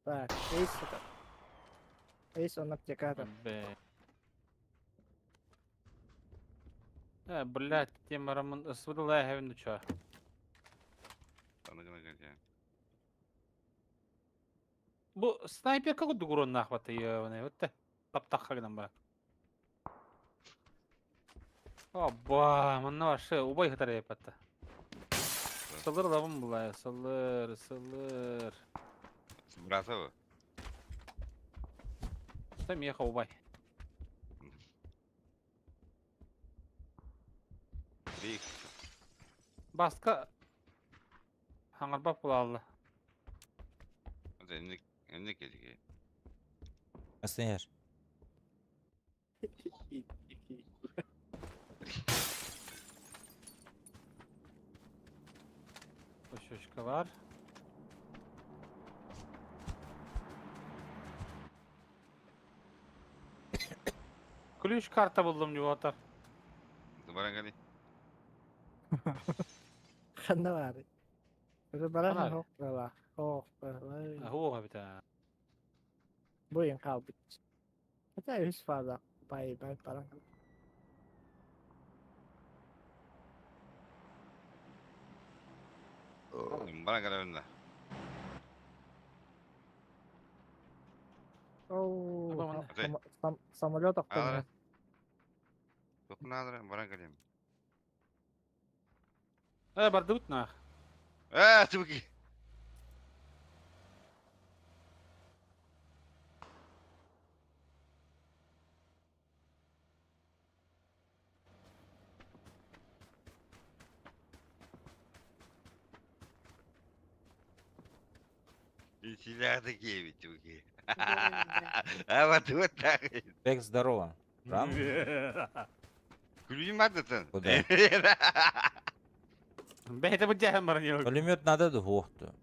Так, Эйс это. Эйс он аптекатор. Be. Блядь, темарамın ısvıdı la hevin uçağı. Tanıgına gel. Bu sniper kako duguron nahvata ya ne ötte. Taptak hagidan bak. Abba, manna var şey ubay hıtara yapatta. Salır lavım bu la ya, salır. Brasa bu. Tam yaka ubay. Büyük. Baska hangar bak bula Allah. Hadi enlik gelecek. Nasıl yer? Koşuşka var. Ключ karta buldum diyor atar. Duvara gel. Kanda var. Böyle bana Anar. hok bela. Hok bela. Huwa bita. Bu yang kau bit. Kita harus fazla. Bay parang. Bana gel önüne. Oh. Apa mana? Самолет Ара. активный. Dokun alırım. Bana geleyim. Bardı bitna. Çabuk iyi. Silahdaki evi çok iyi. Evet, evet. Бек, здорово. Рам? Ключи мадатın. Куда? Behte bu cehem var yok. Пулемет надо да хохту.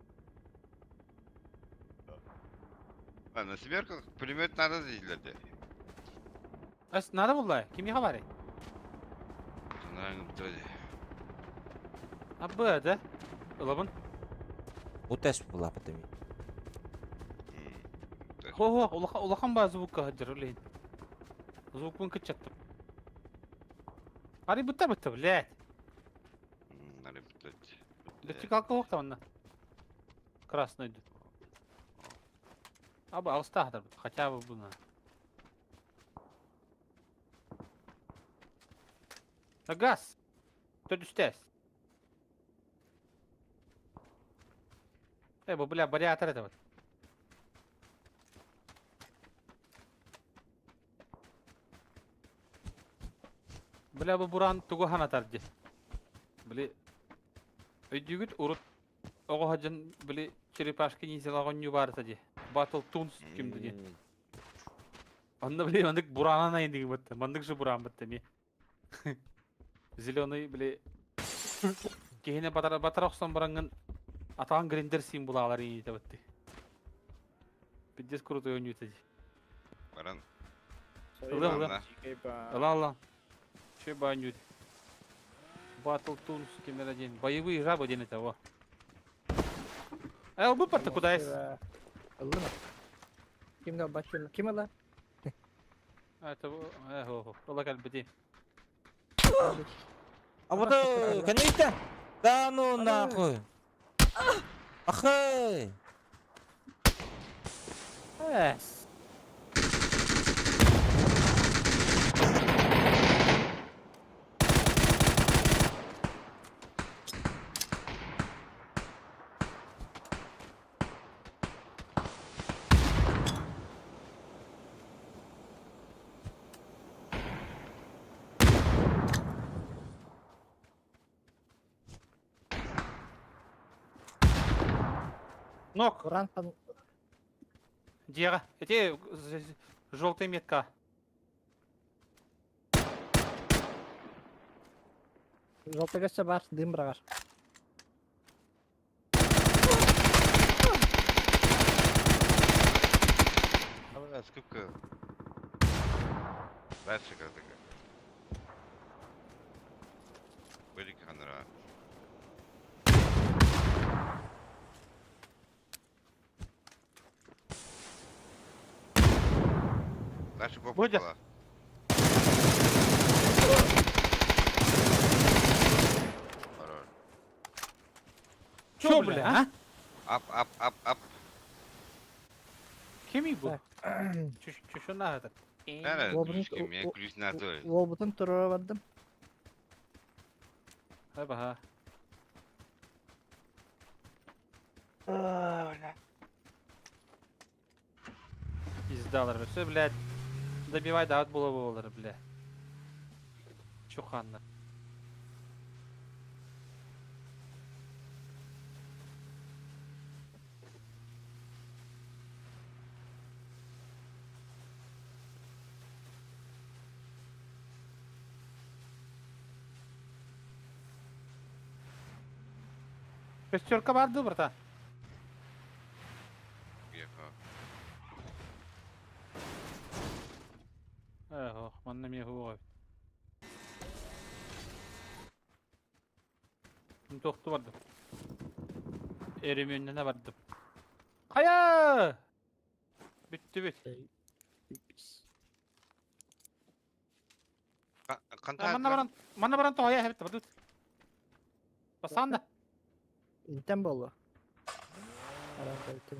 На семерках пулемет надо değillerdi. As nada vallahi. Kim yaka bari? Sonra böyle. Abba da. Ulabın. Bu test bu lapı demi. Ho ulakan bazı звука hajar ulehin. Звук bun kaçattım. Hadi bitti блядь. Надо блядь. Летчик алкоголь там на. Красный идет. Абы алстахтар хотя бы бuna. На газ. Кто düştес? Bu bля bari atar это вот. Bля bu buran tugu han atar je. Bili ödügüt urut Ogo hajan bili черепашки не зелагонню бар тади. Battle Toons kimdi diye. Anda bile mandık Buran'a ne indi gibi. Mandık şu Buran bitti mi? Zilon'u bile kehine batar oksan barangın atağın grinder simbolaları iyi de bitti. Piddes kurutu oynuyor tadı. Baran. Ulan, ulan. Galiba. Allah Allah. Şey banyo. Battle Toons kimlere diyen. Bayığı rabo diyen ete o. Bu parti kudayız. Aldı mı? Kim de başlıyor? Kim ala? Evet bu. Ho. Ola kalbedi. А вот конец-то? Да ну нахуй. Ахай. Нок. Буран хан Диага. Эти желтая метка. жолтыгача бар, дым брагар. Сколько? Дальше как-то. Были камера. Дальше Бодя. попала. Хорош. Чё, бля, а? Ап. Kim iyi bu? Şu ne kadar? Nerede Wolverine- düşküm ya? Halüsinatör. Wolbut'un turuna vardım. Hadi ha. Пиздалар, все, блядь. Добивай, да, от булавы, бля. Чуханна. Шестерка vardı burada. Ехал. Oh, mannem yahu. Toktu vardı. Erim önüne vardı. Kaya! Bitti. Mana baran toya hep tabut. Basanda. İnten bolu. Arada bitti.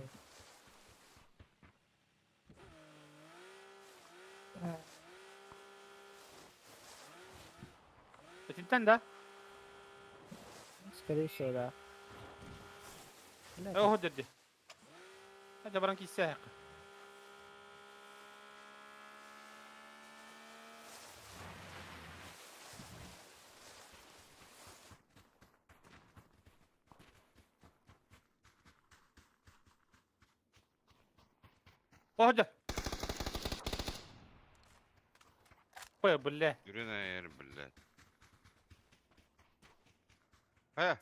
Bitinten da. Скорее всего, да. Oh dedi. Hadi baran kisse yak. Oh hadi. Koy bulle. Yürü ne yer billah. He.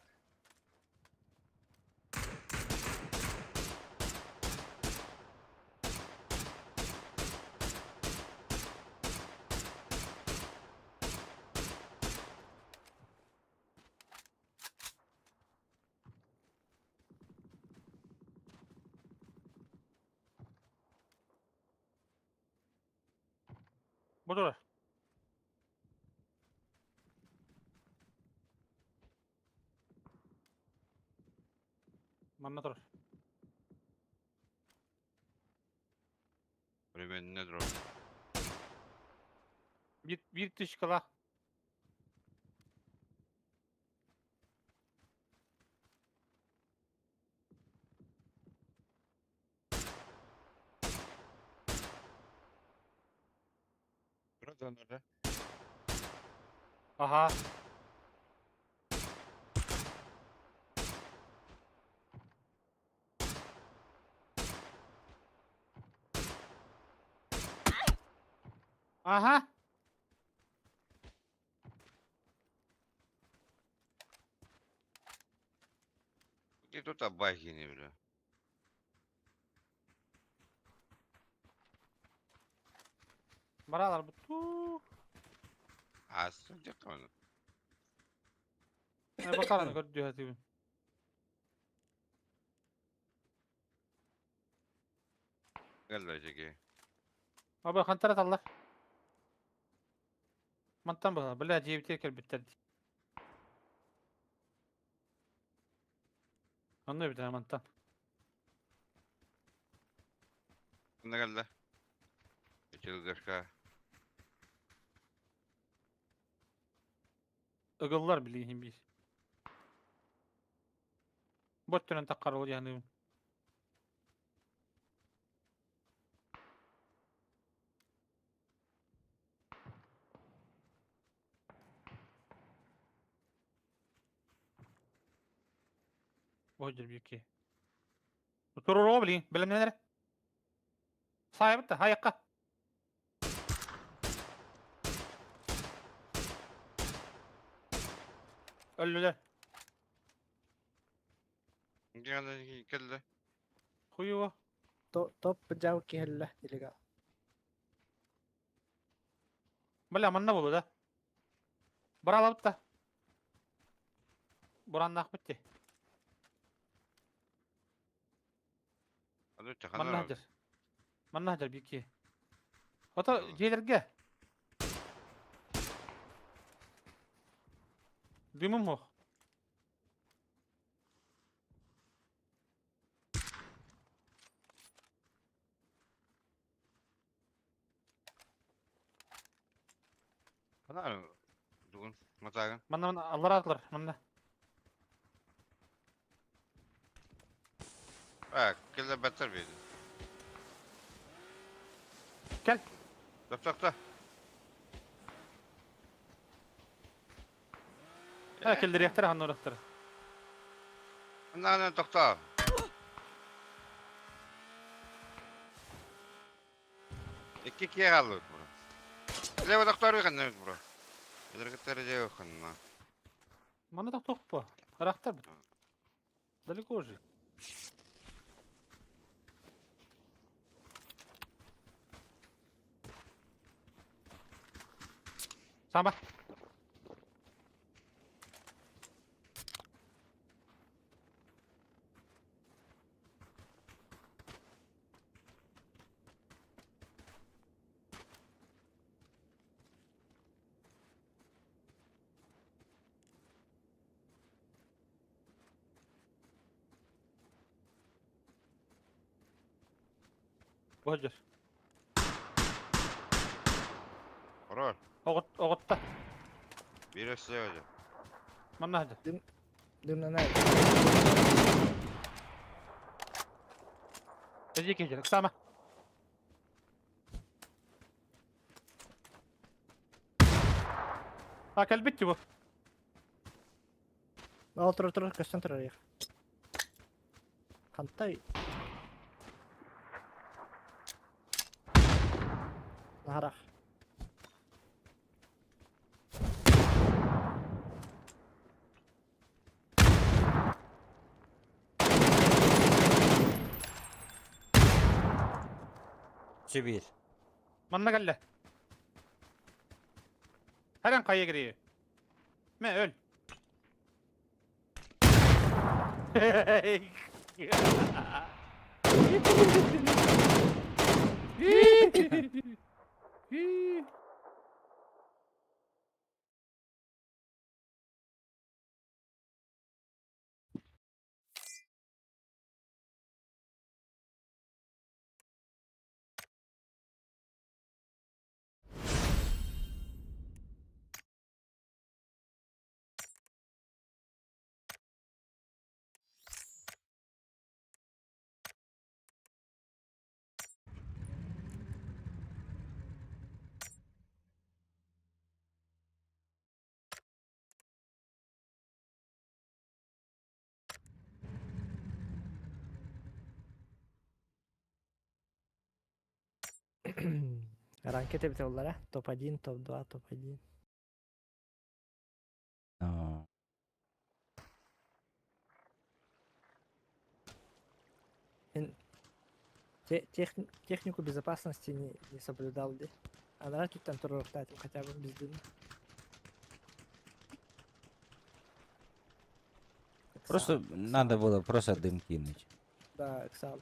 Budur. Manna dur. Böyle nedir o? Bir dış kala. Burada nerede? Aha. Aha. Где тут абахи не бля. Baralar bu. Tuu. Asıl yakın. Bakalım gör diyor hadi. Gel la çeki. Abi kantarat Allah. Mantan bana. Bela cebi terkel bitti. Anlıyor bir tane mantan. Ne gel la. Geçil kırka. Igıllar bileyim bir. Bot dönen takkar ol yani. Boydur bir iki. Oturur o bileyim. Bilmem neler. Sahip de hayakka. Öldüler. Gel la. Huyu o. Top بجاو كي هلا إلقا. Bela manna bulu da. Bırak alıp da. Buran nak bitti. Hadi Manna çakana. hacer. Manna hacer bir iki. Ota celerge. Dümüm mu? Kana dukun matagan. Manna Allah razı olsun. Manna. Bak gel la beter bir. Gel. Tak. Ha keldir yaktır hanı uğraktır. Ana tokta. İki kiye kaldı bura. Leva doktor bir kanne bura. Gider gider yok kanna. Manna da tok bu. Araktır bit. Daleko hoje. Samba. Boşver. Orar. Oğutta. Bir ösle hocam. Manna hadi. دون أنا. Ecek ecelik. Sama. Ha kel bitti bu. Otur كسنتر يا. خنطي. نهرخ. Bir. Manna galle. Her an kayaya giriyor. Me öl. Ранкет бите олар, топ-1, топ-2, топ-1. А, Технику безопасности не соблюдал, да? А на тут там турортатил хотя бы без дыма. Просто надо было просто дым кинуть. Да, Эксал.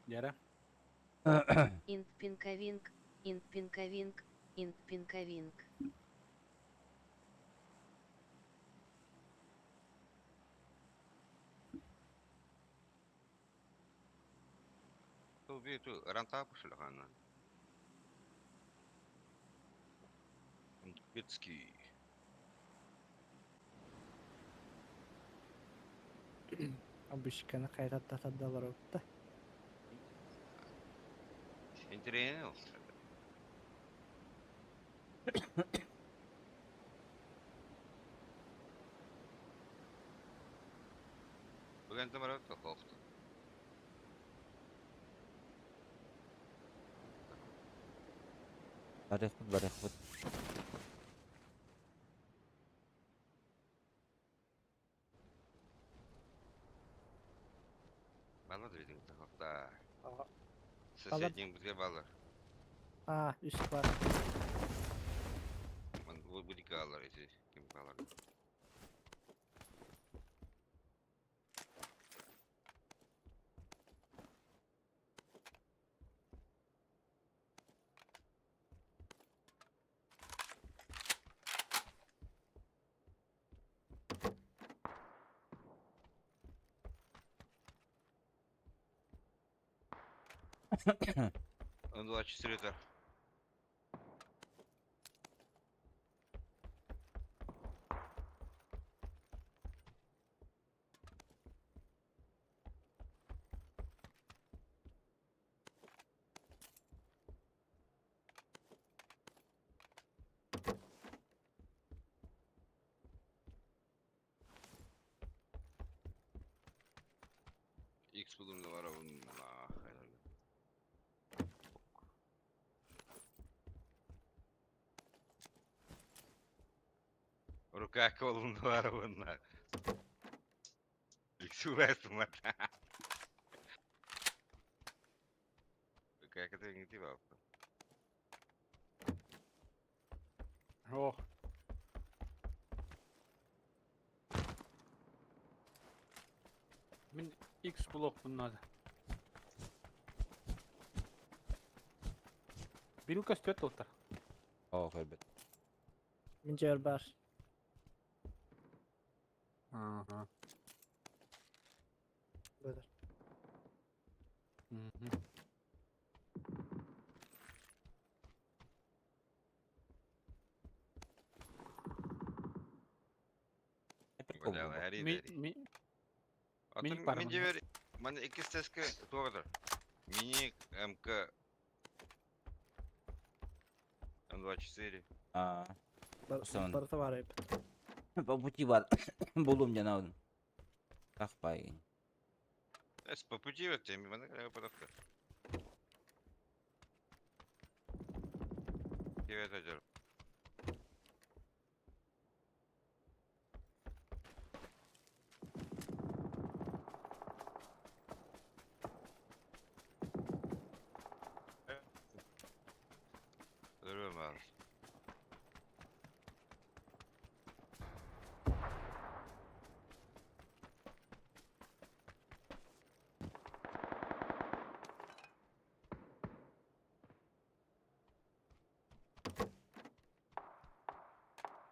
Яра. Инт пинковинг, инт пинковинг, инт пинковинг. Тул биту ранта пошлагана. Битский. Обычканы кайраттатады бар опта. Интересно. Бүгін тымыры тоқылықты. Барихут. Балы дүйдің тоқылықта. Ага. Соседнің бізге балы. Üst var. Bu dike alır eti. Kim alır? Он 24 это. X bulumda var onun. Рука колунда var onun. X uğraştım lan. Как это не типа? Ох. Мен X блок bunlarda. Билка стоит толтар. О, хөрбет. Mincer bar. Ага. Böyle. Мгм. Бля, Ари, Ми- Ари. ми- Атын Minik var мен mı? жібер. Мен екі стеске тоғыdır. Мини МК М24. А, Son. Barıta var hep. по пути бар. Болом жанагы. Какпай. По пути вот теми, я подохну. Привет, Адер. Здорово, Марс.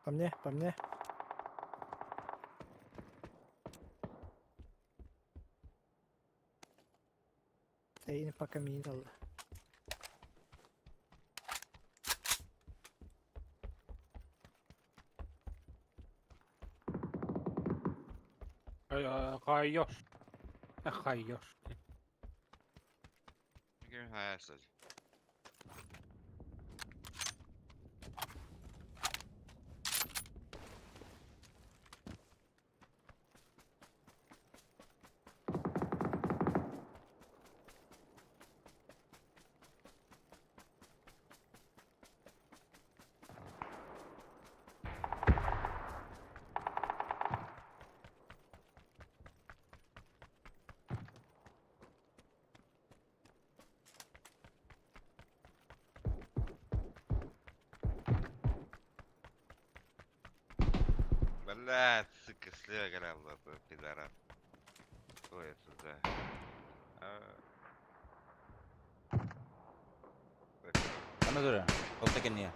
По мне, по мне. Yine пока мини aldı. Kayıyor. Kayıyor. Bugün hayatsız. Блядь, сука, слева грабла, пидора. Ой, это да. Bana göre. Koltaki niye?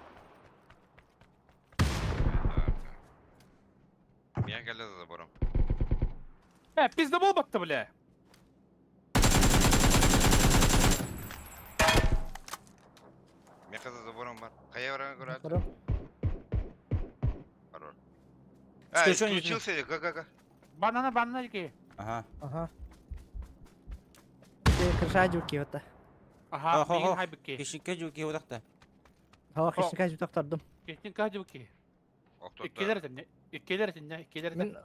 Меня галя за забором. Пизда болбакта, бля. Меня за забором бар. Кая врага гурат? Bakalım. Хорош. Исключен, исключился или га-га-га? Банана ки. Aha. Aha. Bir kırşacı вот. Ага, Хо-хо. меген хайбыкки. Кешікке жүке одақта. Ha, kırşacı taktırdım. Кештин кажыбыкки. Иккелер Ben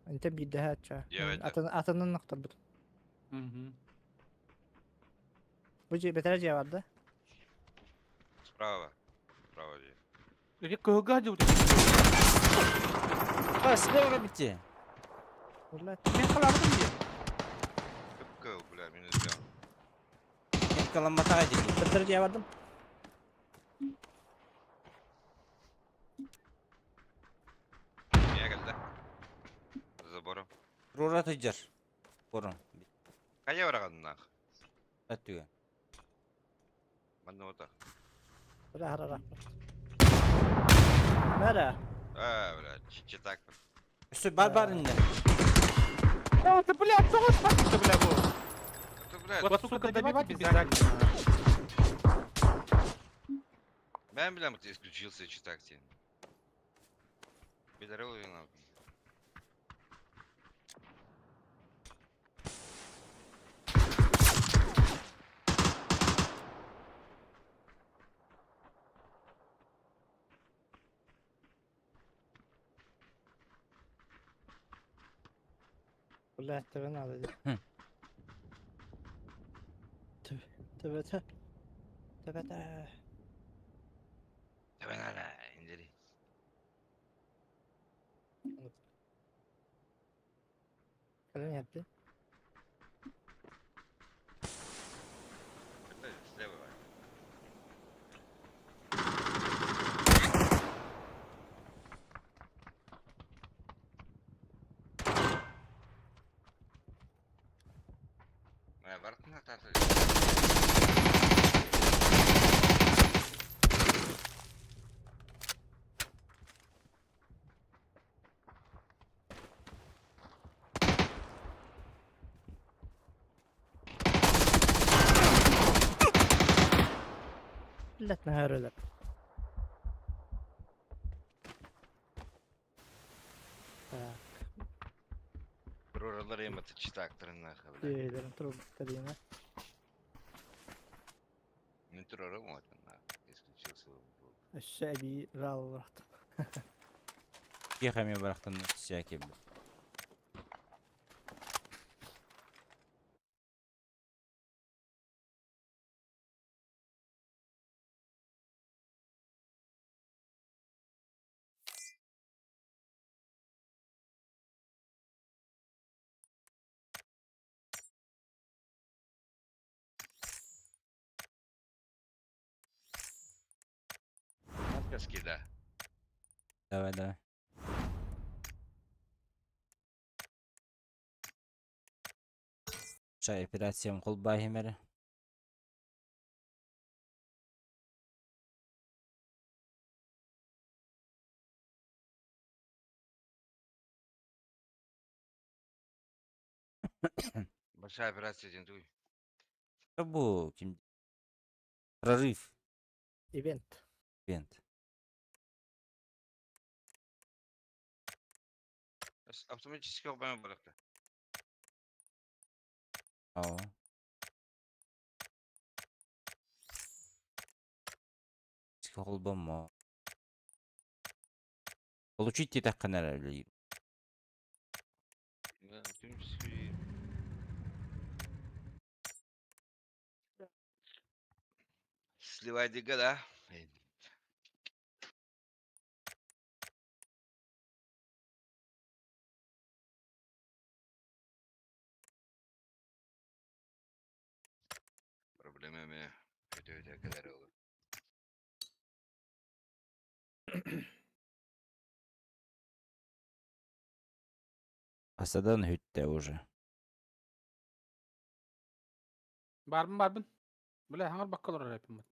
ente bir daha aça. Evet. Atının taktırdım. Bu beter vardı. Справа. Справа здесь. Иди кыгажыбык. Ha silahı bitti. Ulan Мен калабыдым ди. Кып-кып, бля, меня сделал. Ket kalan batağa edeyim. beter vardım. Меня галя. За забором. Rura tıcar. Korun. Кая врага нах? Öttüge. Ben de вот так. Bırak hara. Nere? Бля, читак. Üstü barbar indi. Ты, блядь, что ты, бля, был? Это, блядь, Вот, сука, добивать обязательно. ben bile mutlu исключился читак тебе. Пидорил и нахуй. Ulan tebe ne aldı? Hı. Tebe. Tebe. Давай, надо, индери. Kalem yaptı. Это слева. Моя вартна тата. Millet ne her öyle. Buraları yematı читактырын нахуй, бля. Diyelim troll dediğine. Не трором вот нахуй. Исключился. Aşağı bir ral bıraktım. Yıkamaya bıraktın siyah kebbi. Каски, да. Давай, давай. Чай операциям колбай хемере. Большая операция дентуй. Бу ким? Прорыв. Ивент. Вент. Автоматически обман баракта. Ау. Колбама. Получить те так канал. Да, автоматически. Сливай дига, да? Проблемами өте kadar olur. Асадан хүйтте уже. Барбын. Бля, хаңар баккалар рәпім.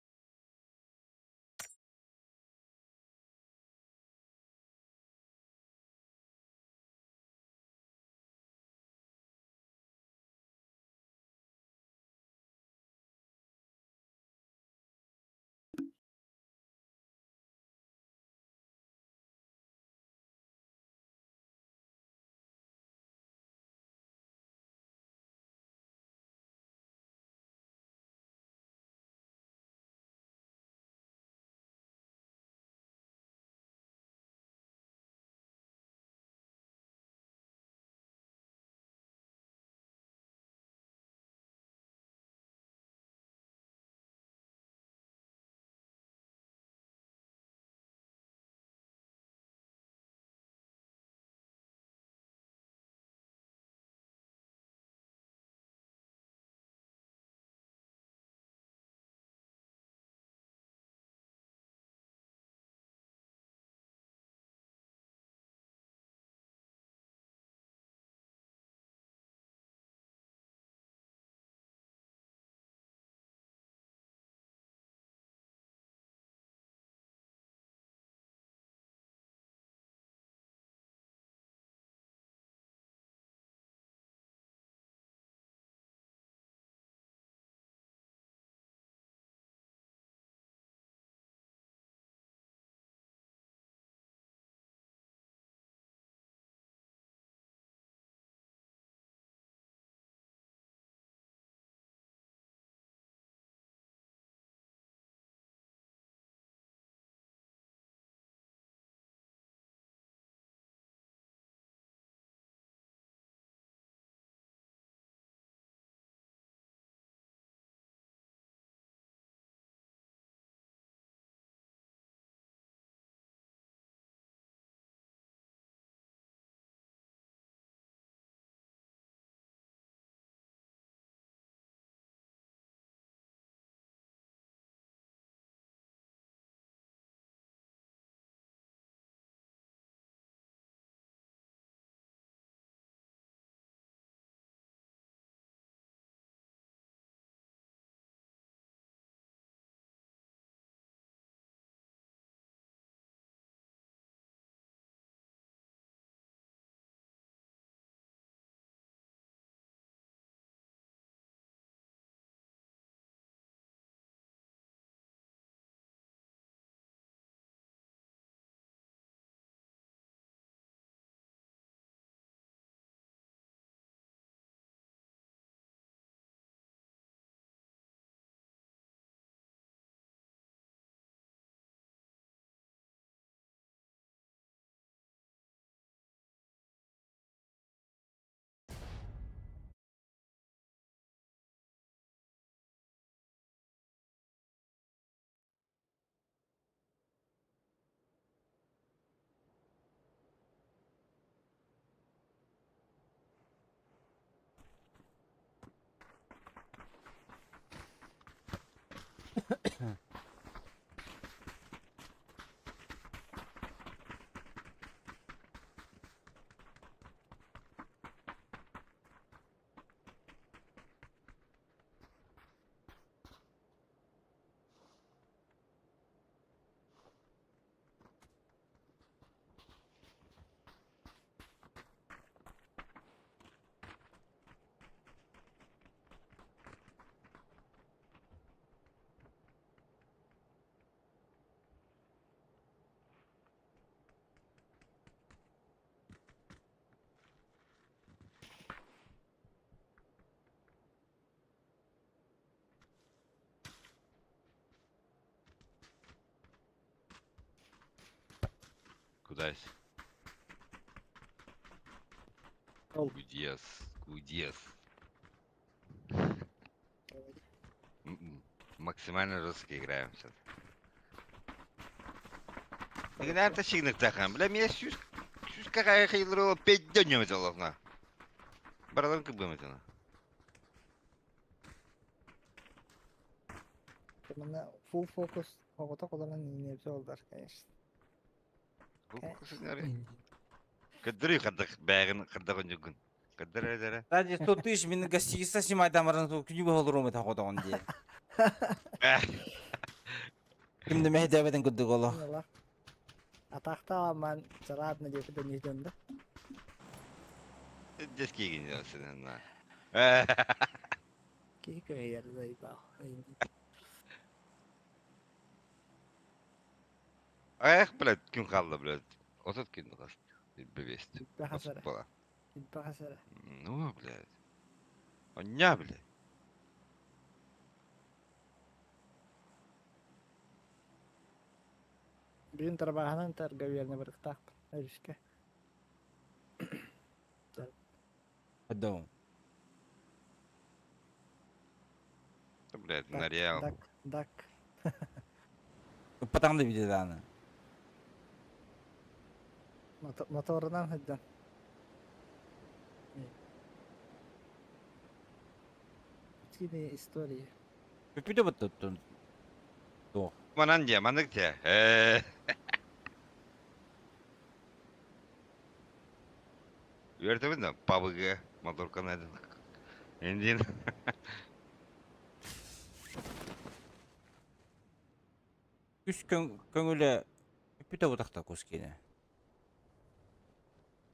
Кудась? Ол. Кудес, кудес. Максимально жестко играем сейчас. Когда это сигнал тахан, бля, меня сюз какая хейлрова 5 дней металлов на. Бараланка бы металла. Мына full focus огото колоран не жолдар, конечно. Кадры хадах бягын хадагын жүгін. Кадры дара. Ради 100 тысяч мен гостиница снимать дамаран күнү болурум та кодон ди. Кимди мехдебеден күдүк оло. Мына атакта аман жарадны деп дөнүдөн да. Дески гинен сенен на. Кийке yer зайба. Ах, блядь, күн қалды, блядь. Отот күнді қаст. Бевест. Бахасара. Бала. Бахасара. Ну, блядь. Оня, блядь. Бүгүн тарбаганын тарга берне бырыктак. Эришке. Аддом. Блядь, нареал. Дак. Патаңды видео аны. Моторунан хыддан. Тине история. Көпүдө баттын. Тох. Манан де, мандык те. Үйертемін да, пабыға, мотор канадын. Эндин. Күс көңүлө көпүдө бутакта көскене.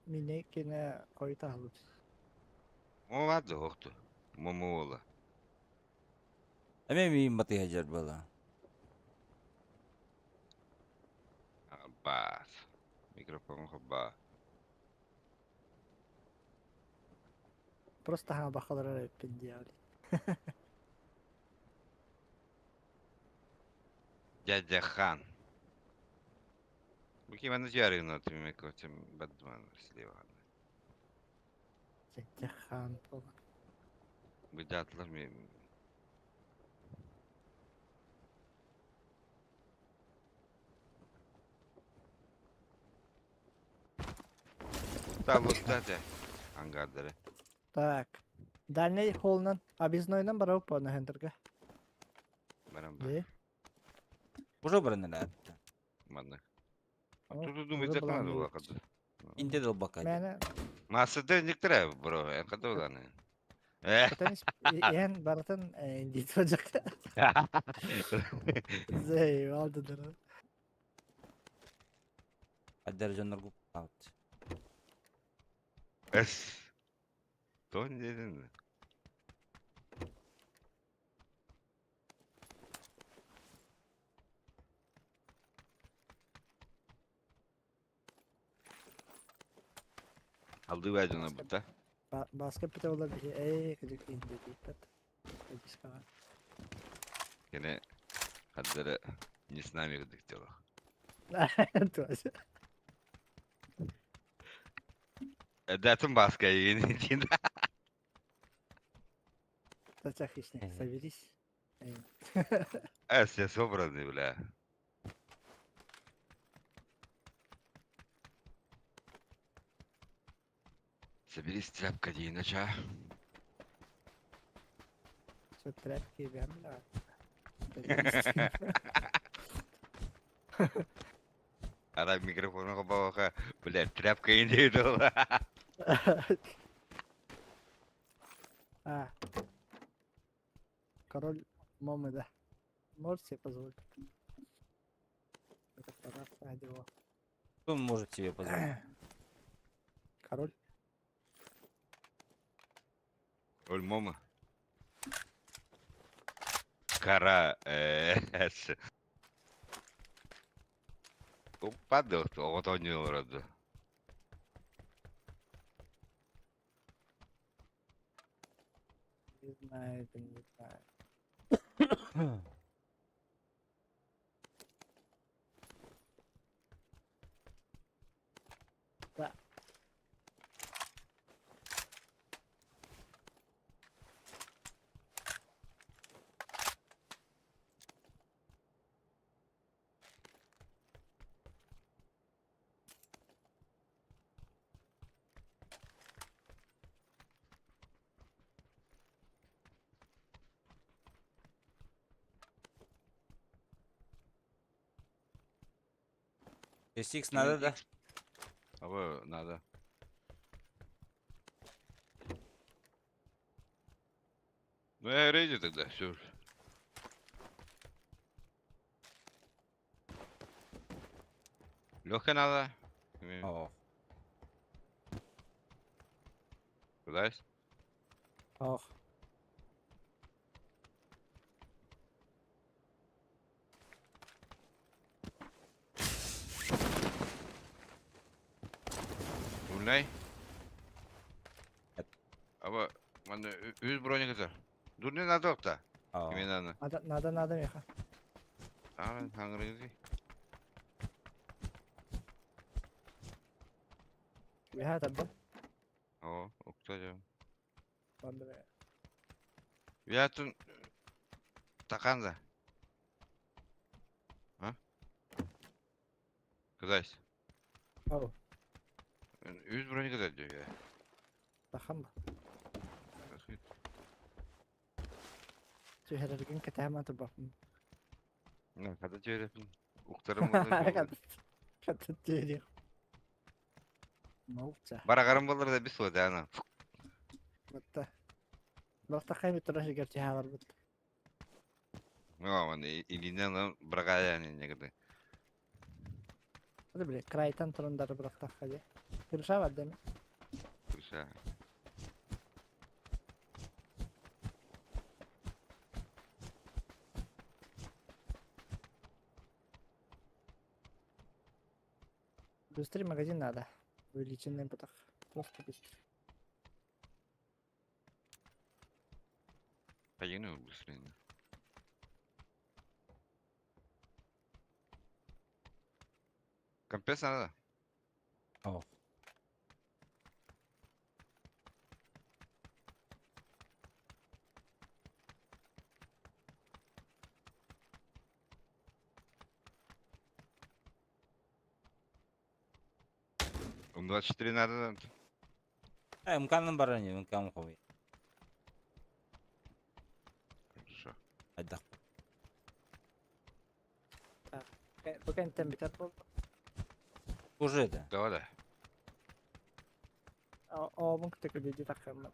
Мине кине койта алып. Молады, оқты. Момуола. Эме миин баты хажар бала. Бас. Микрофон хаба. Просто хама бахалара пиндиали. Дядя Хан. Bakayım ben de yarın atayım koçum Batman слева. Jahan falan. Bu da atlar mı? Там вот это ангардары. Так. Дальний холнан объездной барау по на хендерге. Барам. Де. Уже баранын атты. Ладно. А О, тут думаю, уже это надо была было когда. Инде дал бака. Мене Масада не треба, бро. Я когда угадаю. потенис ян баратын индит olacak. Зей алdılar. Аддар жандар гуп алт. Эс. То не dedin? Aldı verdin onu burada. Başka bir de olabilir. Küçük indi dikkat. Çıkar. Yine kadları не с нами гдык дело. Тоже. Датым баска егин. Тачах ишне. Соберись. Все собраны, бля. Соберись, тряпка Диноча. Что тряпки прям да. Ара микрофона кабака, блядь, тряпка индейдо. А. Король Момы, да. Можете себе позволить? Это пожалуйста, его. Кто может себе позволить? Король. Оль мама. Кара, Упадал, то вот он не вроде. Не знаю, это не знаю. SX надо да? Aba, надо. Ну, я рейди тогда, все. Легкая надо. О, Куда есть? Ох. Ульнай. Эт. Aba, mana 100 броня kadar. Dur ne надо okta? о. Kimin anı? Надо, Миха. Tamam, hangi gidiyor? Миха, табда. O, okta. Ладно, бе. Ya tun takan da. Ha? Kıdays. Ау, 100 броня kadar diyor ya. тахам ба. Түйхелерген кетәмә табам. Ne kadar çeyrefin? Uktarım olur. Катты түйри. Молча. Барагарым болар да бис вот ана. Бутта. Лоқта қайми тұраш герче хабар бутта. Ну, ман илинен lan брагая не гыды. Hadi bile kraytan turunları bıraktık hadi. Kırışa var değil mi? Кыша. Быстрый магазин надо. Увеличенный поток. Просто быстрый. Поїну быстрее. Компенс надо. О. М24 надо. МК'нын бар әне, МК'ны қой. Хорошо. Айдақ. Bugün biter bu. Уже да. Давай. O mungkin tak jadi takkan.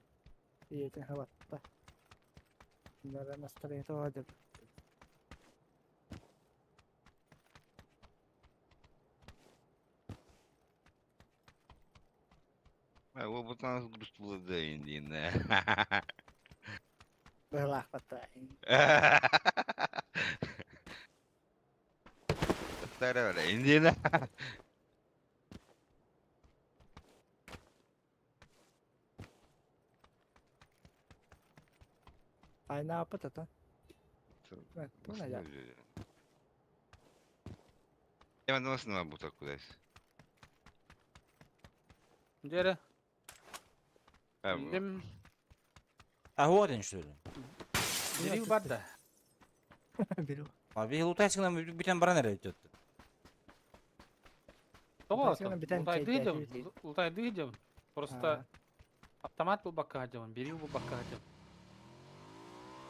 Iya teh hawat. Nara master itu ada. O butona грустулы да инди не. Belah patah. Tara wala inди na. Ayna apa tata? Bu ne ya? Я на вас на бута кудась. Дері. А, Індім. Вот он что ли. Біреу бар да. Biru. Abi lutayskından bir tane bara nereye gitti? Тоғыл Басына бітен Лутайды чайда жем. жіберейін. Лутайды жем. Просто автомат бұл баққа жем. Біреу бұл баққа жем.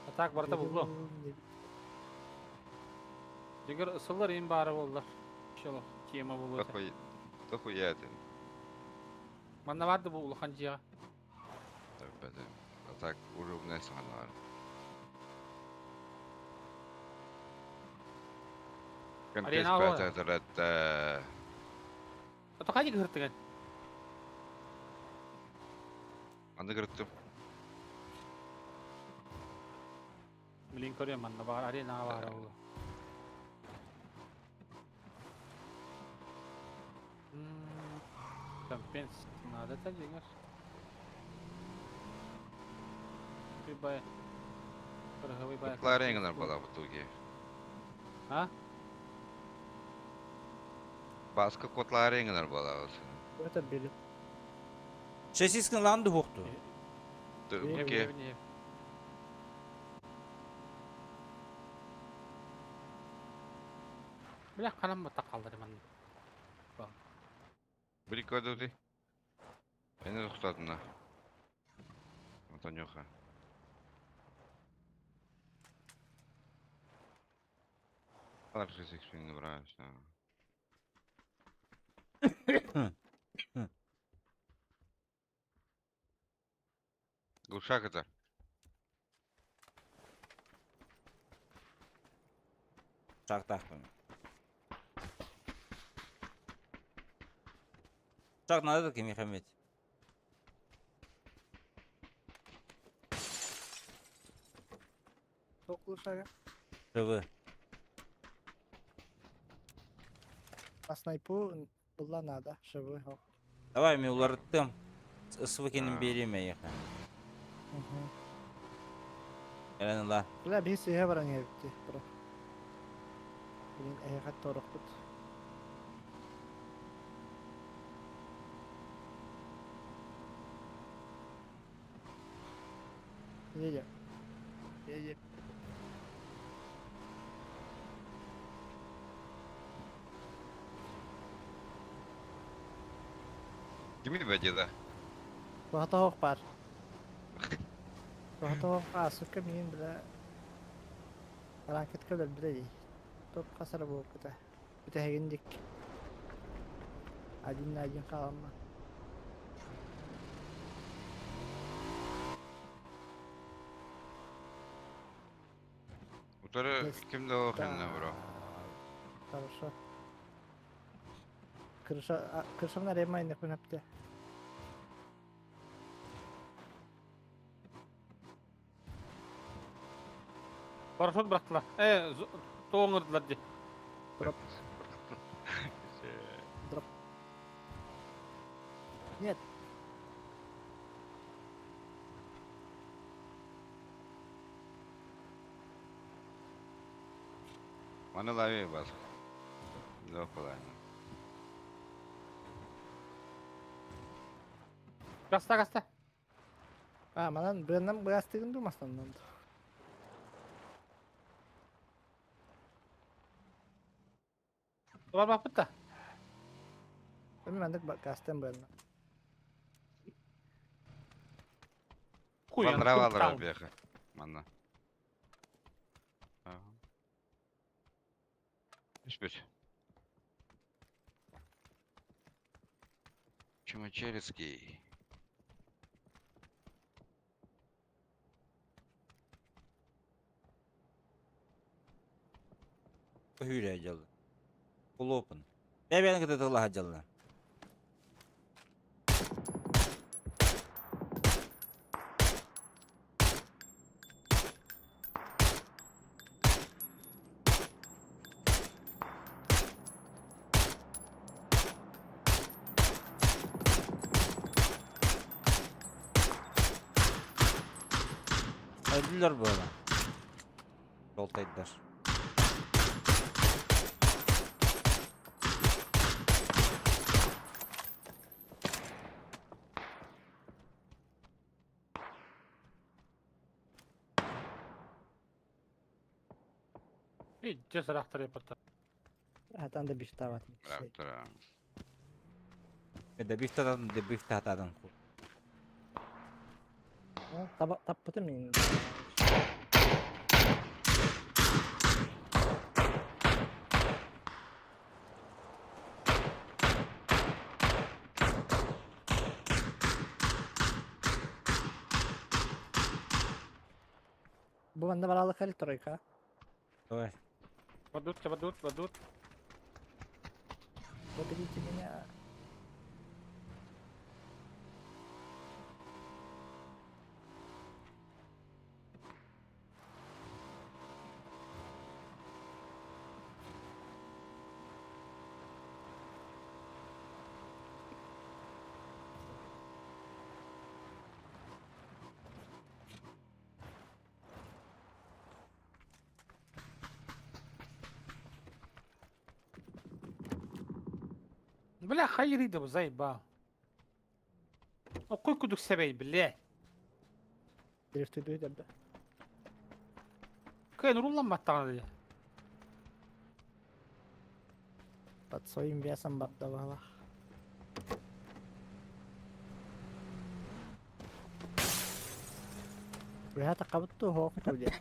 А так барда бұл бұл. Егер ысылар ең бары болдыр. Шолы кема бұл өте. Тохуя ты. Манда барды бұл ұлыған жиға. А так уже у нас var. Компенс Арена var. пятая. Ото қай жегі кірттіген? Anda kırıttım. Білін көрем манда бар. Арена бар ол. Компенс. Надо та жегер. Выбай. Выбай. Kutlar rengiler bala bu tuğge. Ha? Başka kutlar rengiler bala olsun. Это biru. Шесискін landı hoktu. Iyi, Buke. Білек қанам ба тақалдыр манда. Bir kodu di. Beni de tutadın ha. Antonioha. Kadar 6 bin vuraş ha. Ушак это. Uçak takmıyor. Uçak nerede ki Mehmet? Toklu şaka. Rıvı. На снайпу была надо, чтобы... Давай мен оларды аттым. Ысвыкенін береме еқа. Gələn la. Бля, bir siyah var ne bitti. Bro. Benim ayakat toruk tut. Ye. Ye. Kimi bence Bahata hok par. Bahata hok asuk kemin bla. Hareket kadar bile iyi. Top kasar bu kıta. Bir de hegindik. Adin kalma. Utarı Yes. kimde o kendine bro? Хорошо. Крыша на ремайне кунапте. Парашют бıraktılar. Toğungırdılar de. Дроп. Нет. Bana lavi bas. Yok kolay. Gasta gasta. А, манан быйынан быястыгын думастан болду. Var bak bitti. Эми мандык гастен быйынан. Kuyan. Бандыра алыр бияқы. Мана. Üç. Чумачерецкий. Hüre geldi. Full open. Ne ben kadar da Allah geldi. Öldüler böyle. Yoltaydılar. Hiç cesaretleri yapırdı. Атан да биштават. Раптора. De bir tahtadan. Tapпытым мен. Bu bende balalık hali тройка. Давай. Vadut. Заберите меня. Bля, hayırıydı bu zayıba. O koy kuduk sebeyi bile. Drift ediyor da. Kayın rullanmattağını dedi. Под своим весом бабдавала. Ребята, кабытты хоқты де.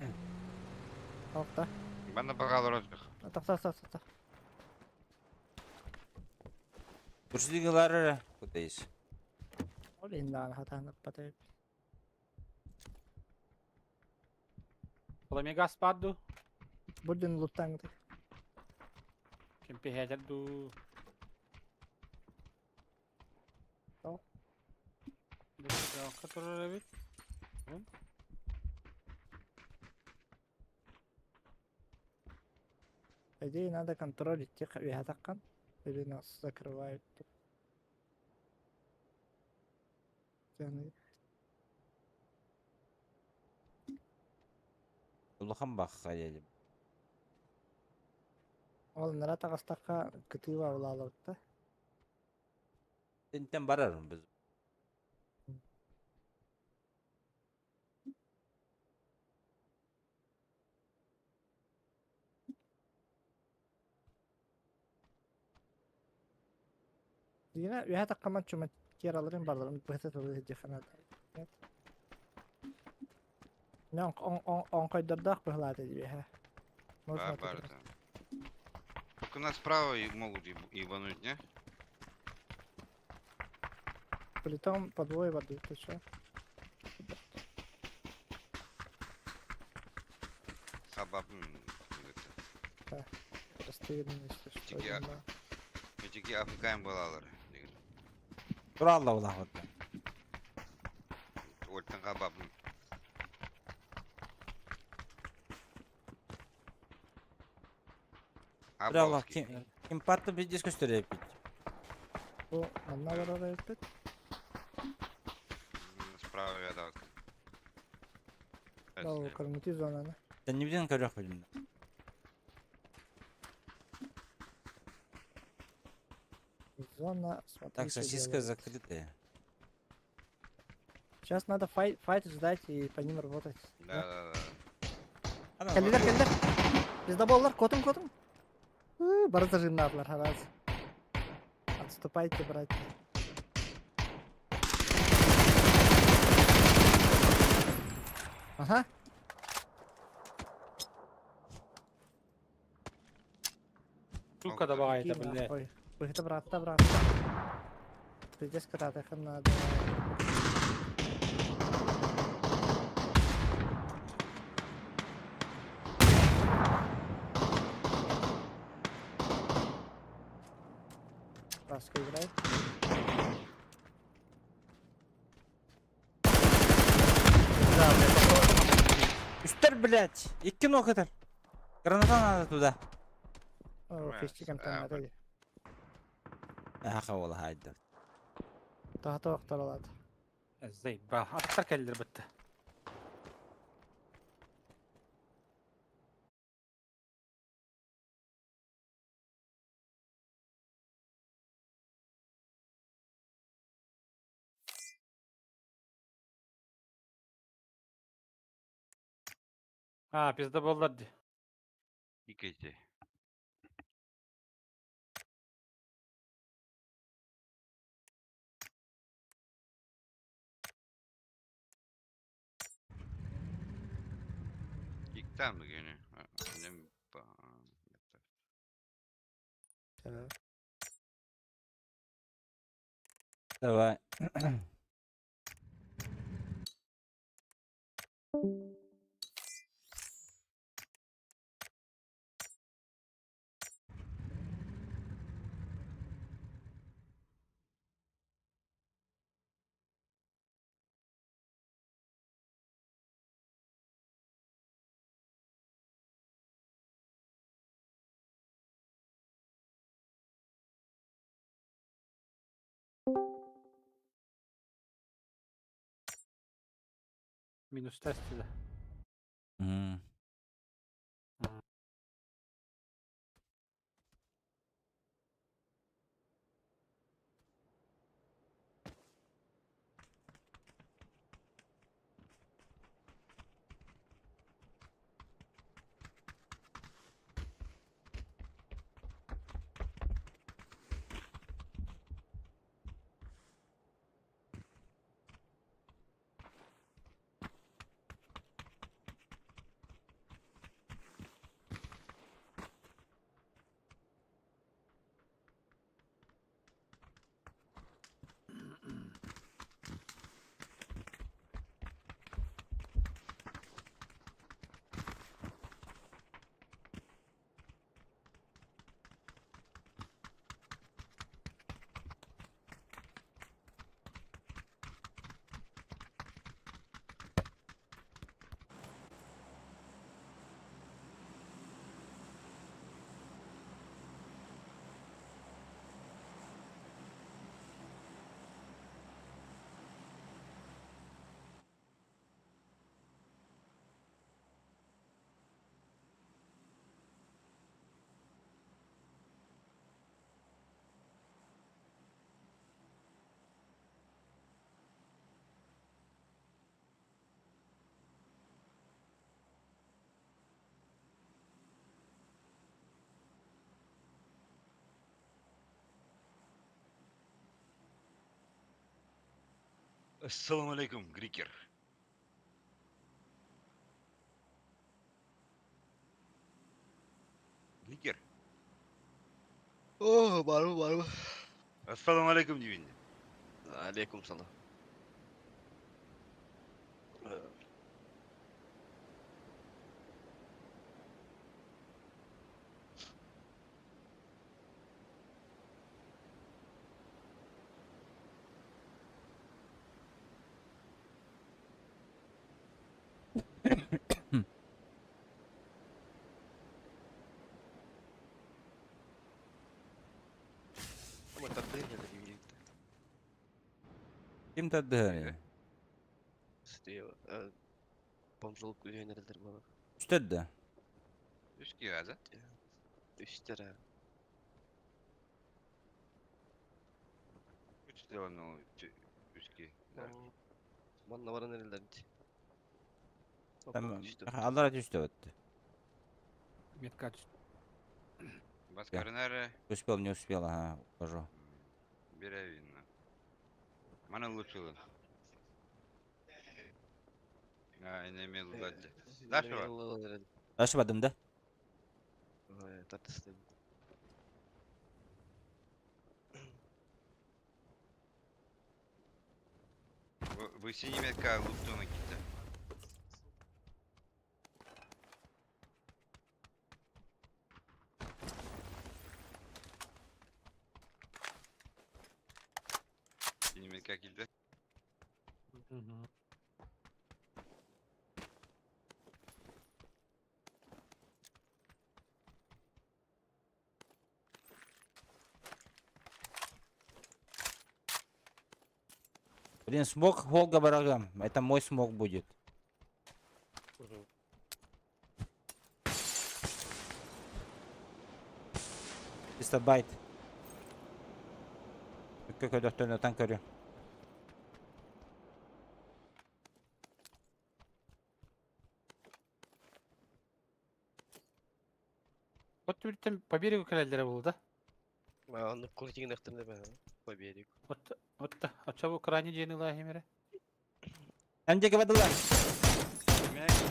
Хоқты. Bana bakalım olacak. Так. Burçluğları buradayız. Olin daan hatanıp batay. Kalau mega spadu. Budin lutang te. Kempe hajar du. Oh. Dia kotor lebih. Иди, надо контролить тех вятакан. Или нас закрывают. Yani Улахан бақ қайелі. ол нара тағастаққа күтіп алалар да. Сенттен барарым біз. Дина вятакка матчума кер алырын барларын бөхтет олы дефанат. Мен он койдордақ бөхлады дебе. Можно Барда. Только нас справа могут ебануть, не? Притом по двое воды, ты что? Хабаб. Расстояние, если что. Тики, да. Öteki Afrika'yım balaları. Туралла улақ отты. Ortadan kabab. Туралла кем патты бидес көстері епет. Bu anlar oraya yapıp. Справа рядом. Да, o kırmızı zonana. Сен не білен көрек білімді. Зона, смотри, Так, что сосиска делает. закрытая. Сейчас надо файт ждать и по ним работать. Да. Келдер, келдер. Bizde bollar, котум. Бара жинадылар, хараз. Отступайте, братья. Ага. Сука давай это, блядь. Ой, это брат. Здесь когда-то их надо. Раска играет. Да, Үстер, блядь! Икки нокытыр. Граната надо туда. о, фестикам там надо. Аха ол хайдыр. Тахта оқтаралады. Заебал. Аттар келдер бітті. Пизда болдарды. İkisi. İlkten mi gene? Annem Давай. Минус тесті. Мгм. Assalamu alaikum, Грикер. Грикер. О, бару. Assalamu alaikum deyince. Алейкум салам. Kim tadı hani? Бомжолук үйренердер бана. Üstedde. Üskü yazı. Үстер. Üç de onun üskü. Манна бара нерелер. Tamam. Allah razı üstte öttü. Метка түшті. Баскарынары Успел, не успел, ага, ухожу. беревинно. Мана лучилы. Не имел ладья. Дальше вот. Aşmadım da. Тартыстым. Вы синеметка луптуна кита. Синеметка кита. Блин, смог Волга барагам. Это мой смог будет. Чисто байт. Какой достойный танкарю. Вот бірттен по берегу кәлелдері болды да. Аны куртиген ақтырды ба? По берегу. Вот да. Açabı крайне жеңіл ахимере. Әндегі бадылар.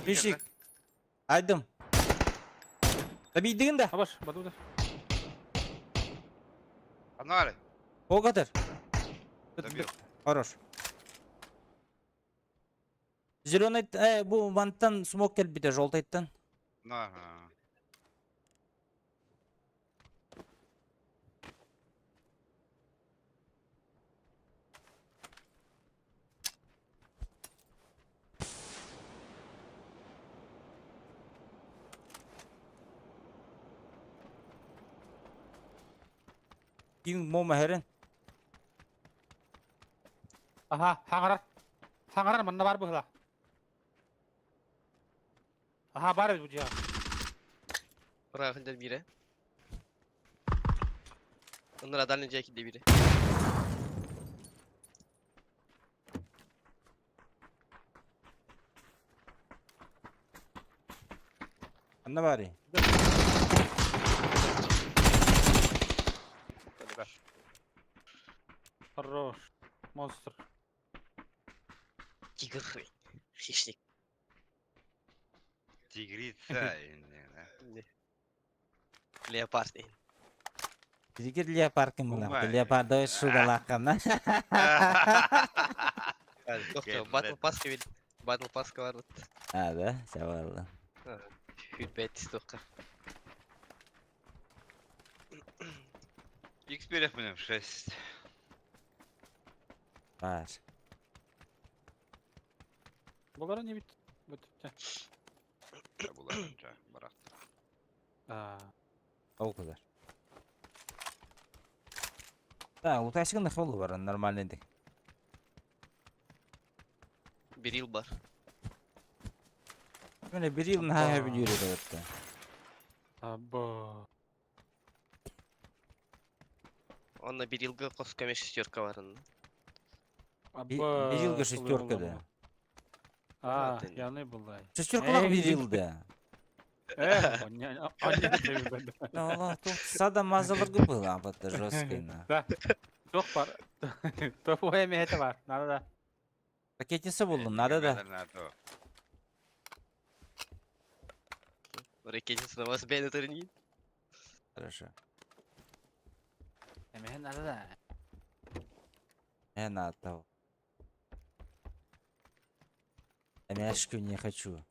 Бешик. Айдым. Табейдігін да. Абаш, баду да. Анары. О kadar. Добил. Хорош. Зеленый, bu вантан смог кел bir de жолтайттан. Ага. Kim moма herен. Aha, hangarar. Hangarar manna var bu hıla. Aha, бар bu cihan. Бара хилдер бире. Onlar dальний жакиде бире. Anna bari. Хорош. Монстр. Тигр. Хищник. Тигрица. Леопард. Dikir leopardkin Umay. bular. Leopardo suda laqamdan. Тоқта, Battle Pass gibi. Battle Pass var. Ha da, chavallar. Hürbet toqqa. X-Перев минем 6. Var. Бұлара не бит? Бітті. Bular önce bıraktı. O kadar. Da, утащикын хвалу бар, нормальный дик. Bir yıl var. Böyle bir yıl daha bir yürüdü hatta. Абба. Onunla bir yılga koskame şişörka var onun. Абба. Bir yılga şesтеркада. Яны бұлай. Шестеркалар bir yılda. Allah, тут сада мазалыргы был, а вот жесткий на. Да. Жоқ бар. Топ ойме еті бар. Надо да. Ракетница buldum, nada da. Ракете сразу бейна турнир. Хорошо. Hemen nada da. Nada того. Мяшку не хочу.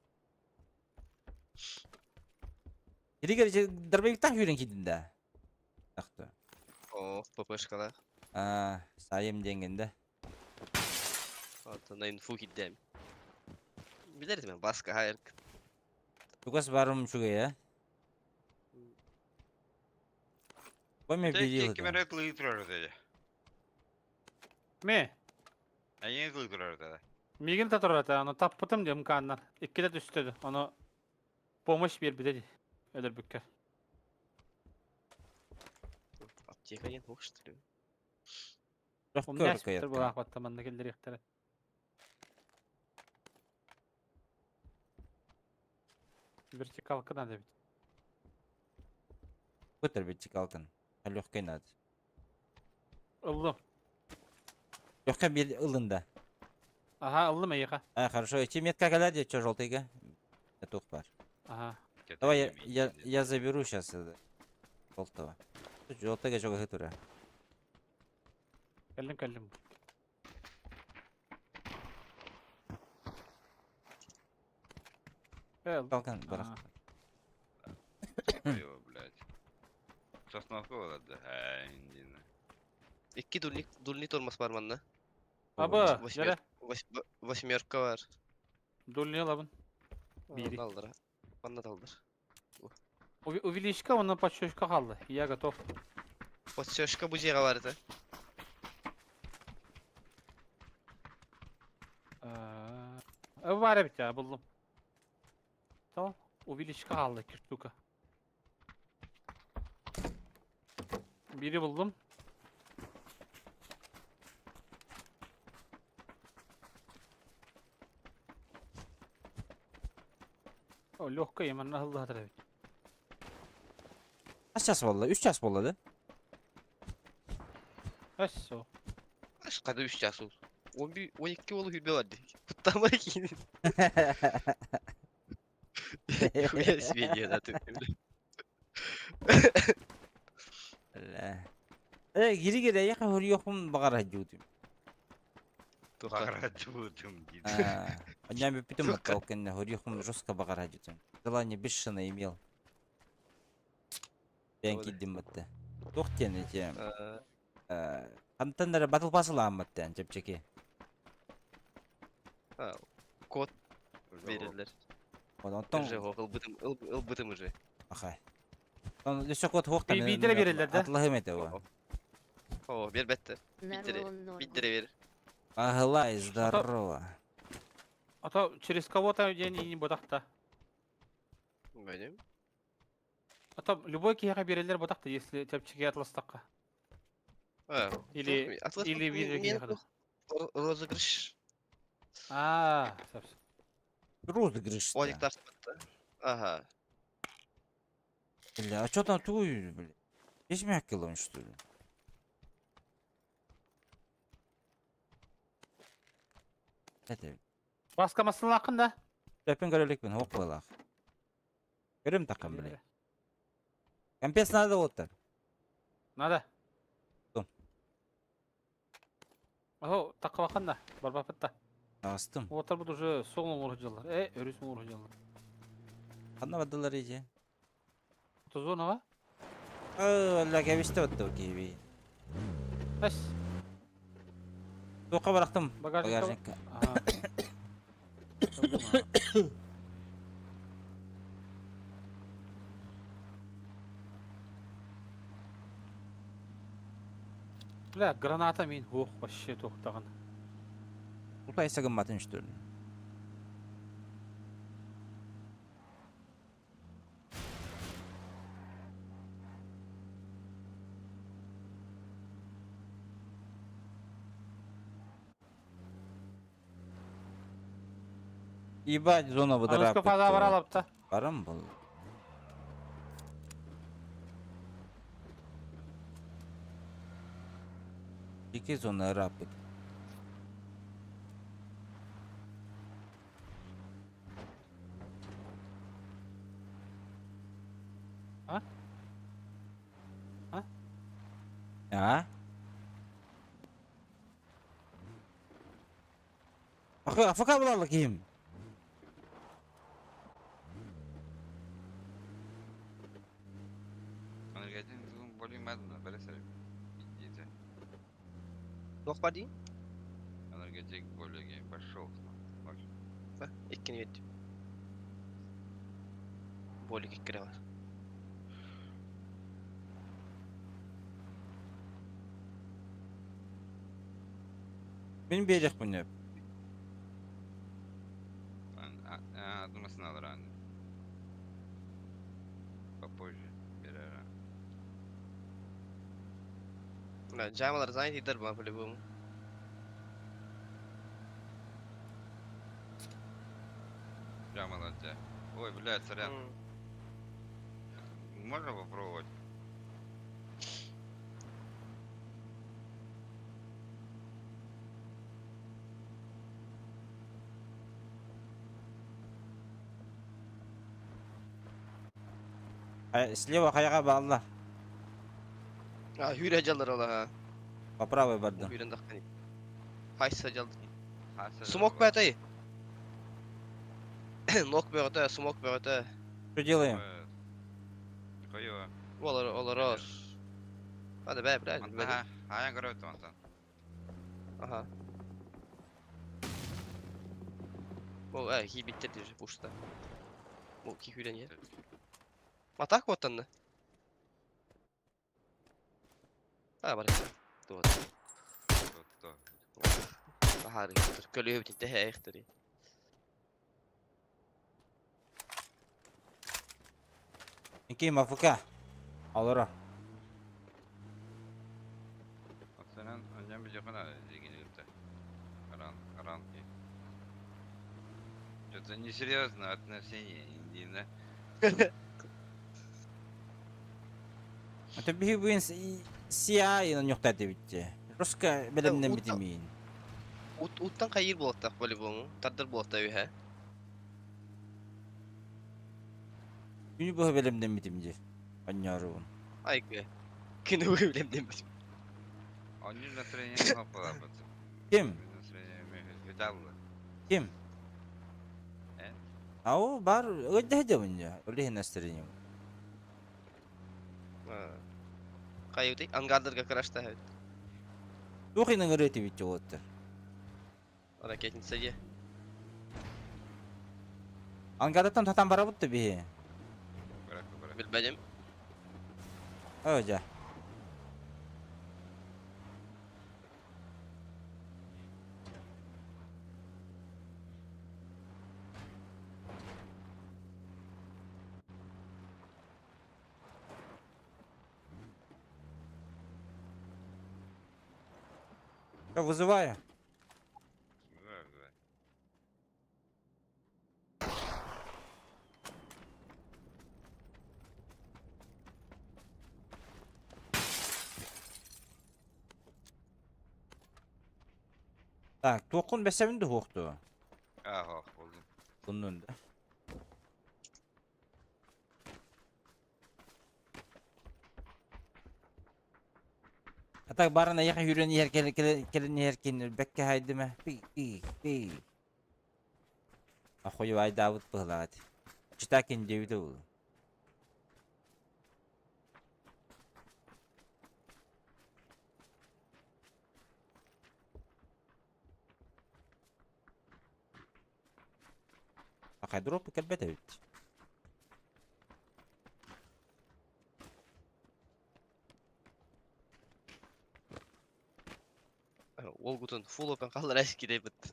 Киригер дробовиктах үйрен кидинде. Тақты. О, ППшкалар. Сайым деңгенде. Алтына инфу киддем. Билерdim ben baskı hayır. Тугас барым чуга я. Коме берил. Текке берет лыйтрар dedi. Me. Ayın lыйтрар dedi. Мигин татырата, аны таппытым дем каннар. Иккиде түстөдү. Аны помощь берби dedi. Ödülbükker. Аптека ен хук что ли? У меня спектр был ахватта манда келдер яктары. Вертикалкадан дебит. Көтөр вертикалкан. Лёгкой надо. Ыллым. Лёгкой бир ылында. Ага, ыллым эйха. Хорошо. Эти метка калади, чё желтыйга? Это бар. Ага. Давай я заберу сейчас желтого. Желтыйга жога тура. Келдим. Калкан барак. Ой, блядь. Сосновка болады. Индина. İki dulnit olması var bende. Аба, жара. Восьмерка var. Дульни лабын. Бири. Daldır. Bana daldır. Увеличка, он на подщёчка қалды. Я готов. Подсёшка bu jega vardı. Var ya bir tane buldum. Tamam. Увеличка қалды 2 штука. Biri buldum. O лёгкая, hemen hızlı hatırlayın. Kaç час болды? 3 час болды. Esso. Başka da 3 yaş oldu. 12 olu hübe vardı. Kutlama ki. Хуя себе не надо. Giri яка хөр yokum багар хажуудым. Багара чудым дейді. Оням битим отталкен хөр yokum жестко багар хажуудым. Желание бешено имел. Ben gittim battı. Yok diyeceğim. Kanıtları battle pass'ı anlattı cepçeki. Kod verirler. Ondan Уже ылбытым уже. Ахай. Он еще код хохтан. Bildire verirler de. Atlahım ete o. О, бербетті. Нарвон норм. Биттіре верір. Ағылай, здорово. А то через кого-то день и не бодахта. Benim. А то любой кияға берелер бодахта, если тепчеге атластаққа. Или видео кияға. Розыгрыш. Совсем. Розыгрыш. Ониктар спатты. Ага. Бля, а что там туй, бля? Есть мягкий лон, что ли? Это. Басқамасын ақында. Löpün görelekpin, hok balak. Görüm takım bile. Компес надо отыр. Надо. Тум. Ого, таққа бақанда. Барбапытта. Астым. Отыр бұд уже соңын ұрыжалар. Өрісін ұрыжалар. Қанна бадылар еже? Тузонаға? Валла кәбісті бадды өкейбей. Әс. Тоққа барақтым. Багажникка. Бля, граната мен вообще тоқтаған. Ұлтай сағын матын үштір. Ебать, зона выдара. Ануска фаза бар алапта. Барам бұл. Iki zona rapid. А? Афака буларлык ким? Энергетик более медленно, бересер. Идите. Господи. Энергетик более пошел. Fa, ikkini yedi. Bolik ikkire var. Benim beylik bu ne? Думаю, надо рано. Попозже. Берера. Ulan camalar zaten gider bana böyle bu. Прямо на тебя. Ой, блядь, сорян. Можно попробовать? Слева каяга bağla. Ha hüre callar ola ha. По правой Bu бардым. hüren dakkan. Haysa caldı. Хаса Smoke be atay. Nok be atay, smoke be atay. Что делаем? Хуёво. Olur olur. Hadi be biraz. Ага, а я говорю, там. Aha. Bu iyi bitti diyor bu usta. Bu ki hüren yer. Atak mı atan ne? Ha bari. Doğru. Harikadır. Gölü hübdin de heyektir. Ким Афака? Алыра. Сенен önceden bir cevap ilgili gitti. Karanlık. Что-то несерьезное отношение индийное. Это бигуин CIA на нюхта дебитте. Руска белемнен битимин. Uttan kayır bu atak böyle bu. Tadır bu atak he. Günü bu belemden bitimci. Anyarım. Ay be. Kını bu bilem demiş. Они настроение хапало об этом. Kim? Настроение видал. Kim? Ау бар öde hecamınca. Öyle настроением. Kayır değil. Angardır kakaraşta he. Тухинын ырыты битте отты. Hareketin seviye. Ангадаттан татан барабытты бие. Бırak. Bilmedim. Öyle. Я вызываю. Так, тоқун бәсәмінде хоқты. Ага, buldum. Bunun önünde. Atak barına yakın yürüyen yer kelin yer kenir. Bekke haydi mı? Bi. Ahoyu ay Davut bıhladı. Çıtakin devdi bu. Akay drop kelbet evet. Olgut'un full open kalır eski de bitti.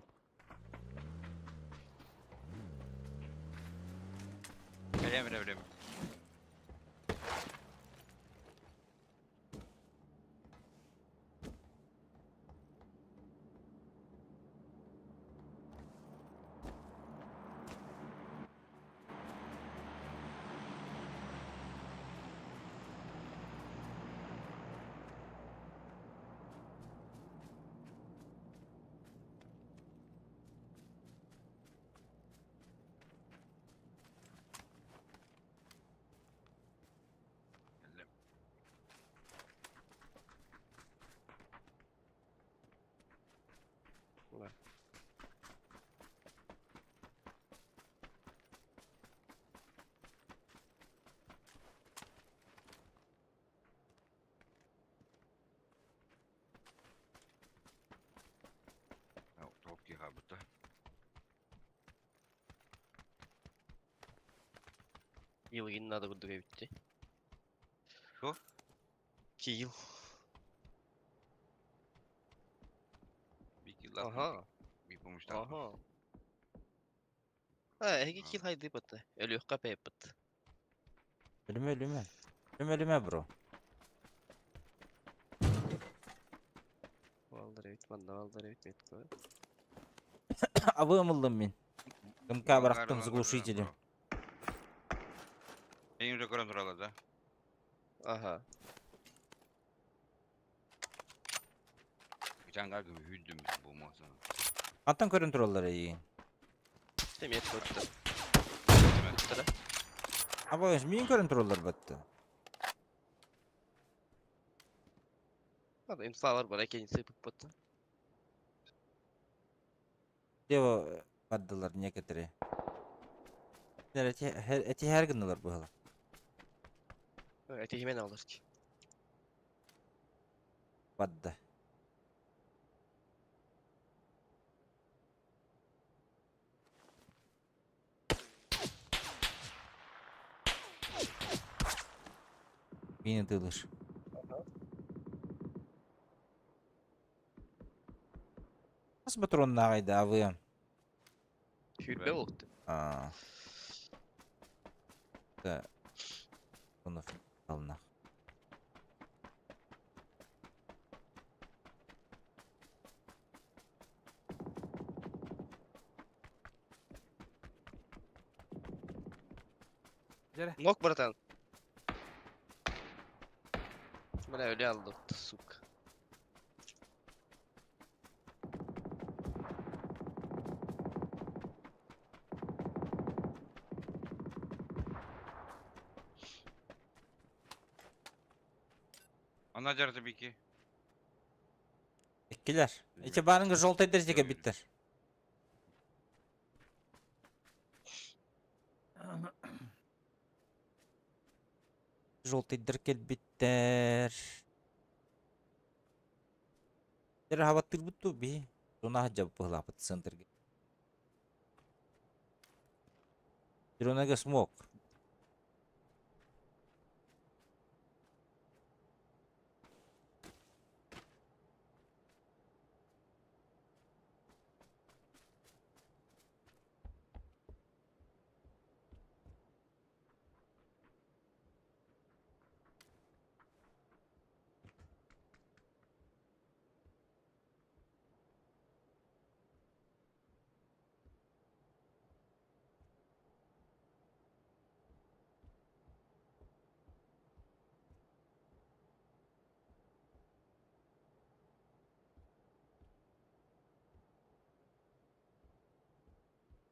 Время. Да. Толки работа. Киилгин надо курдуга битти. Кто? Киил. Бики лап. Ага. Bir помощта. Ага. Эги киил хайды бытты. Өлүөх капайып бытты. Ölüme bro. Валдыр эбит, манда валдыр эбит метко. Avığımıldım ben. МК bıraktım заглушителем. Benim rekorum turaladı da. Ага. Geçen galiba hüldüm bu masana. Atan kontrolleri iyi. Темет бытты. Бытты. Ama min kontroller battı. Надо инфа бар, экенisi бып бытты. Devo baddılar некоторые. Эти her günler bu hala. Эти мен алыр ки. Baddı. Beni tılır. Nasıl patron nağaydı abi? Хүрбе болду. Aa. Da. Bunu alına. Нок, братан. Бля, ölü aldı, сука. Ana jarısı biki. İkiler. İki barınga жолтай дәрежеге биттер. Жолтай діркел биттер. Дер хаваттыр бутту би. Жона жабып пыгылапыт центрге. Дронага смок.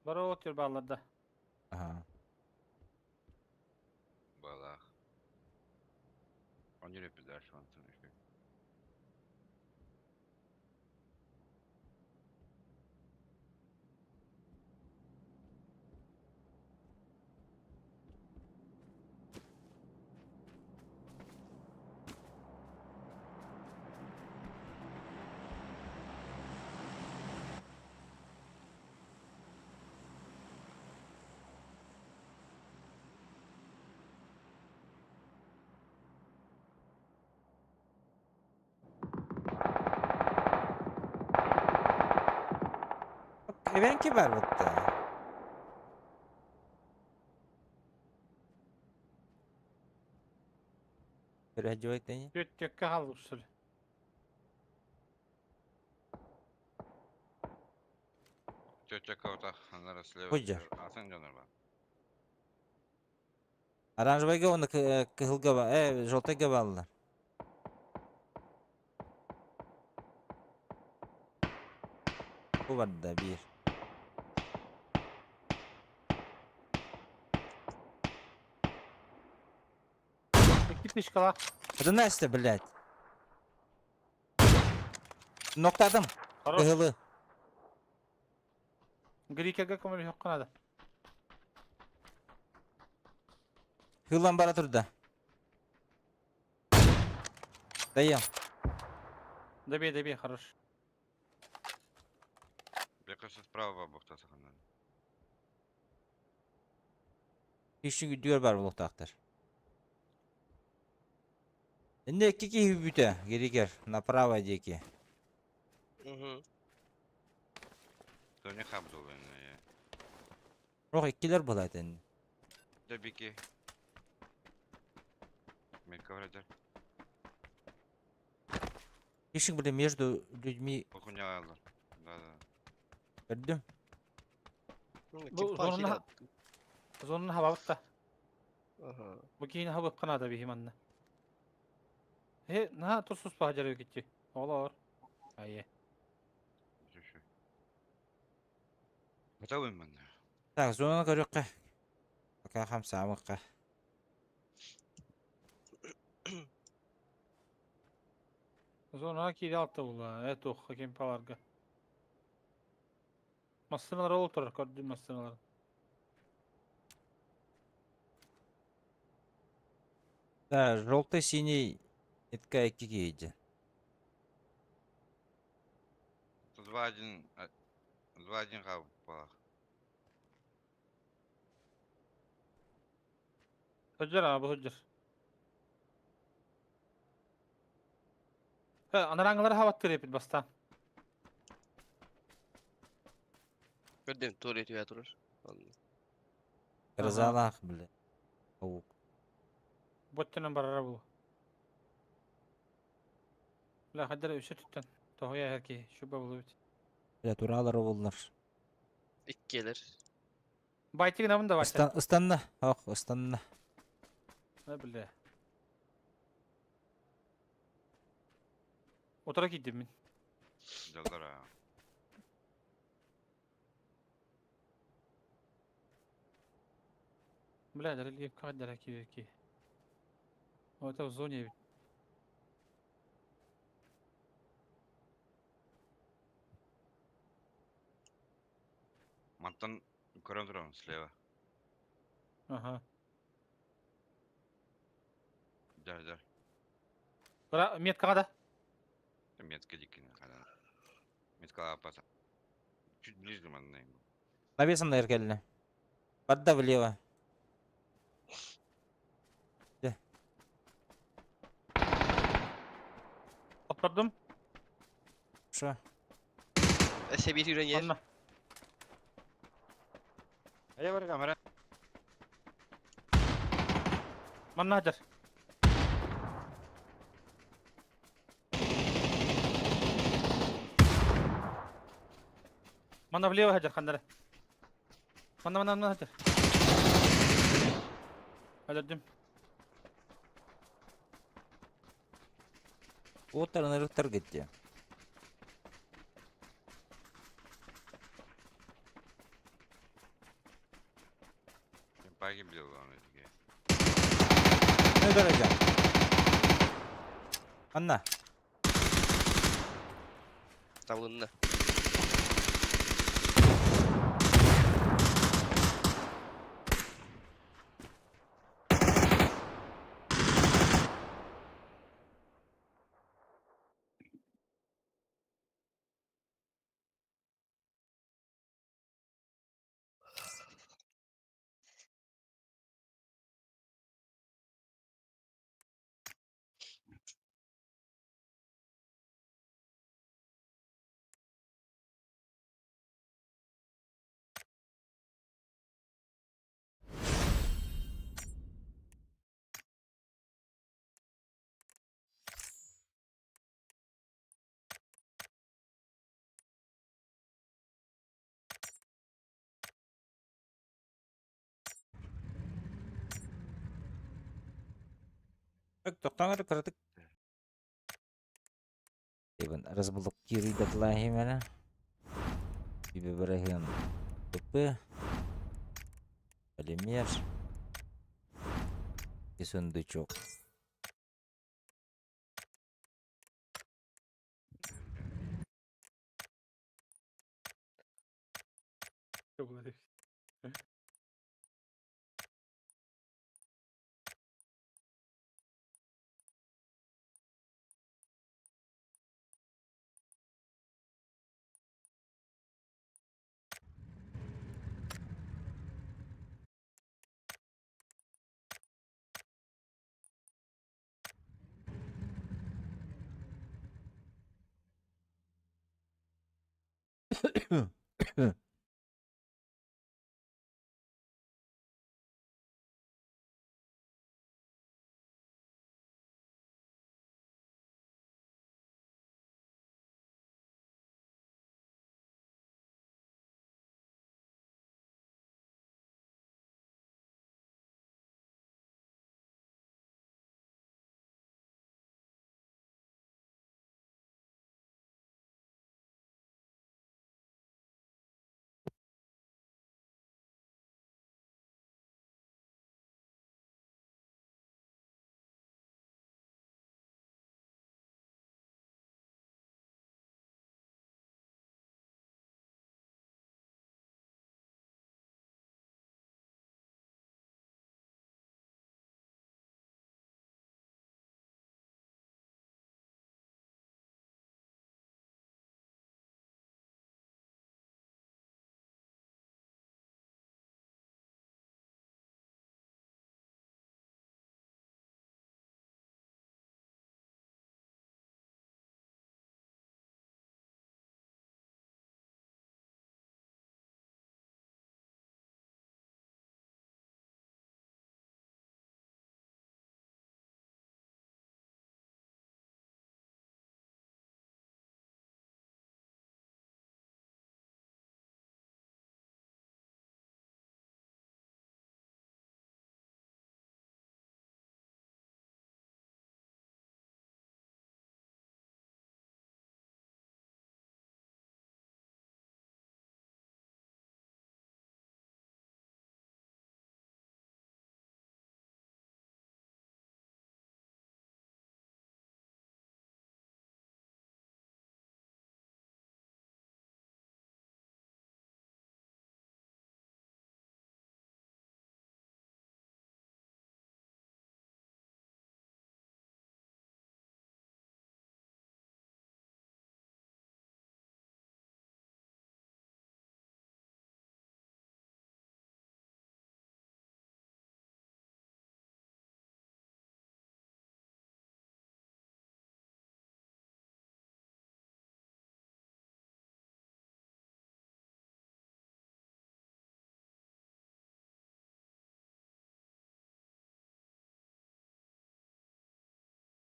Бара отыр балларда. Aha. Балах. Они репидар şu an tanışıyor. Evenki var bitti. Bir hacı vakti. Göttökке kaldı usul. Тетя кого-то, она расследует. Хуйдя. Асан жанр бар. Оранжевайга оны кыгылга ба, жолтайга баллар. Bu var da bir. Gitmiş kala. Это Настя, блядь. Nokladım. Хорош. Kıhılı. Грикерге көмір жоқ қанады. Хылан бара тұрды. Даям. Добей, хорош. Мне кажется, справа бухта саханан. Киші күдігер бар бұл тақтар. Енді екі кейі бүті, керекер, направо деке. Мгм. То не хаб долбаный, я. Жоқ, еккелер болады енді. Да бики. Мелька вроде. Киші біле между людьми Похуняло. Да. көрдім. Бұл зонын хаба бұтта. Ага. Бұл кейін хаба қанада бейхиманна. На, тұрсыз па жарау кетті. Олар. Айе. Чуть-чуть. Готовы, man? Так, зонаны көріққа. Пока қам самыққа. Зонаға кейде алты бұла. Әт оққа кемпаларға. Массыналар ол тұрар, көрдім массыналар. Да, желтый, синий, это екі кейді. 2-1. 2-1 хаб палах. Hüccür abi hüccür. Anarangları havattır yapın bastan. Gördüm, tuvalet ya durur. Anladım. Рызалақ біле. Ауық. Bottenen barara bu. La haddara üçe tutan. Tohuya herki. Şuba bulu bit. Біле, туралары болылар. İlk gelir. Baytiğin avın da var. Ыстанна, ақ, ыстанна. Ne bileyim. Otura gittim ben. Доллара. Birader اللي kadar ki. O da uzun evi. Мантан көріп тұрмын слева. Aha. Жар. Bura метка da. Метка дикий. Метка опаса. Чуть ближе, man. Навесом на эркеліне. Подда влево. Oturdum. Шо? S1 yürüyen yer. Anla. Я говорю, камера. Manna hacer. Manna влево hacer kandara. Manna hacer. Hacerdim. Оттарын ырықтар кетті. Погибли он эти. Ne göreceğim? Anna. Tavlında. Тоқтаңыр кірдік. Eben разбулық кири датлахи мәні. Бибі бірігін түпі. Полимер. И сундучок. Çok güzel.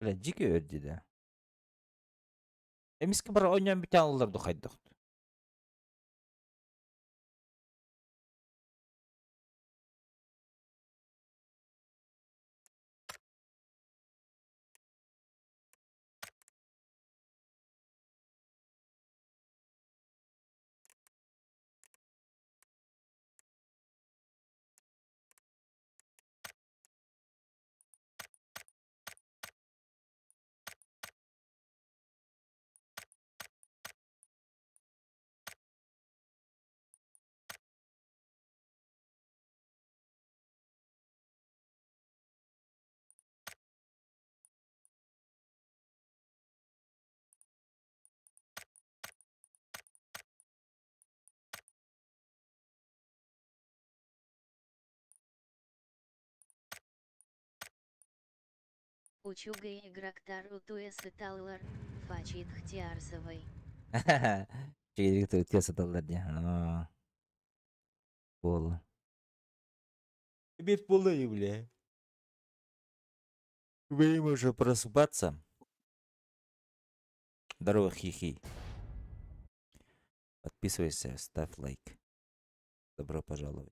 Bile ciki ördü de. Emiski bir oynayan bir tane olurdu kaydık. Учуга игроктар утуэсы таллар, фачит хтиарсовой. Çekirdek ötüyor satarlar diye. Aa, bol. Bir bol iyi bile. Время уже просыпаться. Здорово, хихи. Подписывайся, ставь лайк. Добро пожаловать.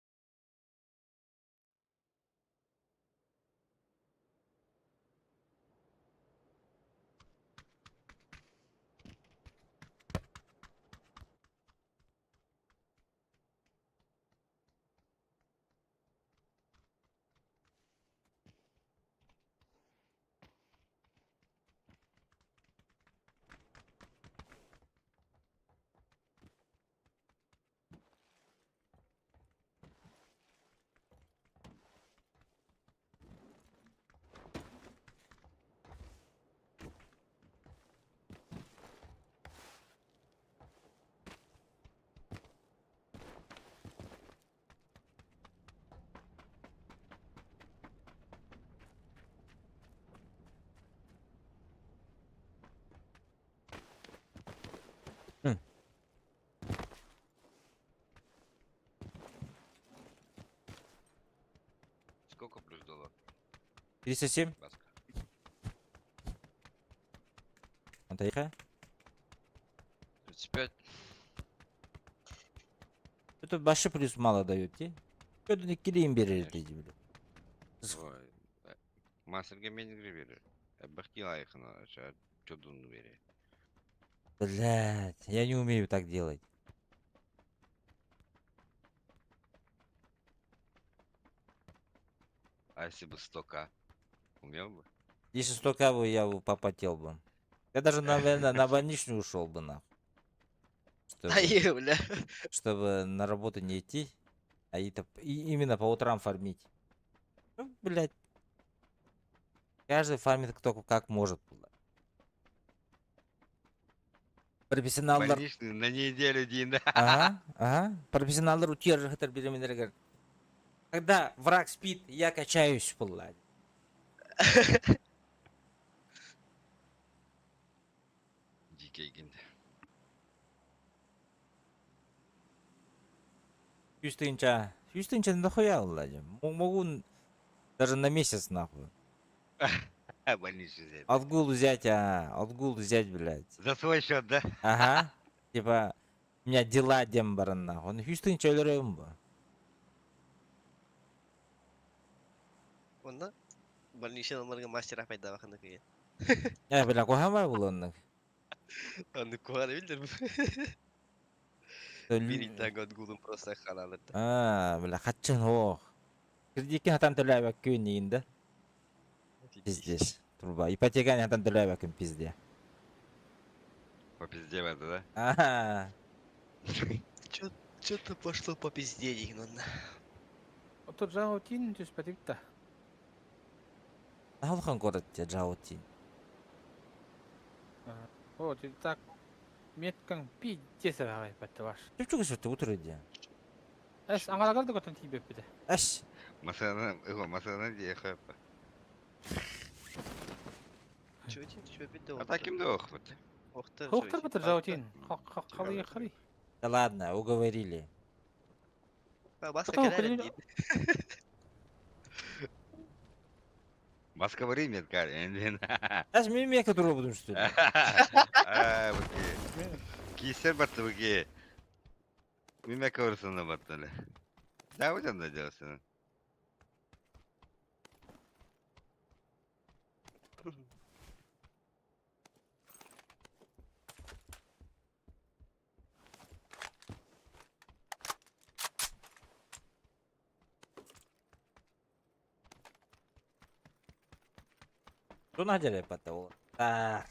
доллар. 307? Баска. Антайха? 35. Это башы плюс мало дают, те? Көдін ikkileyin берер Конечно. дейді біле. Ой. Мастерге мен берер. Бахти лайхана, чудун берер. Блядь, я не умею так делать. А если бы 100к? Умел бы? Если 100к бы, я бы попотел бы. Я даже, наверное, на больничную ушел бы, нахуй. Ай, бля. Чтобы на работу не идти, а именно по утрам фармить. Ну, блядь. Каждый фармит кто как может. Профессионалдар. Больничный на неделю день. Ага. Профессионалдар утерживает беременных. Когда враг спит, я качаюсь, блядь. Дикий гинт. 100 тысяча. 100 тысяча нахуя, блядь. Могу даже на месяц, нахуй. Больничный взять. Отгул взять, блядь. За свой счет, да? Ага. Типа, у меня дела дем барын, нахуй. 100 тысяча өлерем бу. Онда больничный номерге мастер пайда бакында кеген. Я, бля, кохама был он. Аны куганы билдирби. Биринтен год просто халалырды. Бля, хатчын ох. Кредитке хатан төлөбөк күн да. Пиздец. Турба, ипотека хатан төлөбөк пизде. По пизде это, да? Ага. Чё-то пошло по пизде деген онда. Отыр жаңа өтейін түспәтіпті. Алхан город те жаутин. О, ты так меткаң пиздец ағай бәтті баш. Чүчүгү сөтө утурду. Әс аңалағарды көтін тейбеп біді. Аш. Масана диye хапа. Чё битті А таким да ох вот. Хоқтар бұтыр жаутин. Қалай қарай. Да ладно, уговорили. Басқа Потом кәрәрін уходили. дейді. Баска время, карен. Аш мен мека туру будум что ли? Кисер баттı бки. Мимек орсuna battı. Да, вот он наделся. Что надо потом? А,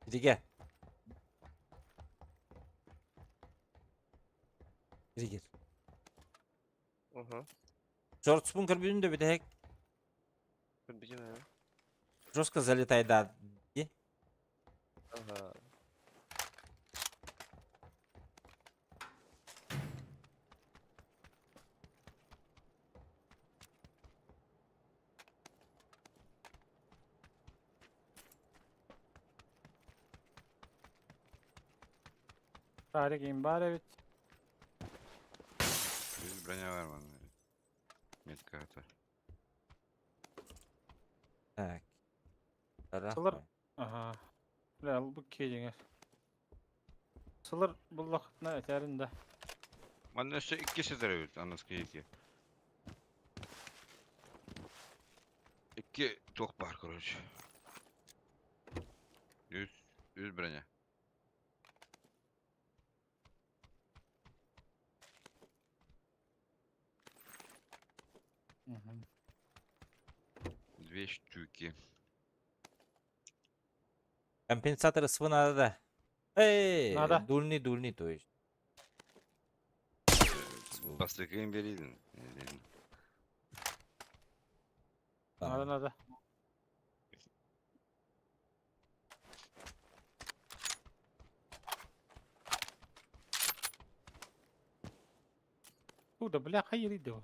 Беги. Беги. Шорт спун карбюнде бедек. Жестко залетай, да. Ага. Bari giyin bari bit. Броня var mı? Метка это. Так. Сылыр. Ага. Бля, бұл кейдеңер. Сылыр бұл вақытына әтәрінде. Bana işte ikisi de anası iki. İki çok var короче. 100 броня. Две штуки. Компенсаторы СВ надо, да. Эй, Надо. дульный, то есть. Бастыкын беридin. Надо. Burada bля hayır idi o.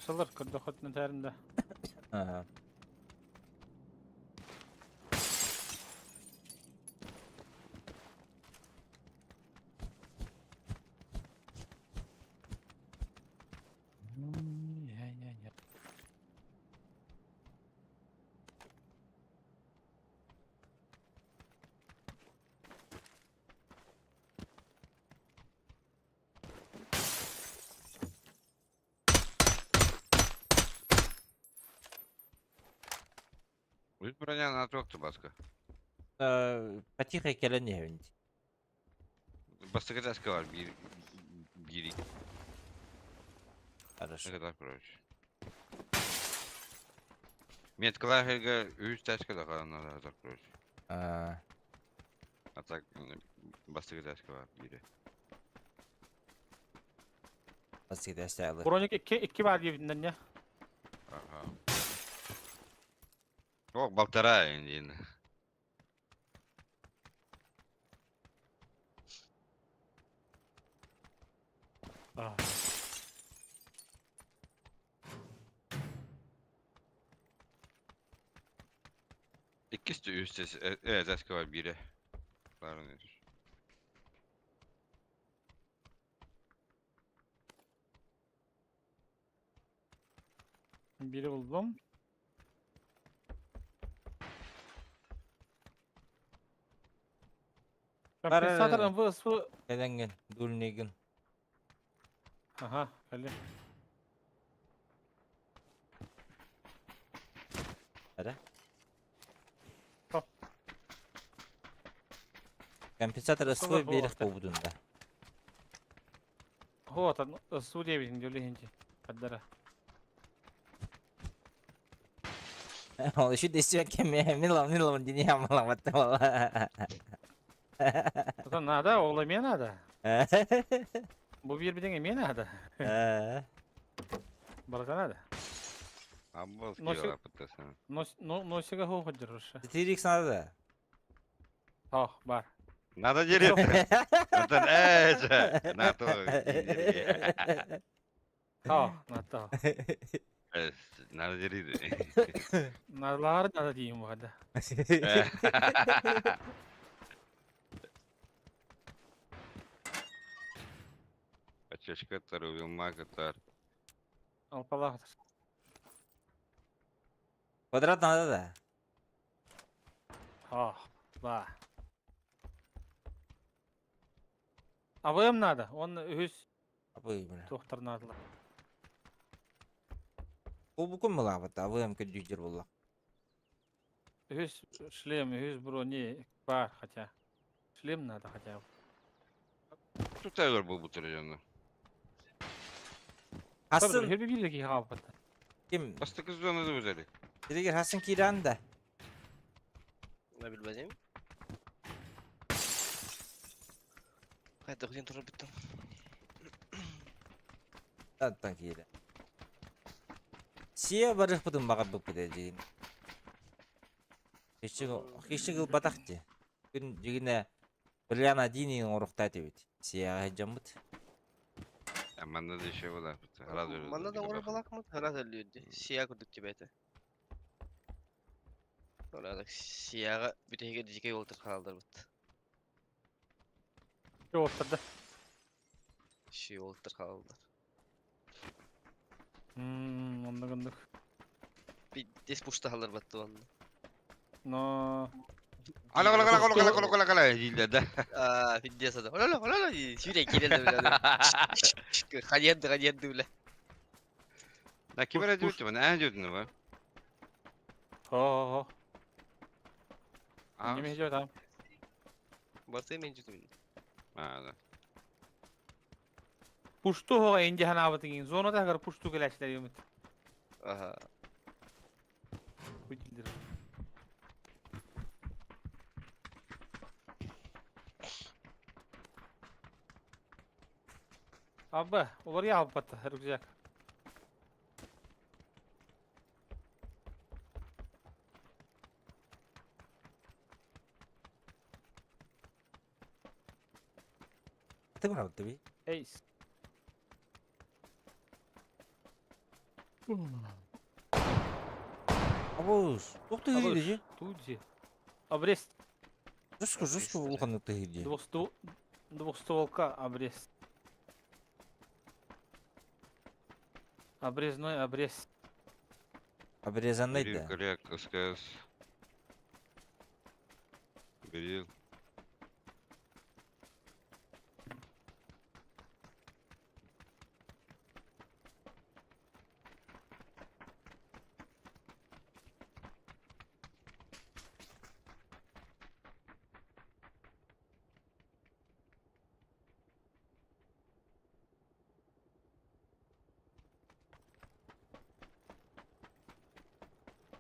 Şalar kırdı hotun terinde. Ha. Biz bronyanın atı yoktu başka. Потихо келене. Başka taşka var. Bir ne Хорошо. kadar proje. Metkalar herge 3 taşka da kalanlar atak proje. А, Atak başka taşka var biri. Баскетбол стайлы. Bronik iki var gibinden ya. Aha. Yok baltara indi yine. Ah. İkisi de üstte. Evet taşka var biri. Var nedir? Biri buldum. Компенсатор МВС. Келенген, дульнеген. Aha, öyle. Ара. Топ. Компенсатор Солар ысвой берег болот, болбудунда. Вот, судья bizim diyor hinci. Kaddara. Ол еще десять кеме, милом дини амаламатты вала. Zaten nada, oğlum ya nada. Bu bir denge mi nada? Baraka nada. Ambos Nasıl- kiyo apıtta sana. Носига хо ходишь. Тирикс надо. Oh, var. Надо дерет. Это эже. На то. Oh, nata. Надо дерет. Nalar nada diyeyim bu kadar. Açışka tar, uyulma katar. Alpalahtır. Квадрат надо да. Oh, var. Avım nada. Onu hüs Абы, бля. doktor nadılar. Бұл бүкін мұла бата, абы әмкін дүйдер болла. Hüs шлем, hüs брони var хотя. Шлем надо хотя бы. Tutaylar bu tarajanlar. Хасын, Her bir bilgi kapatı. кем? Bastı kız da özellik. Дирегер Хасын Киран да. Ne bilmediğim. Haydi kızın turu bitti. Аттан Киран. Сия барых бұдың баға бұп бұд әдейін. Хешігіл батақ де. Күн жегіне Біляна Динин орықта әтебет. Сия әджан бұд. Amanda da şey var. Hala da öyle. Bana da oraya balak mı? Hala da lüdü. Siyah kurduk gibi. Orada siyah bir de dikey oldu kaldır bit. Oturdu. Şey oldu kaldı. Onda gındık. Bir des puşta kalır battı onu. No. Ala dilde de. Aa, fidyası da. Ola. Sürekli gidelim bile. Hadi bile. Ne kibar ediyordu bana? Ne ediyordun var? Ho. Aa. Yemeği tamam. Varsa yemeğin cüzüm. Ha da. Puştu ho ence hanavatın. Zona da kadar puştu geleşler yumut. Aha. Bu dildir. Abi, olur ya abi battı. Her güzel. Ты брал, ты би? Ace. Абуз. Тукты гиди же. Туди. Обрез. Жестко улханы тыгиди. Двухстволка обрез. Обрезной обрез. Обрезанный Берил, да. коряк, СКС. Берил.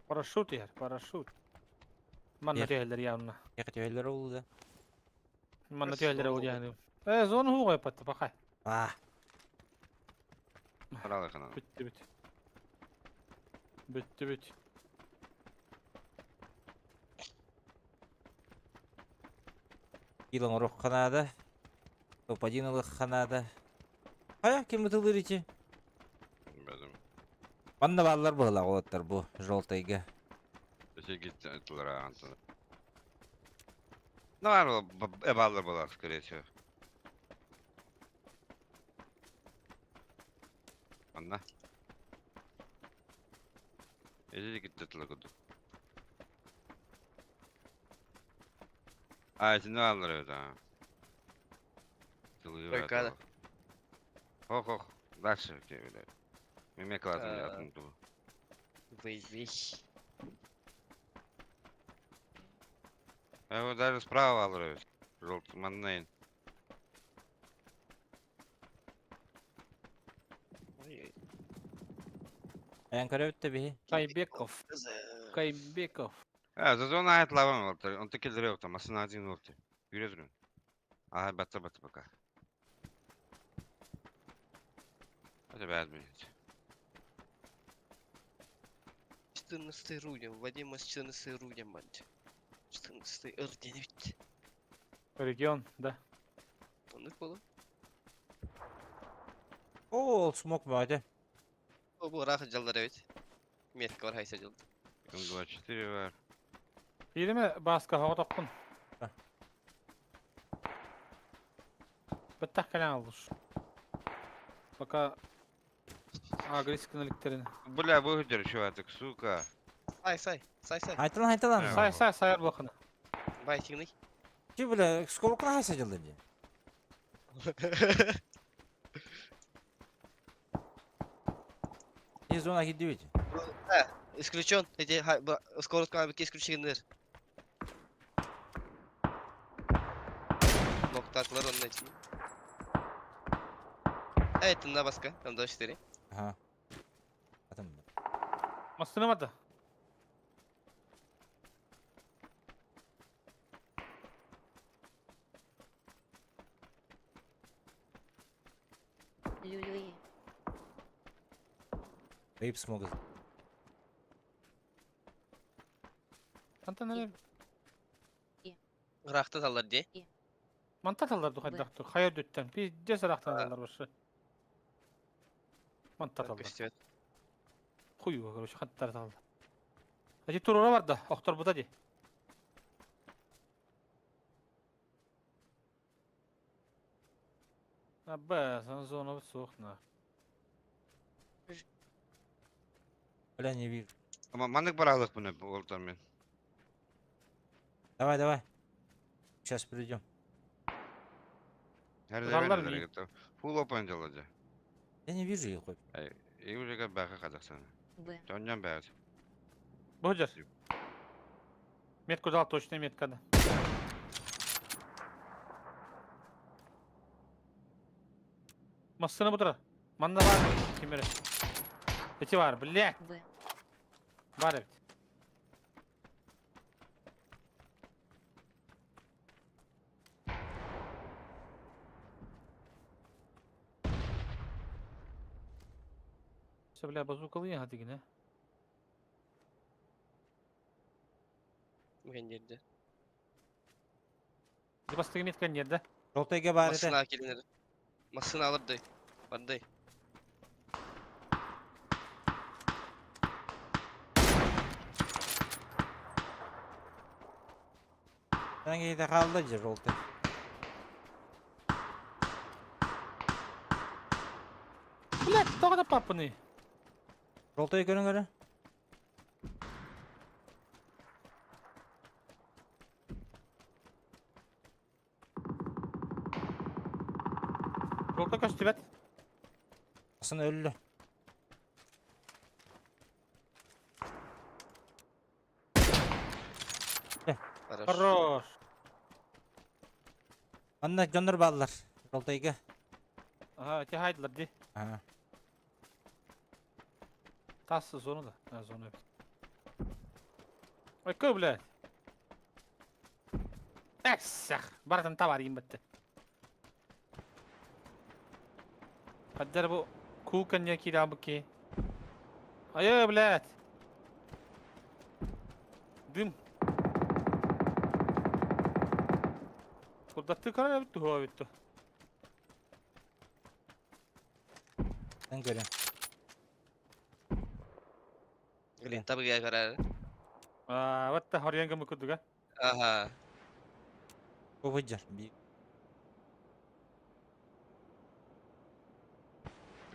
Парашют yer, парашют. Манна Yer. тегелер явно. Yakıt oldu da. Манна Раз тегелер зону ol yani. Zonu hu koyup bakay. Ah. Парал эканан. Bitti bitti. Bitti bitti. Yılın ruh kanada. Топ-1 kanada. Aya kim ытылыр ичи? Bilmedim. Манна баллар была олаттар bu жолтайга. Эше гитти айтылар антын. Ну, var o, eballar bulak, скорее всего. Anna. Эже гитти айтылар. А, эти не алар это. Бригада. Ох, дальше, блядь. Мне классно, я оттуда. Выйди. Я его даже справа алар. Желтый маннейн. Аян көрөбүттө бихи. Кайбеков. Кайбеков. За зону ait лаван oldu. On tekilleri yok da masın acın oldu. Yürüdürün. Aha batı baka. Hadi beğenmeyin. 14 грудня. Вадима с 14 грудня, мать. 14 орденит. Регион, да. Он их было. Oo, smoke var. O bu rahat callar evet. Metka var haysa caldı. M24 var. İyi mi? Baska hava tokun. Heh. Bitti kalan olur. Baka agresif kanaliklerini. Бля, выгодер, чувак, сука. Say. Haytalan haytalan. Evet. Sayar bakını. Bay tingni. Ki böyle skorukla haysacıldı diye. Ne zona gidiyor ki? Исключен. Эти скорость камерки исключены. Noktalar onun için. Evet, на баска. Там 24. Aha. Atım. Mastırmadı. Люлюи. Ayıp smoke. Anta neler? Рахта талар де. Mantat alırdı haydaktu. Hayal dütten. Bir cesur aktan alırlar başı. Mantat alırdı. Фестиваль. Kuyu var şu hatta aldı. Hacı tur ora vardı. Oktor bu da di. Abba sana zona bir soğukna. Öyle ne bir. Ama manık baralık bunu oldu men. Давай. Сейчас придем. Her Kurallar zaman mı? nereye gitti? Full open olacak. Я не вижу их хоть. İyi olacak belki Kazakistan'a. Б. Döneceğim belki. Божер. Метку дал точно метка, да. Массını budur. Manda var mı? Kimere? Eti var, блядь. Б. Var evet. Все, бля, базукалы я hadi yine. Gönderdi. Bir bastığı metkan yerde. Желтайга бар Masına еді. gelinir. Masını alırdı. Vardı. Sen geyde kaldı cır oldu. Блядь, тағы да папаны. Roltayı görün görün. Жолта көз тибет. Aslında ölü. Хорош. Хорош. Anla gönder bağlılar. Roltayı gel. Ага, те хайдылар де. Ha. Тасы зону да. Ha, зону yok. Ой, кö, блядь. Эксах. Баратын табар ем бітті. Қаддар бұл кулкан не кида бұке. Ай, блядь. Дым. Куда ты карая бітті, хуа бітті. Sen görün. Блин, табы я карар. Вот та хорянга мүкідігі. Ага. Bu vıcır. Bir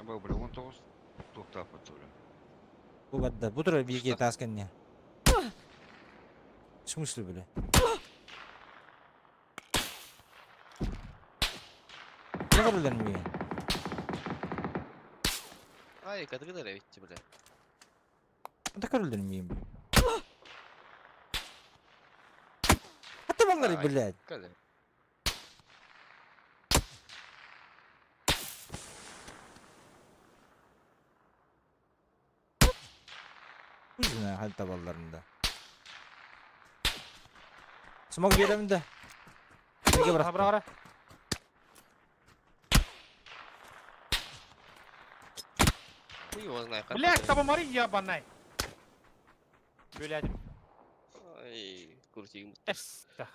Абай, бля, 19 тоқтап отыр. bu badda. Bu dur bilgi tasken ne? В смысле, бля? Ne kadar mi? Ай, кадыгыдар битти, бля. Ne kadar miyim? Hatta bunları Ай, блядь. Каля. Bu yüzden hal tavallarında. Smoke verelim de. Bilge Ага, bırak. бра. Хуй его знает, как Блядь, это. таба мари ябанай. Блядь. Ай, куртигим. Эстах.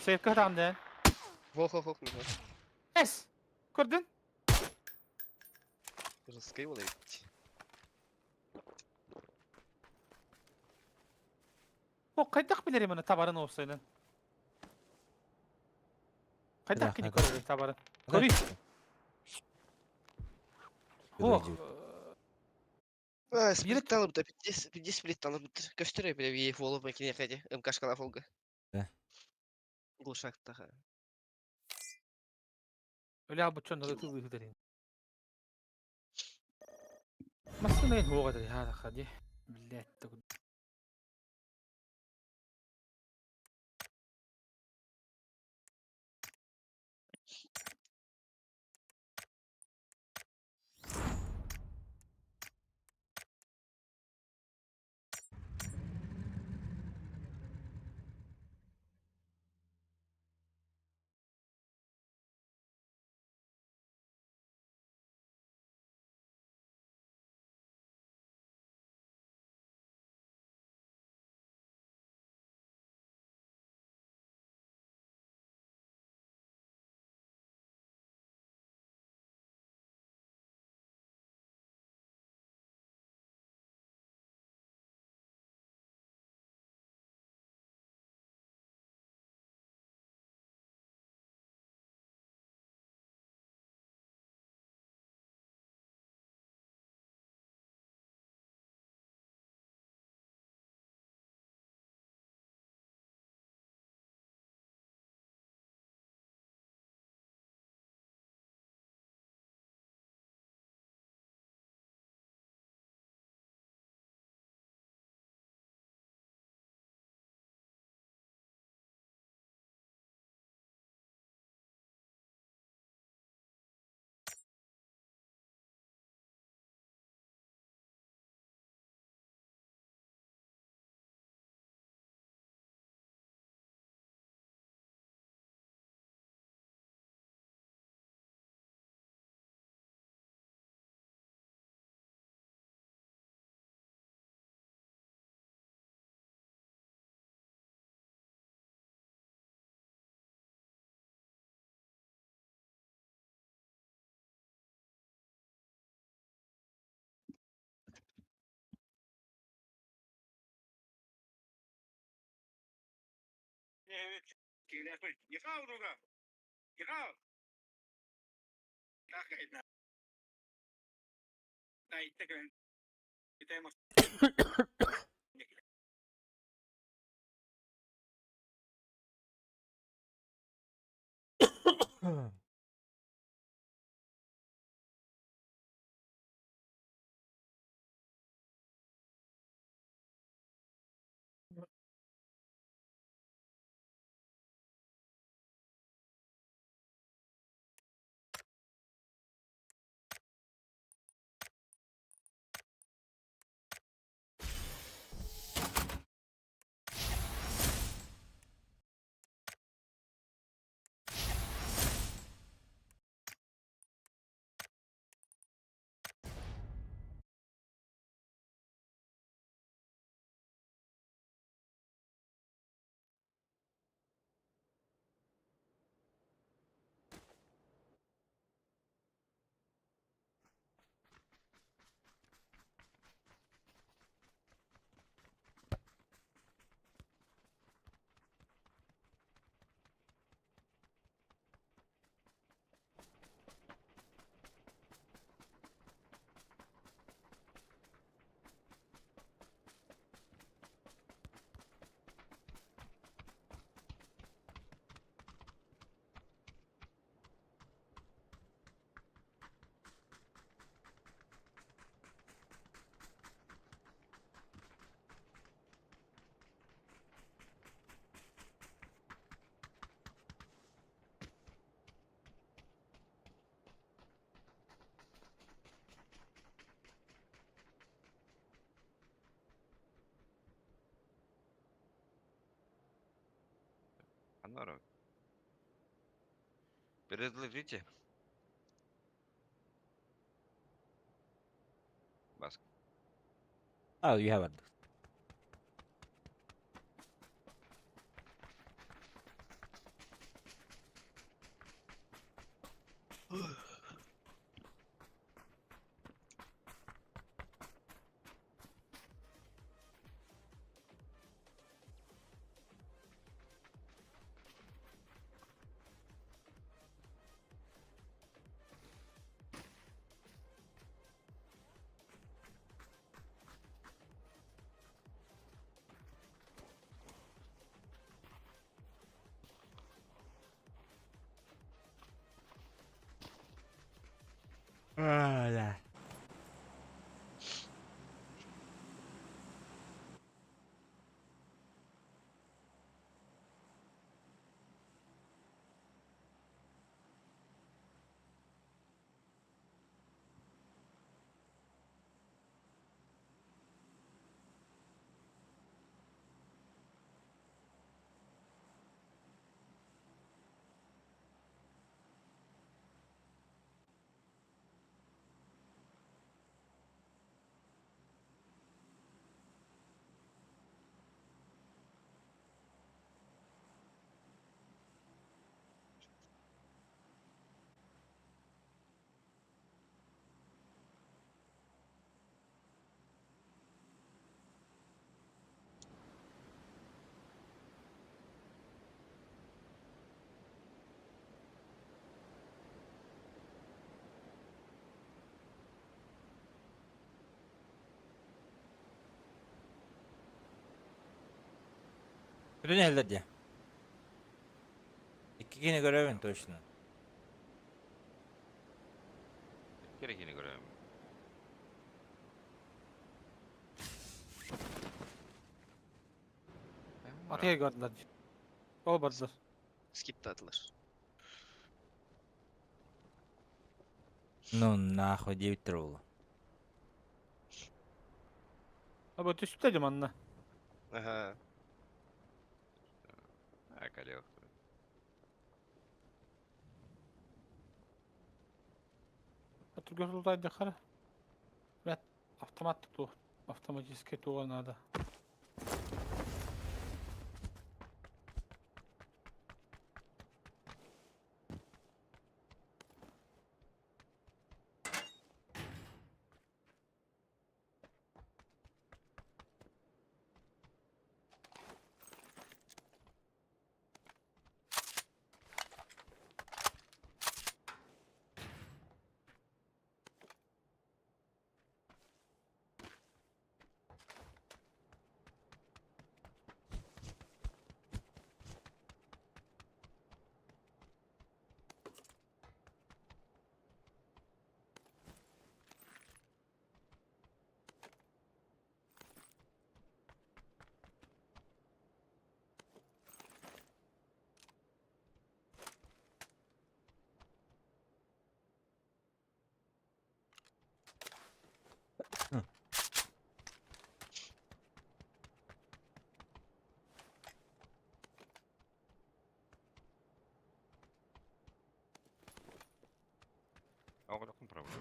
Sevka tamdı. Хо-хо-хо, мина. Es. Gördün? Рыскай было битти. O kaydak bilirim onu tabarın olsaydı. Kaydak kini hadi. körü tabarın. Körü. О, А, сплит алып да 50 сплит алып битир. Көстөрөй биле бие волов макине кайда. МКшка на фолга. Да. Глушактага. öyle abi çön da tüvü hüderin. Masın neyin hoğa da ya da hadi. Millet Анора. Предложите. Бас. Al you have it. Öyle. Bütün elde diye. İki kine görevin точно. Gerekeni görüyorum. Ataya gördüler. O bardılar. Skip attılar. Ну нахуй 9 тролла. Abi öte üstteydim anla. Aha. Akali yok. Atır görüldüydü kara. Evet. Автоматты тух. Автоматически туға надо. Oğlum problem.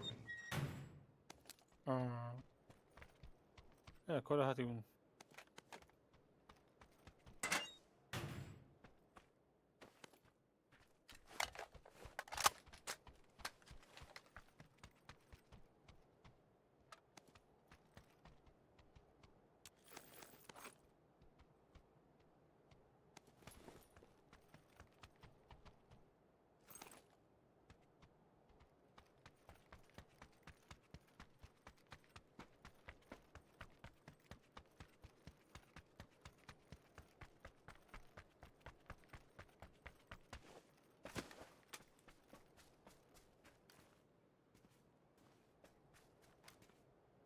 كل هاتي من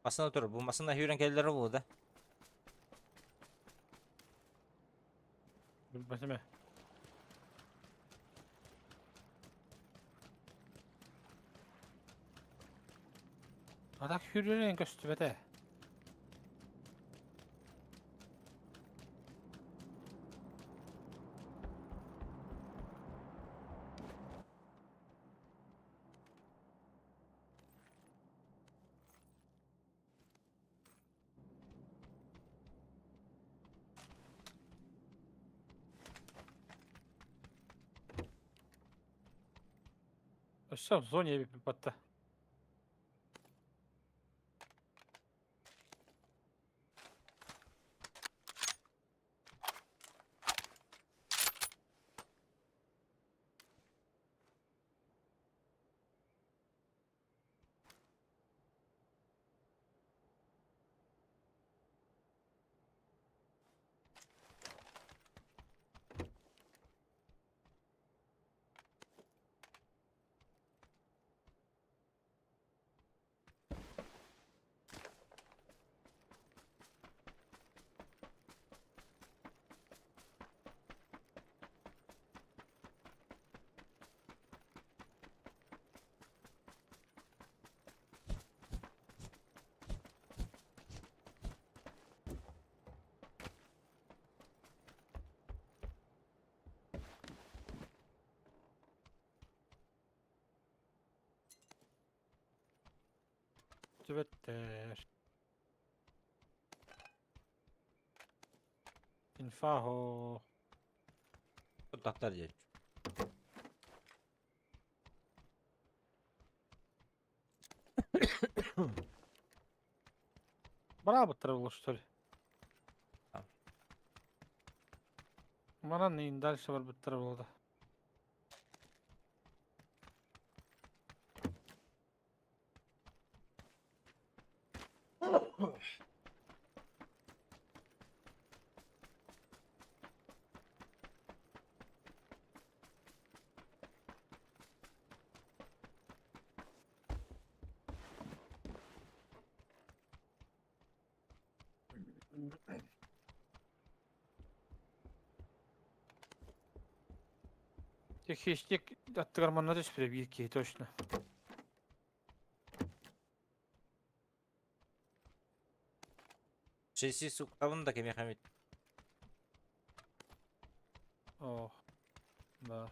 Masada dur. Bu masada hüren kelleri bu da. بالبسمة هذاك حريرين كشتبته الشاب زوني يبي ببطة تبتر ينفعه Taktar diye. برافو ترى что ли А. مرة не дальше бар بالتربل ده Хищник от гормона прибитки, точно. Şeysi su kitabını da kemiğe Hamit. О, да.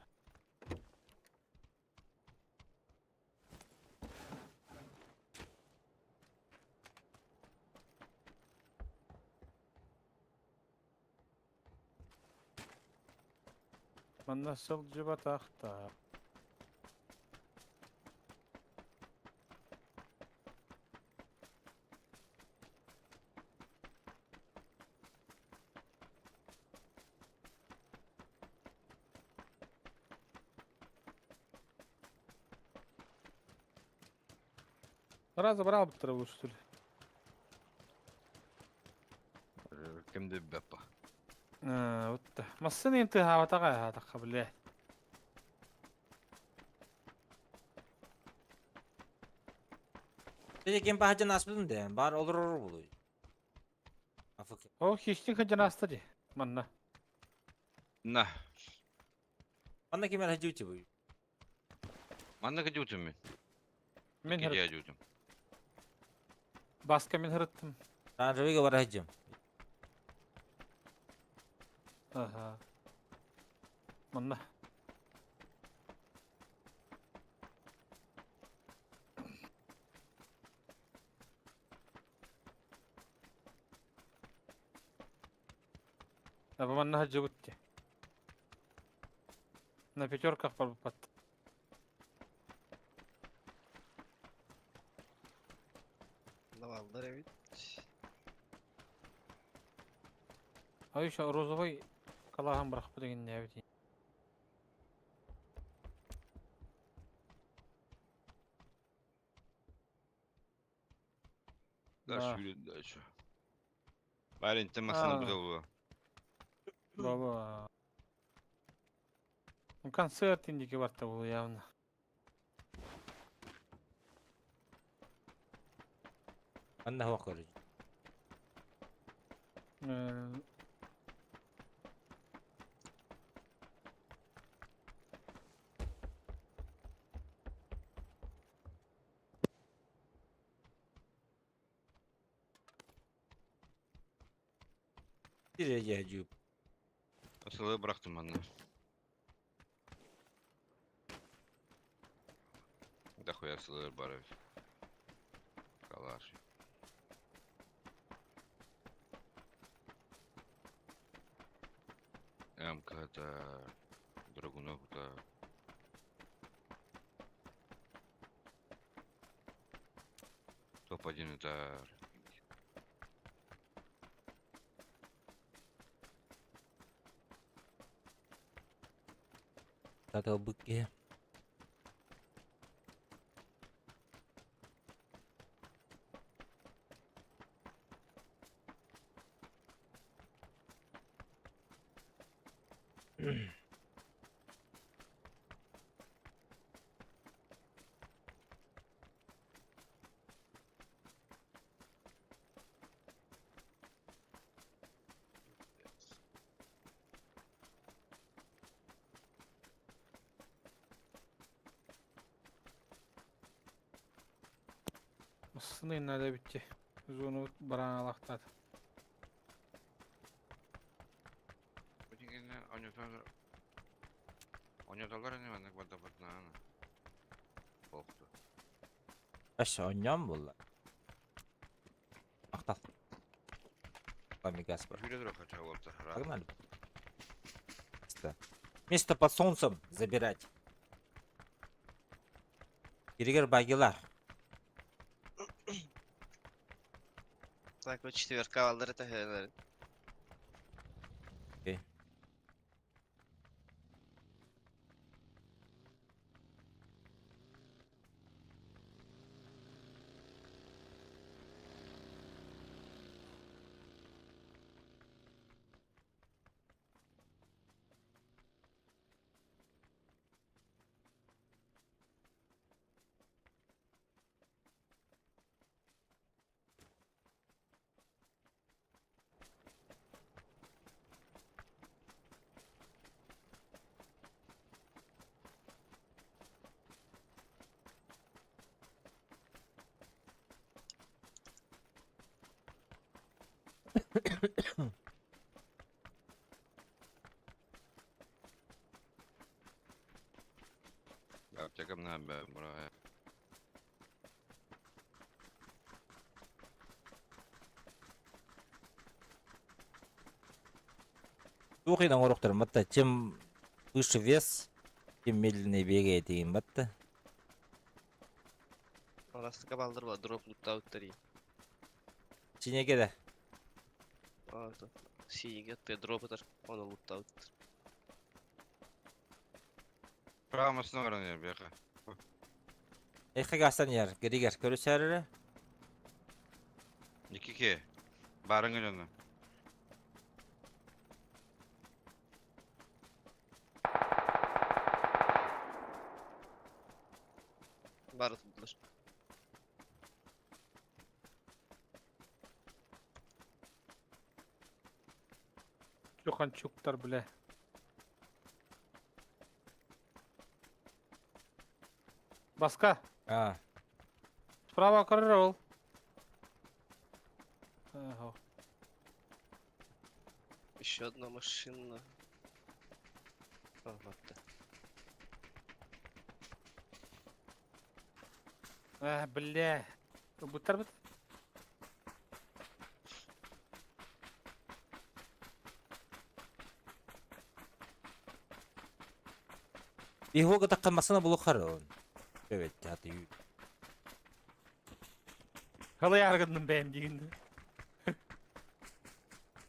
من نسل جبت أخطأ Раз забрал бы траву, что ли? Kimde beppa. Вот так. Массыны انتهى وتغير هذا قبل Dedi kim bahçe nasıl de bar olur buluyor. Afık. О, хищник один остади. Манна. Na. Bana kim hacı uçu bu. Manna gidiyorsun mu? Мен Gece хырт. gidiyorsun. Баска мен хырттым. Ben rüyga var hacım. Ага. Манна. Абаманна хаджыбытти. На пятерках пат. Давалдар бит. А еще розовый калаган брахпы деген не бит. Дальше yürü дальше. Парень, ты масаны бутылу. Баба. Ну, концерт индики барта был явно. Анна هو خارج. Э, Nereye acıyıp? Asılı bıraktım ben de. Да хуя asılı var ev. Калаш. МК-то, Драгунов-то. Топ-1 это... Tata bık ya. Sını nerede bitti? Biz onu barana alaktad. Bütün oynadılar ne ben de bada batna. Korktu. Aşağı oynayan mı bunlar? Aktal. Помигас. Yürüdür o kaça oldu. Погнали. Место под солнцем забирать. Киригер багилар. Так, вот четверка валдар это хелер. Yapacağım ne ben buraya. Тухидан уруктар матта чем выше вес, тем медленнее бегает деген матта. Orası kabaldır var. Drop loot out'tari. Синеге да. Orada. Сиге те drop atar. Onu loot out. Pramasına öğreniyor bir yaka. Эйхэ гасан яр, Киригер көрүсәрүрө. 2-2. Barın geliyordu. Бар tutdular. Чухан чуктар биле. Баска. А, Справа коррол. Ага. Еще одна машина. А, вот так. Бля. Бутар бит. Бихога таққанмасына бұл қар он. Evet, hadi yürü. Қалай арғындым бәйім дегенді.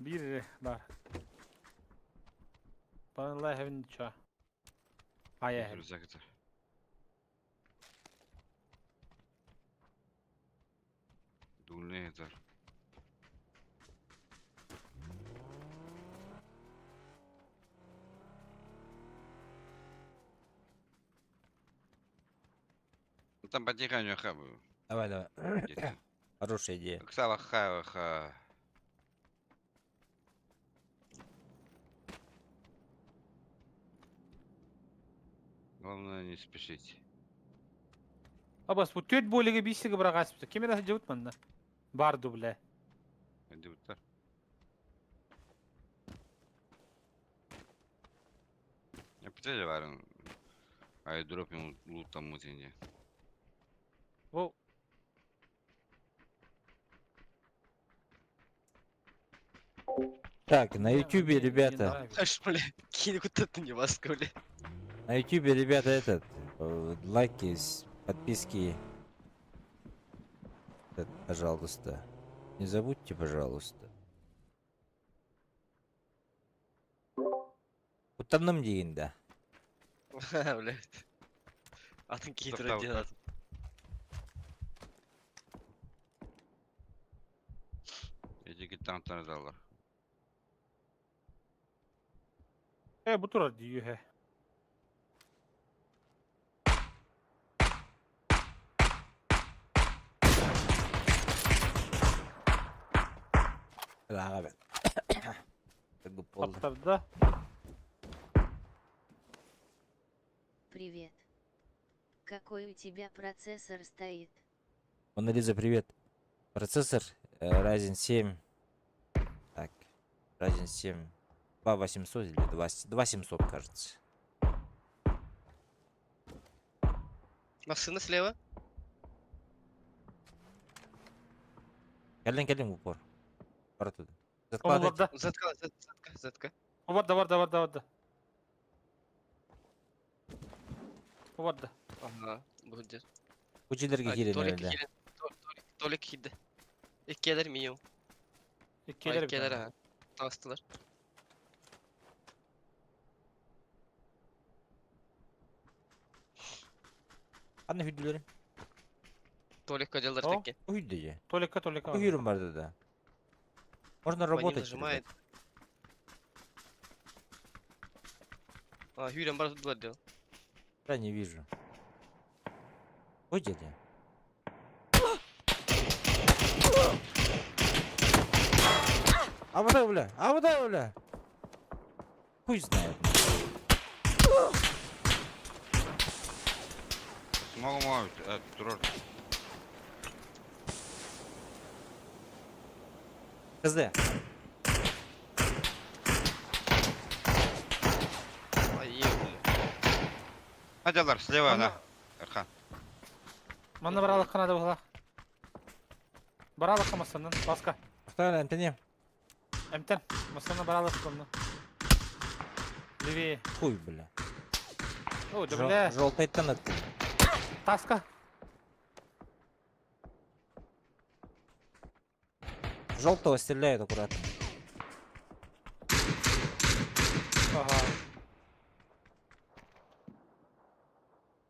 Bir var. Bana evin çağ. Aya. Рюкзак. Дулный это. Там потихоньку хабу. Давай, давай. Хорошая идея. Ксава ха. Главное не спешить. Абас bu 4 bölüge bisiga бірақ асыпты. Кемерасы жауыт мында. Барды біле. Иди вот так. Я потерял варен. Ай дропим лут там мутине. О. Так, на ютубе, ребята, Аж, бля, кинь вот это не васка, бля. на ютубе, ребята, лайки, подписки, пожалуйста. Не забудьте, пожалуйста. Utandım diyeyinde. Блядь. Атын кейтірі делады. Эти танктар далар. Bu turar diyor he. Laga ben. Gıp oldu. Kaptarda. Привет. Какой у тебя процессор стоит? Мона Лиза, привет. Процессор Ryzen 7. Так, Ryzen 7. 2800 или 2700, кажется. Машина слева. Келден в упор. Пора туда. Onu Закладывайте. vardı. Затка. Vardı. O vardı. Ага, будет. Kucilerge girin öyle. Толик хиді. Еккелер минимум. Еккелер ha. Tastılar. Anne hüddülerim. Толик кадилар О. теkke. O hüddüce. Толика. O hürüm vardı da. Можно Не работать. нажимает. А, Юрий Амбар тут два дел. Я не вижу. Ой, дядя. А вот бля. Хуй знает. Могу, турор. КЗ. Адалар слева, Ана. да. Эрхан. Мана баралық қанады бұла. Баралық қамасынан. Басқа. Вторая антенне. Әмтен. Масына баралық қылны. Левее. Хуй, бля. О, да бля. Желтый тонет. Таска. Желтого стреляют аккуратно. Ага.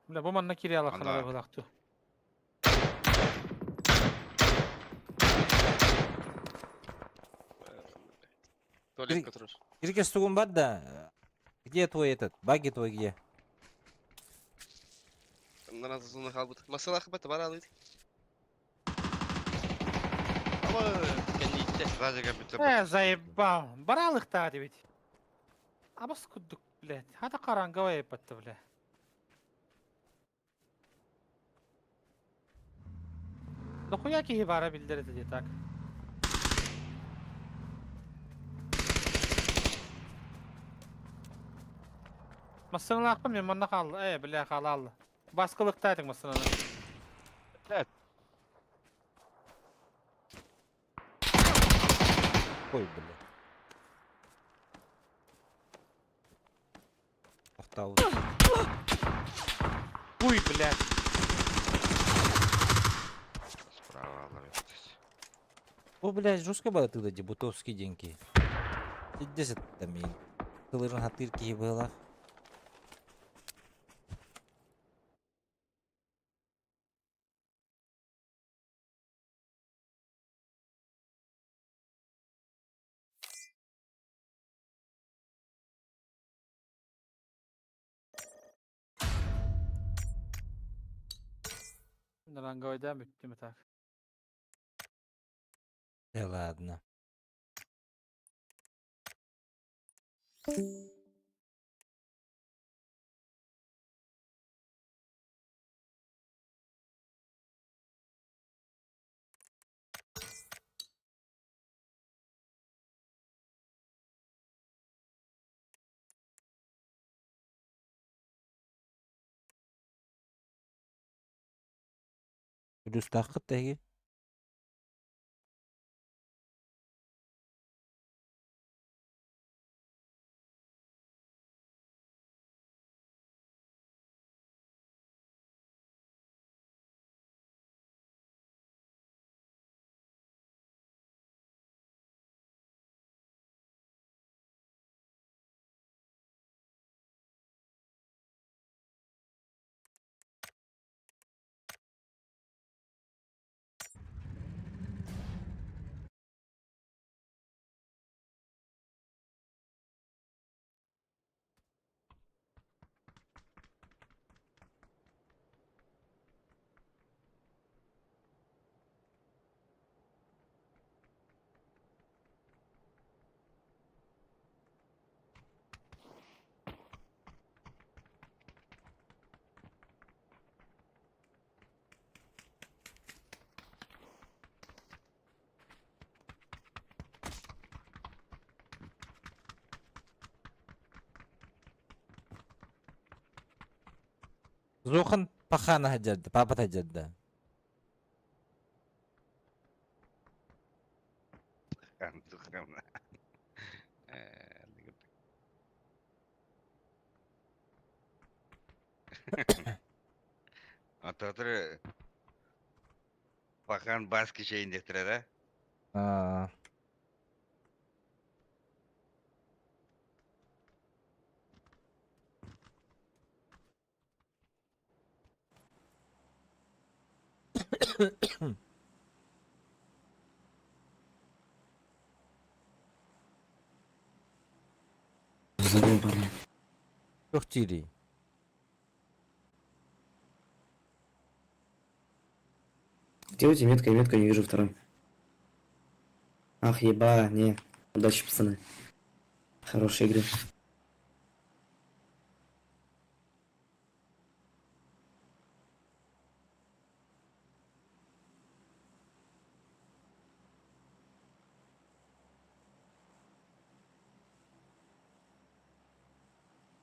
Бля, bu manna kiri ala Anda. qanada bulaqtu. Толик который. Ирке стугун бар да. Где твой этот? Баги твой где? Мына зуны қалбыт. Масала хабата бар алып. Ама, кенди итте. Сзади капитан. Заебал. Баралық-та ведь. Абас күддік, блядь. Хата қараңғы епатты, бля. Дохуя ки бара билдирди де так. Масына ақпын мен мында қалды. Бля, қалалы. Басқылықта едік масына. Ой, бля. Охтау. Уй, блядь. Справа алырбыз. О, блядь, жестко было тогда дебутовские деньги. 10 там и кылырын хатырки было. Ранговойда бүттім так. Да ладно. Плюс тақыт теги. Зохан пахана хаджадда, папа хаджадда. Антухана. Ататыры Пахан баски şeyinde tırada. А, Задолбали. çok tiri. Где у тебя метка? Я метка не вижу второй. Ах, еба, не. Удачи, пацаны. Хорошей игры.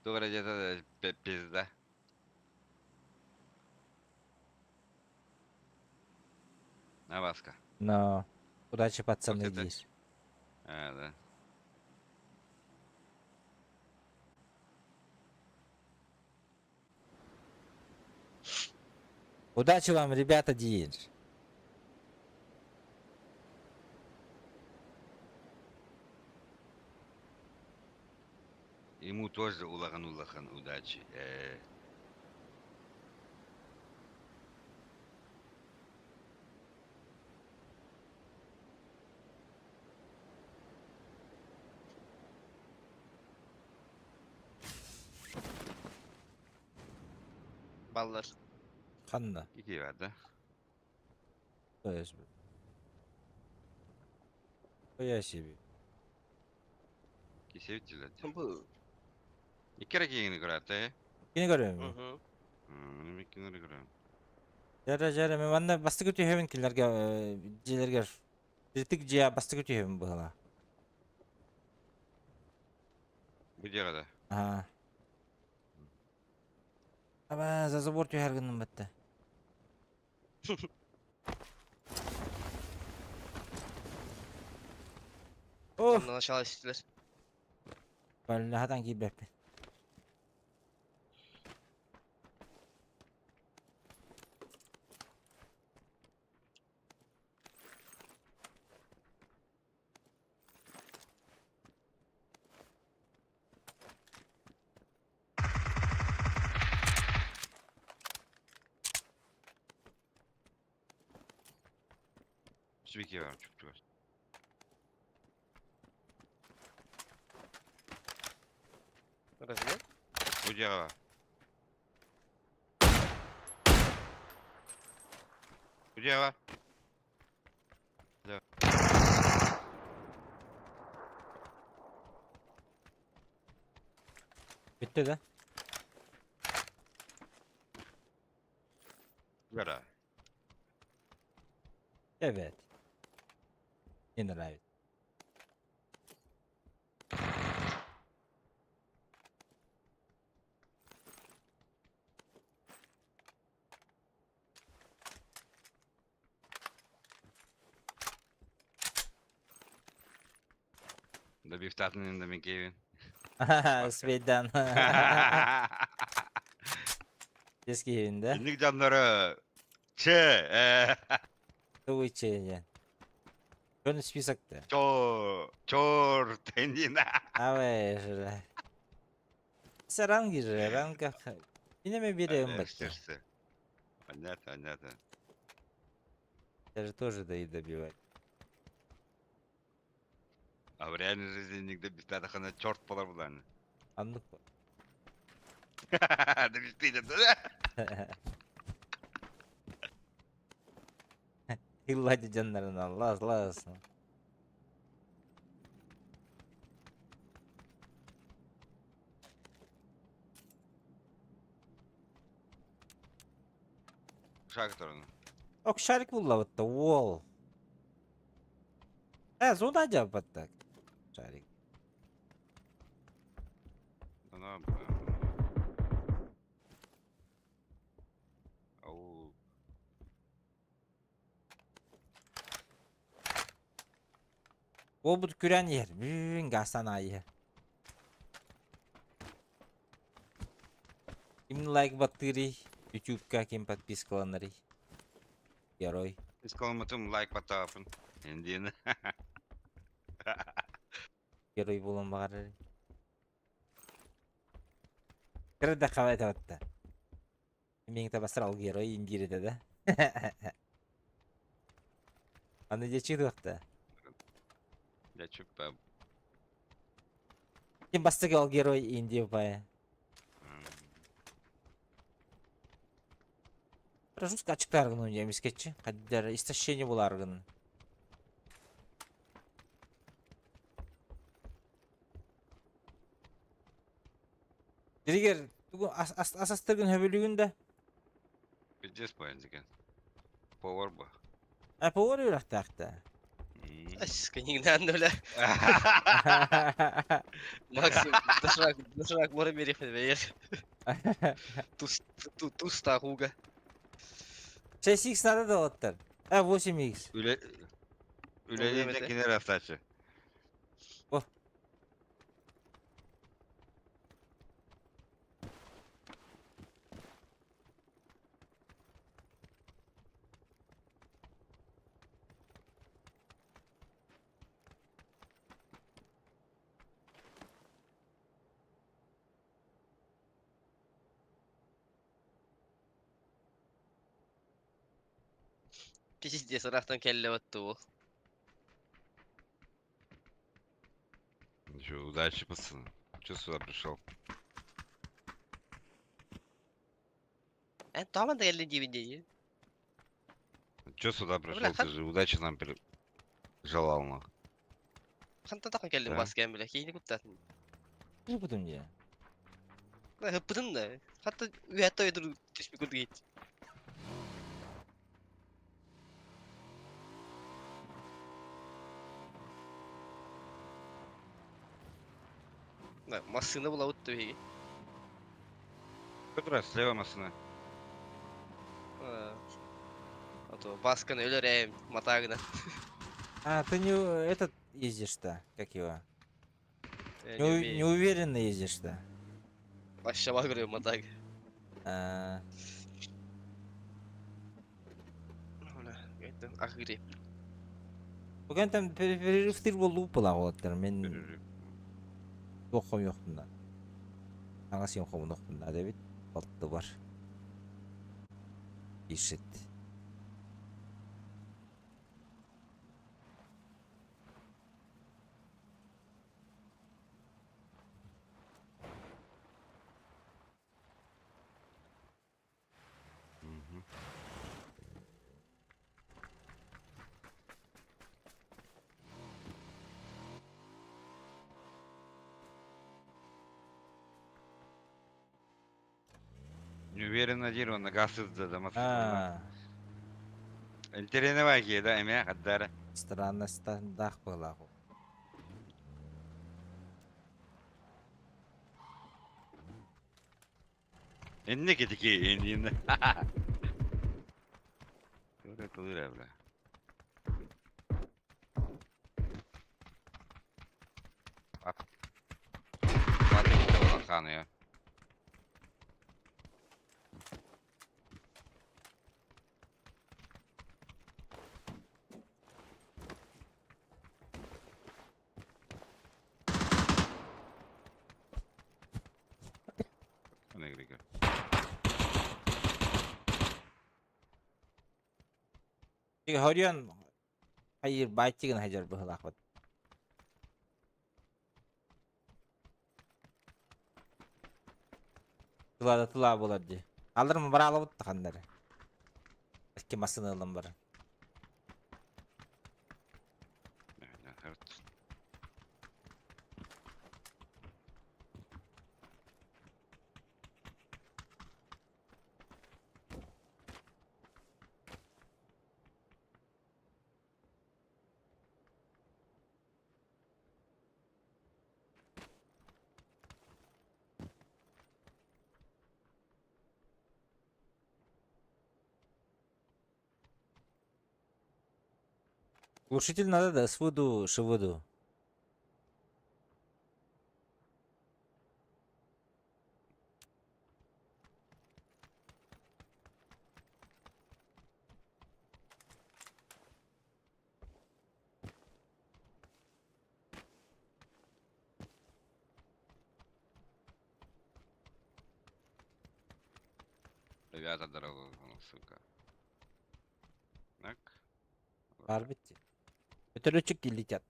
Doğru ceza pizda. Наваска. Но удачи, пацаны, Вот это. здесь. Да. Удачи вам, ребята, день. Ему тоже улахан удачи. Баллар. Ханна. İki var da. Koy себе. Koy себе. İki sevdiler. Bu. İki kere yeni kırardı. Yine görüyorum. Hı hı. Benim iki kere kırarım. Жара, мен ванда басты көтү хевен киллерге, желерге. Биртик жия басты көтү хевен быгала. Bu diye kadar. Ага. Аба, за забор түйәргеннен бітті. Оф, Ondan aşağı istiler. бәлі хадан кейіп бәппен. bir var çok. Разве? Bu cevap. Bu cevap. Bitti de. Gara. Evet. Yine right. Da bir tatmin indim mi Kevin? Sveydan. Eski evinde. Günlük canları. Çe. Su içeceğin. Şunu списокта. Çor. Tendina. А вы же. Ранги же, ранках. Yine mi biri ымбатта? Понятно. Это же тоже да и добивать. А в реальной жизни нигде без тадахана чорт поlar bularını. Anlık. Da biz değil de. Hılladı canlarından. Las. Şarkı torunu. Ok şarkı bullavatта. Wall. Zona acaba battak. Şarkı. Ana. Au. O bu küren yer. Bütün gasanayi. Kim like battırı. YouTube'ga kim подпискаланыры. Герой. Biz kalmatım like patapın. Endiyeni. Герой болон бағары. Кірді қабайт аватта. Мен табастырал герой индиреді да. Аны де чыды вақта. Ya çöp ben. Ким бастығы ал герой инди бая. Бір жустка ачықтарғын ойын емескетші. Қаддар истощение боларғын. Диригер, бүгін асастырғын хөбілігін да. Bileceğiz bu enzigen. Power bu. Апа ор үйрақтақты. Аська, нигде öyle. Максим, дошрак море мериф ver. Туста хуга. 6x надо да оттар. 8x. Üle deyince Öyle. yine raftaçı. Пиздец, рафтан кelle battı bu. Şu удачи пацаны. Че сюда пришел? Tamam da geldin dibinde. Че сюда пришел? бля, Ты же удачи нам желал, нахуй. Kantan takın geldin Ha? basken bile. Keyini kutlatın. Ne buldum ya? Hıppıdın da. Hatta üyette ödür teşvik kurdu git. Masını bulavut da peki. Как раз слева масына. А то басканы ölür матагына. Ты не этот ездишь-то, как его? Не Неуверенно ездишь-то. Aşağı görüyorum matag. Öyle. Gittim. Akgri. Bugün там перерывтер болуп булагаттар. Мен оқым жоқпын да. Аңа сен оқым жоқпын да деп болтты бар. Ишет. Не уверен, надеюсь, на газ да А, Интерене ваги, да, эме, хаддара. странностях была. Энне кетики, энне. Кыра кылыра, бля. Ат. Ат кетті болан ханы, я. Ана кирекер. Тиги хорьон хайыр байтигин хайжар быхылак бат. Тылада тыла болар ди. Алырмы бар алып тахандары. Эски масыны ылым бар. Глушитель надо, да, свыду, шивыду. Ребята, дорогой, сука. Так. Бар битти. Өтөлөчүк килдитят.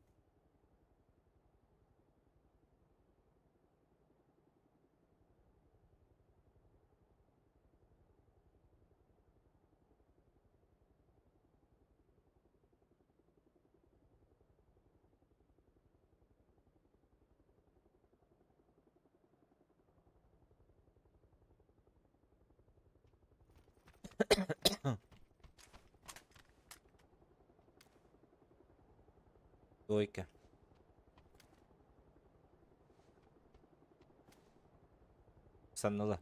Дойка. Санныла.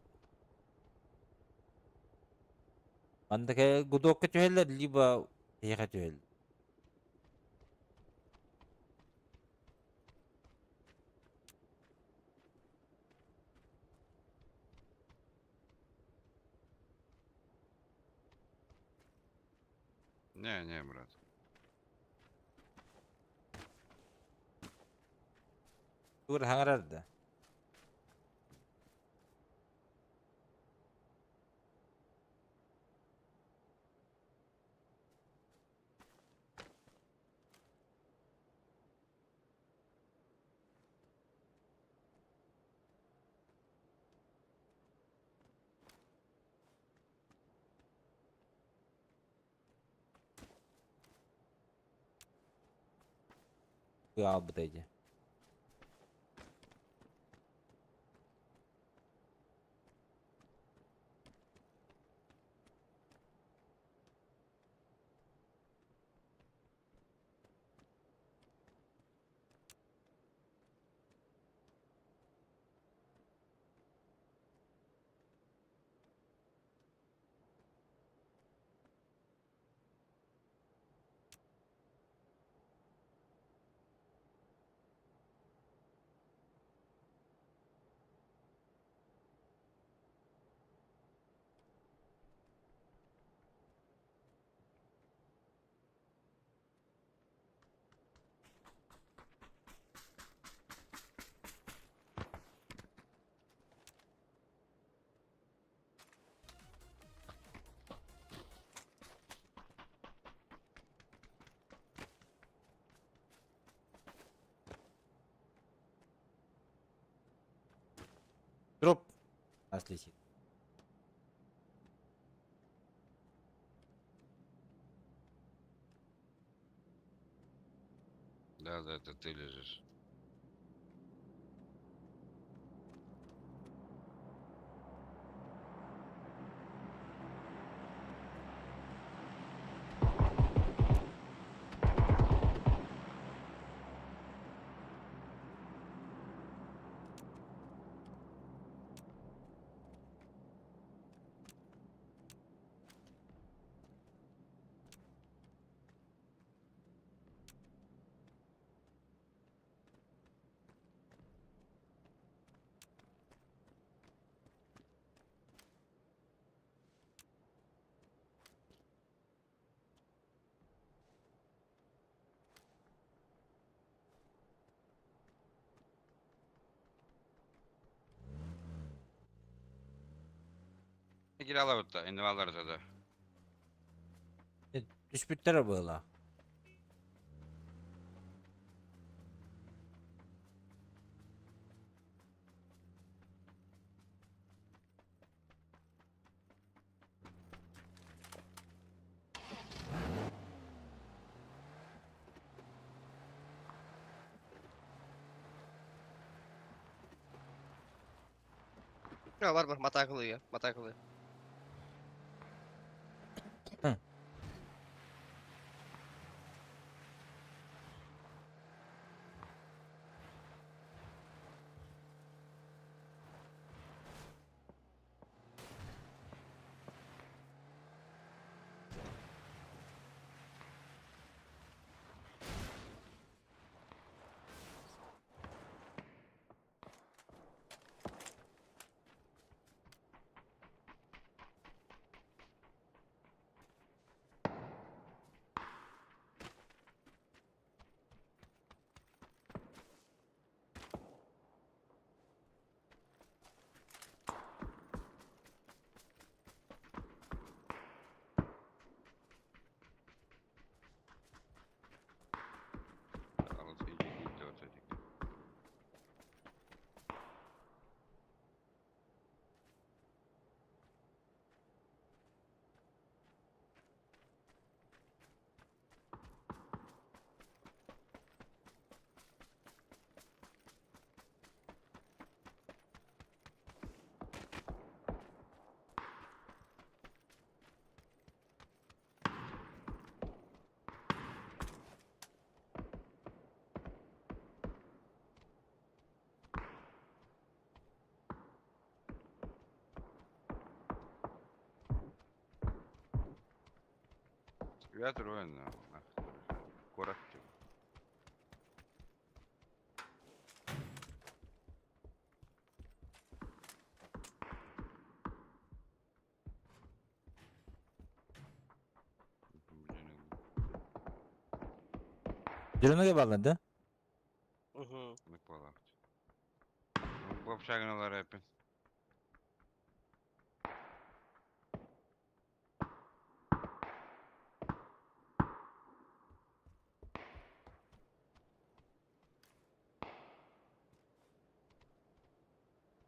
Андыка гудокка тюхеллер, либо ейха тюхеллер. Не, брат. Тур хаңарарда. Al bıdaydı. Дроп. Нас летит. Да, это ты лежишь. Girala burada, indivallar da. Düşbütlere böyle. Ya var mata kılıyor ya. Mata kılıyor. Alısı iyice gitti ortadık. Ветер воин, коротко. Drone'a bağlandı. Угу. Не полахт. В общагналар hep.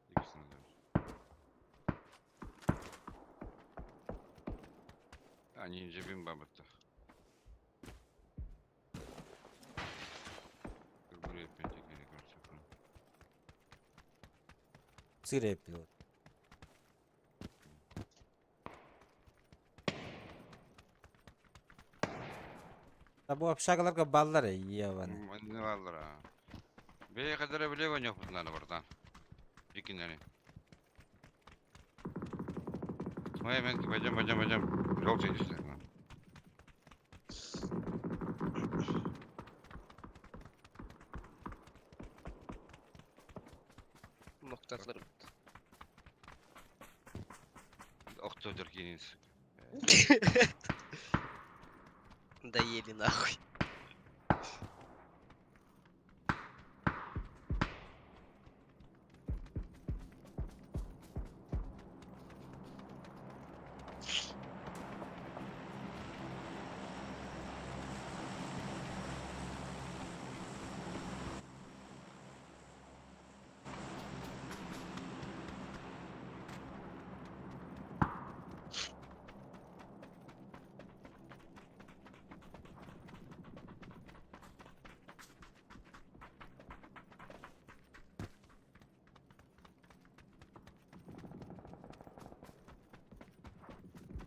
İkisini de. Они инже бин бабытта. Buraya pentekeni görse. Sigara yapıyor. Ya bu apşakalar ballar ya bana. Ne varlar ha? Beye kadar bile oynuyor bunlar buradan. İkinleri. Vay ben bacam. Yol çekişler lan. Noktaları. Октодер кинец. Доели нахуй.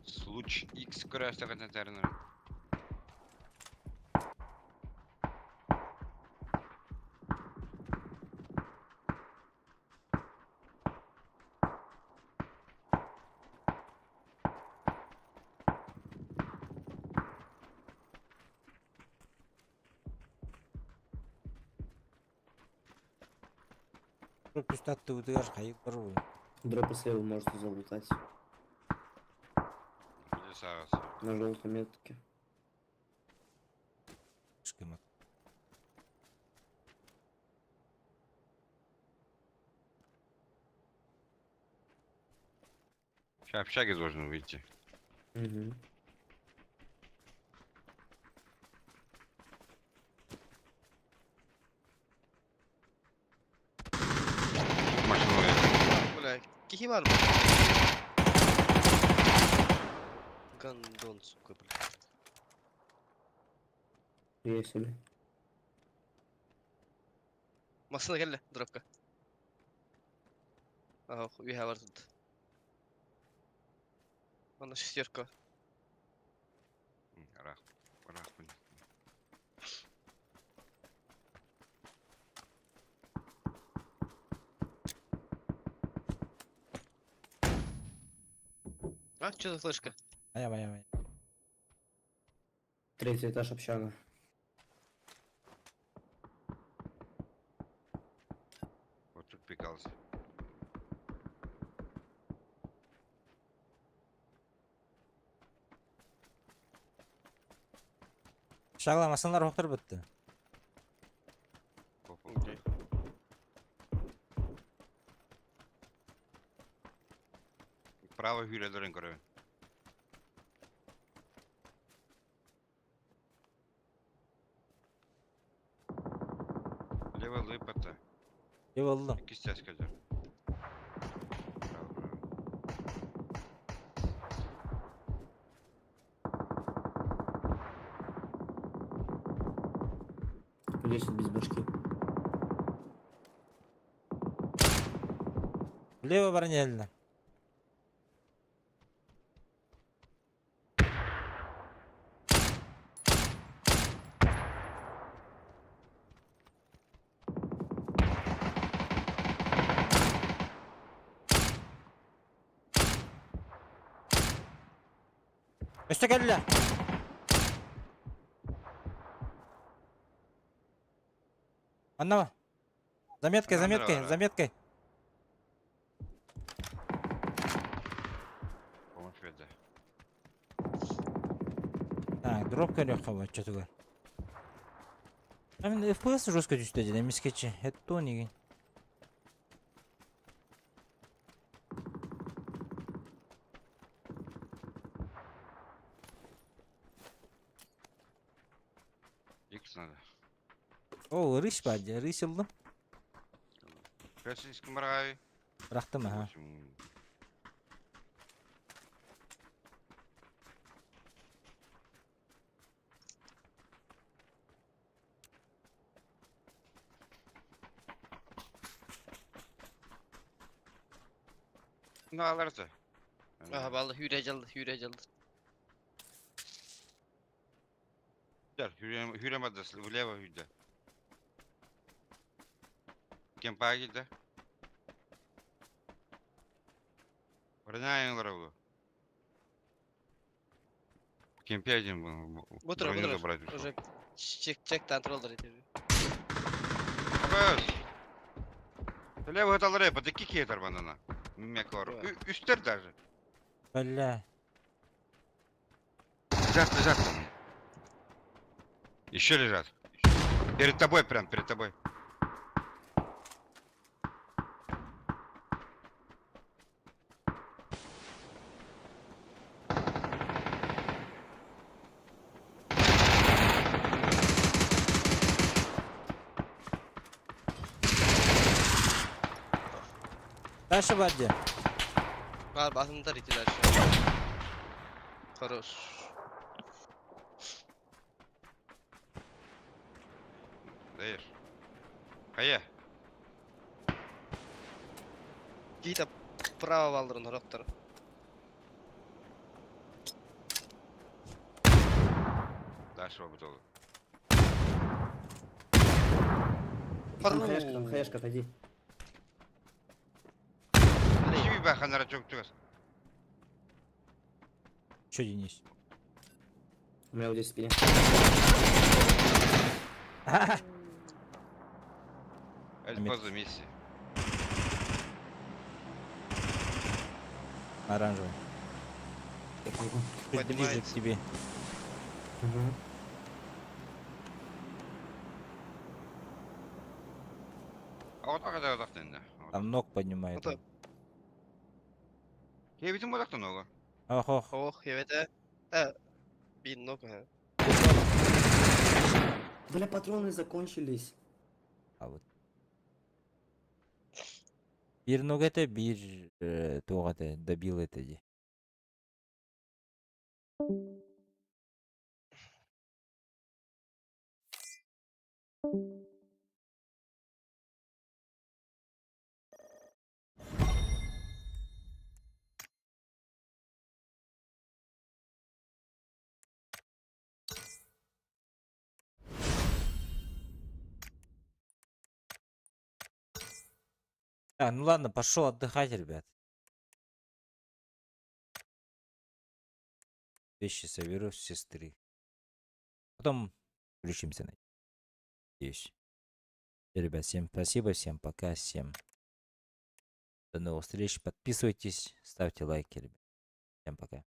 Случ X көрәсті қатынтарының. Пустат утыгар хайык бар бу. Дропы слева можете залутать. Біле сағасы. На желтой метке. Шкемат. В общаге должен выйти. Угу. Машину я. Бля, кихи var mı? Гандон, сука, бля. Есть себе. Masına gel, dropka. Ага, уйга var тут. Она шестерка. Рах. Рах. А, что за флешка? Ая. Третий этаж общага. Вот тут пикался. Шагламасанлар оқтыр бітті. Окей. Право hüylelerin görevi. Лево лыпата. Ев олдым. İki ses gelir. Bravo, bravo. Лечит без башки. Лево барнелді. Üste geldiler. Anlama. Заметкой, заметкой. Помощь веде. Так, дроп көрек қабат, что-то. Мен FPS жестко düştü dedi, мискетчи. Это то неге. X надо. О, рысь бәді, рысь ұлды. Российский мрай. Рақтым, аха. Ne alırsa. Aha, vallahi hüre caldı. Gel, hürem adresi, влево hüde. Кемпа gitti. Броня врагу. Кемпе один Бутра, забрать. уже чек контролдер ediyor. Абас! Лево это лрепа, ты кики оторвана. Мекор. Üstler даже. Бля. Лежат там. Еще лежат. Перед тобой, прям перед тобой. Дальше бәді. Var basında itiler. Хорош. Даешь. Кая? Git praво valdırın doktor. Ашва бутылы. Там хаешка, отойди. Чиби баханара чоктугас. Чё, Денис? У меня вот здесь в спине. Эльпоза миссия. Оранжевый. Чуть ближе к Поднимается. тебе. Мгм. А вот так да тенде. Там ног поднимает. Вот Я видим вот так много. Ох, ох. Ох, я vet. Bin nog här. Бля, патроны закончились. А вот. Bir nok ete bir туг ете добил ете ди. А, ну ладно, пошел отдыхать, ребят. Вещи соберу с сестры. Потом включимся на. Надеюсь. Ребят, всем спасибо, всем пока, всем до новых встреч. Подписывайтесь, ставьте лайки, ребят. Всем пока.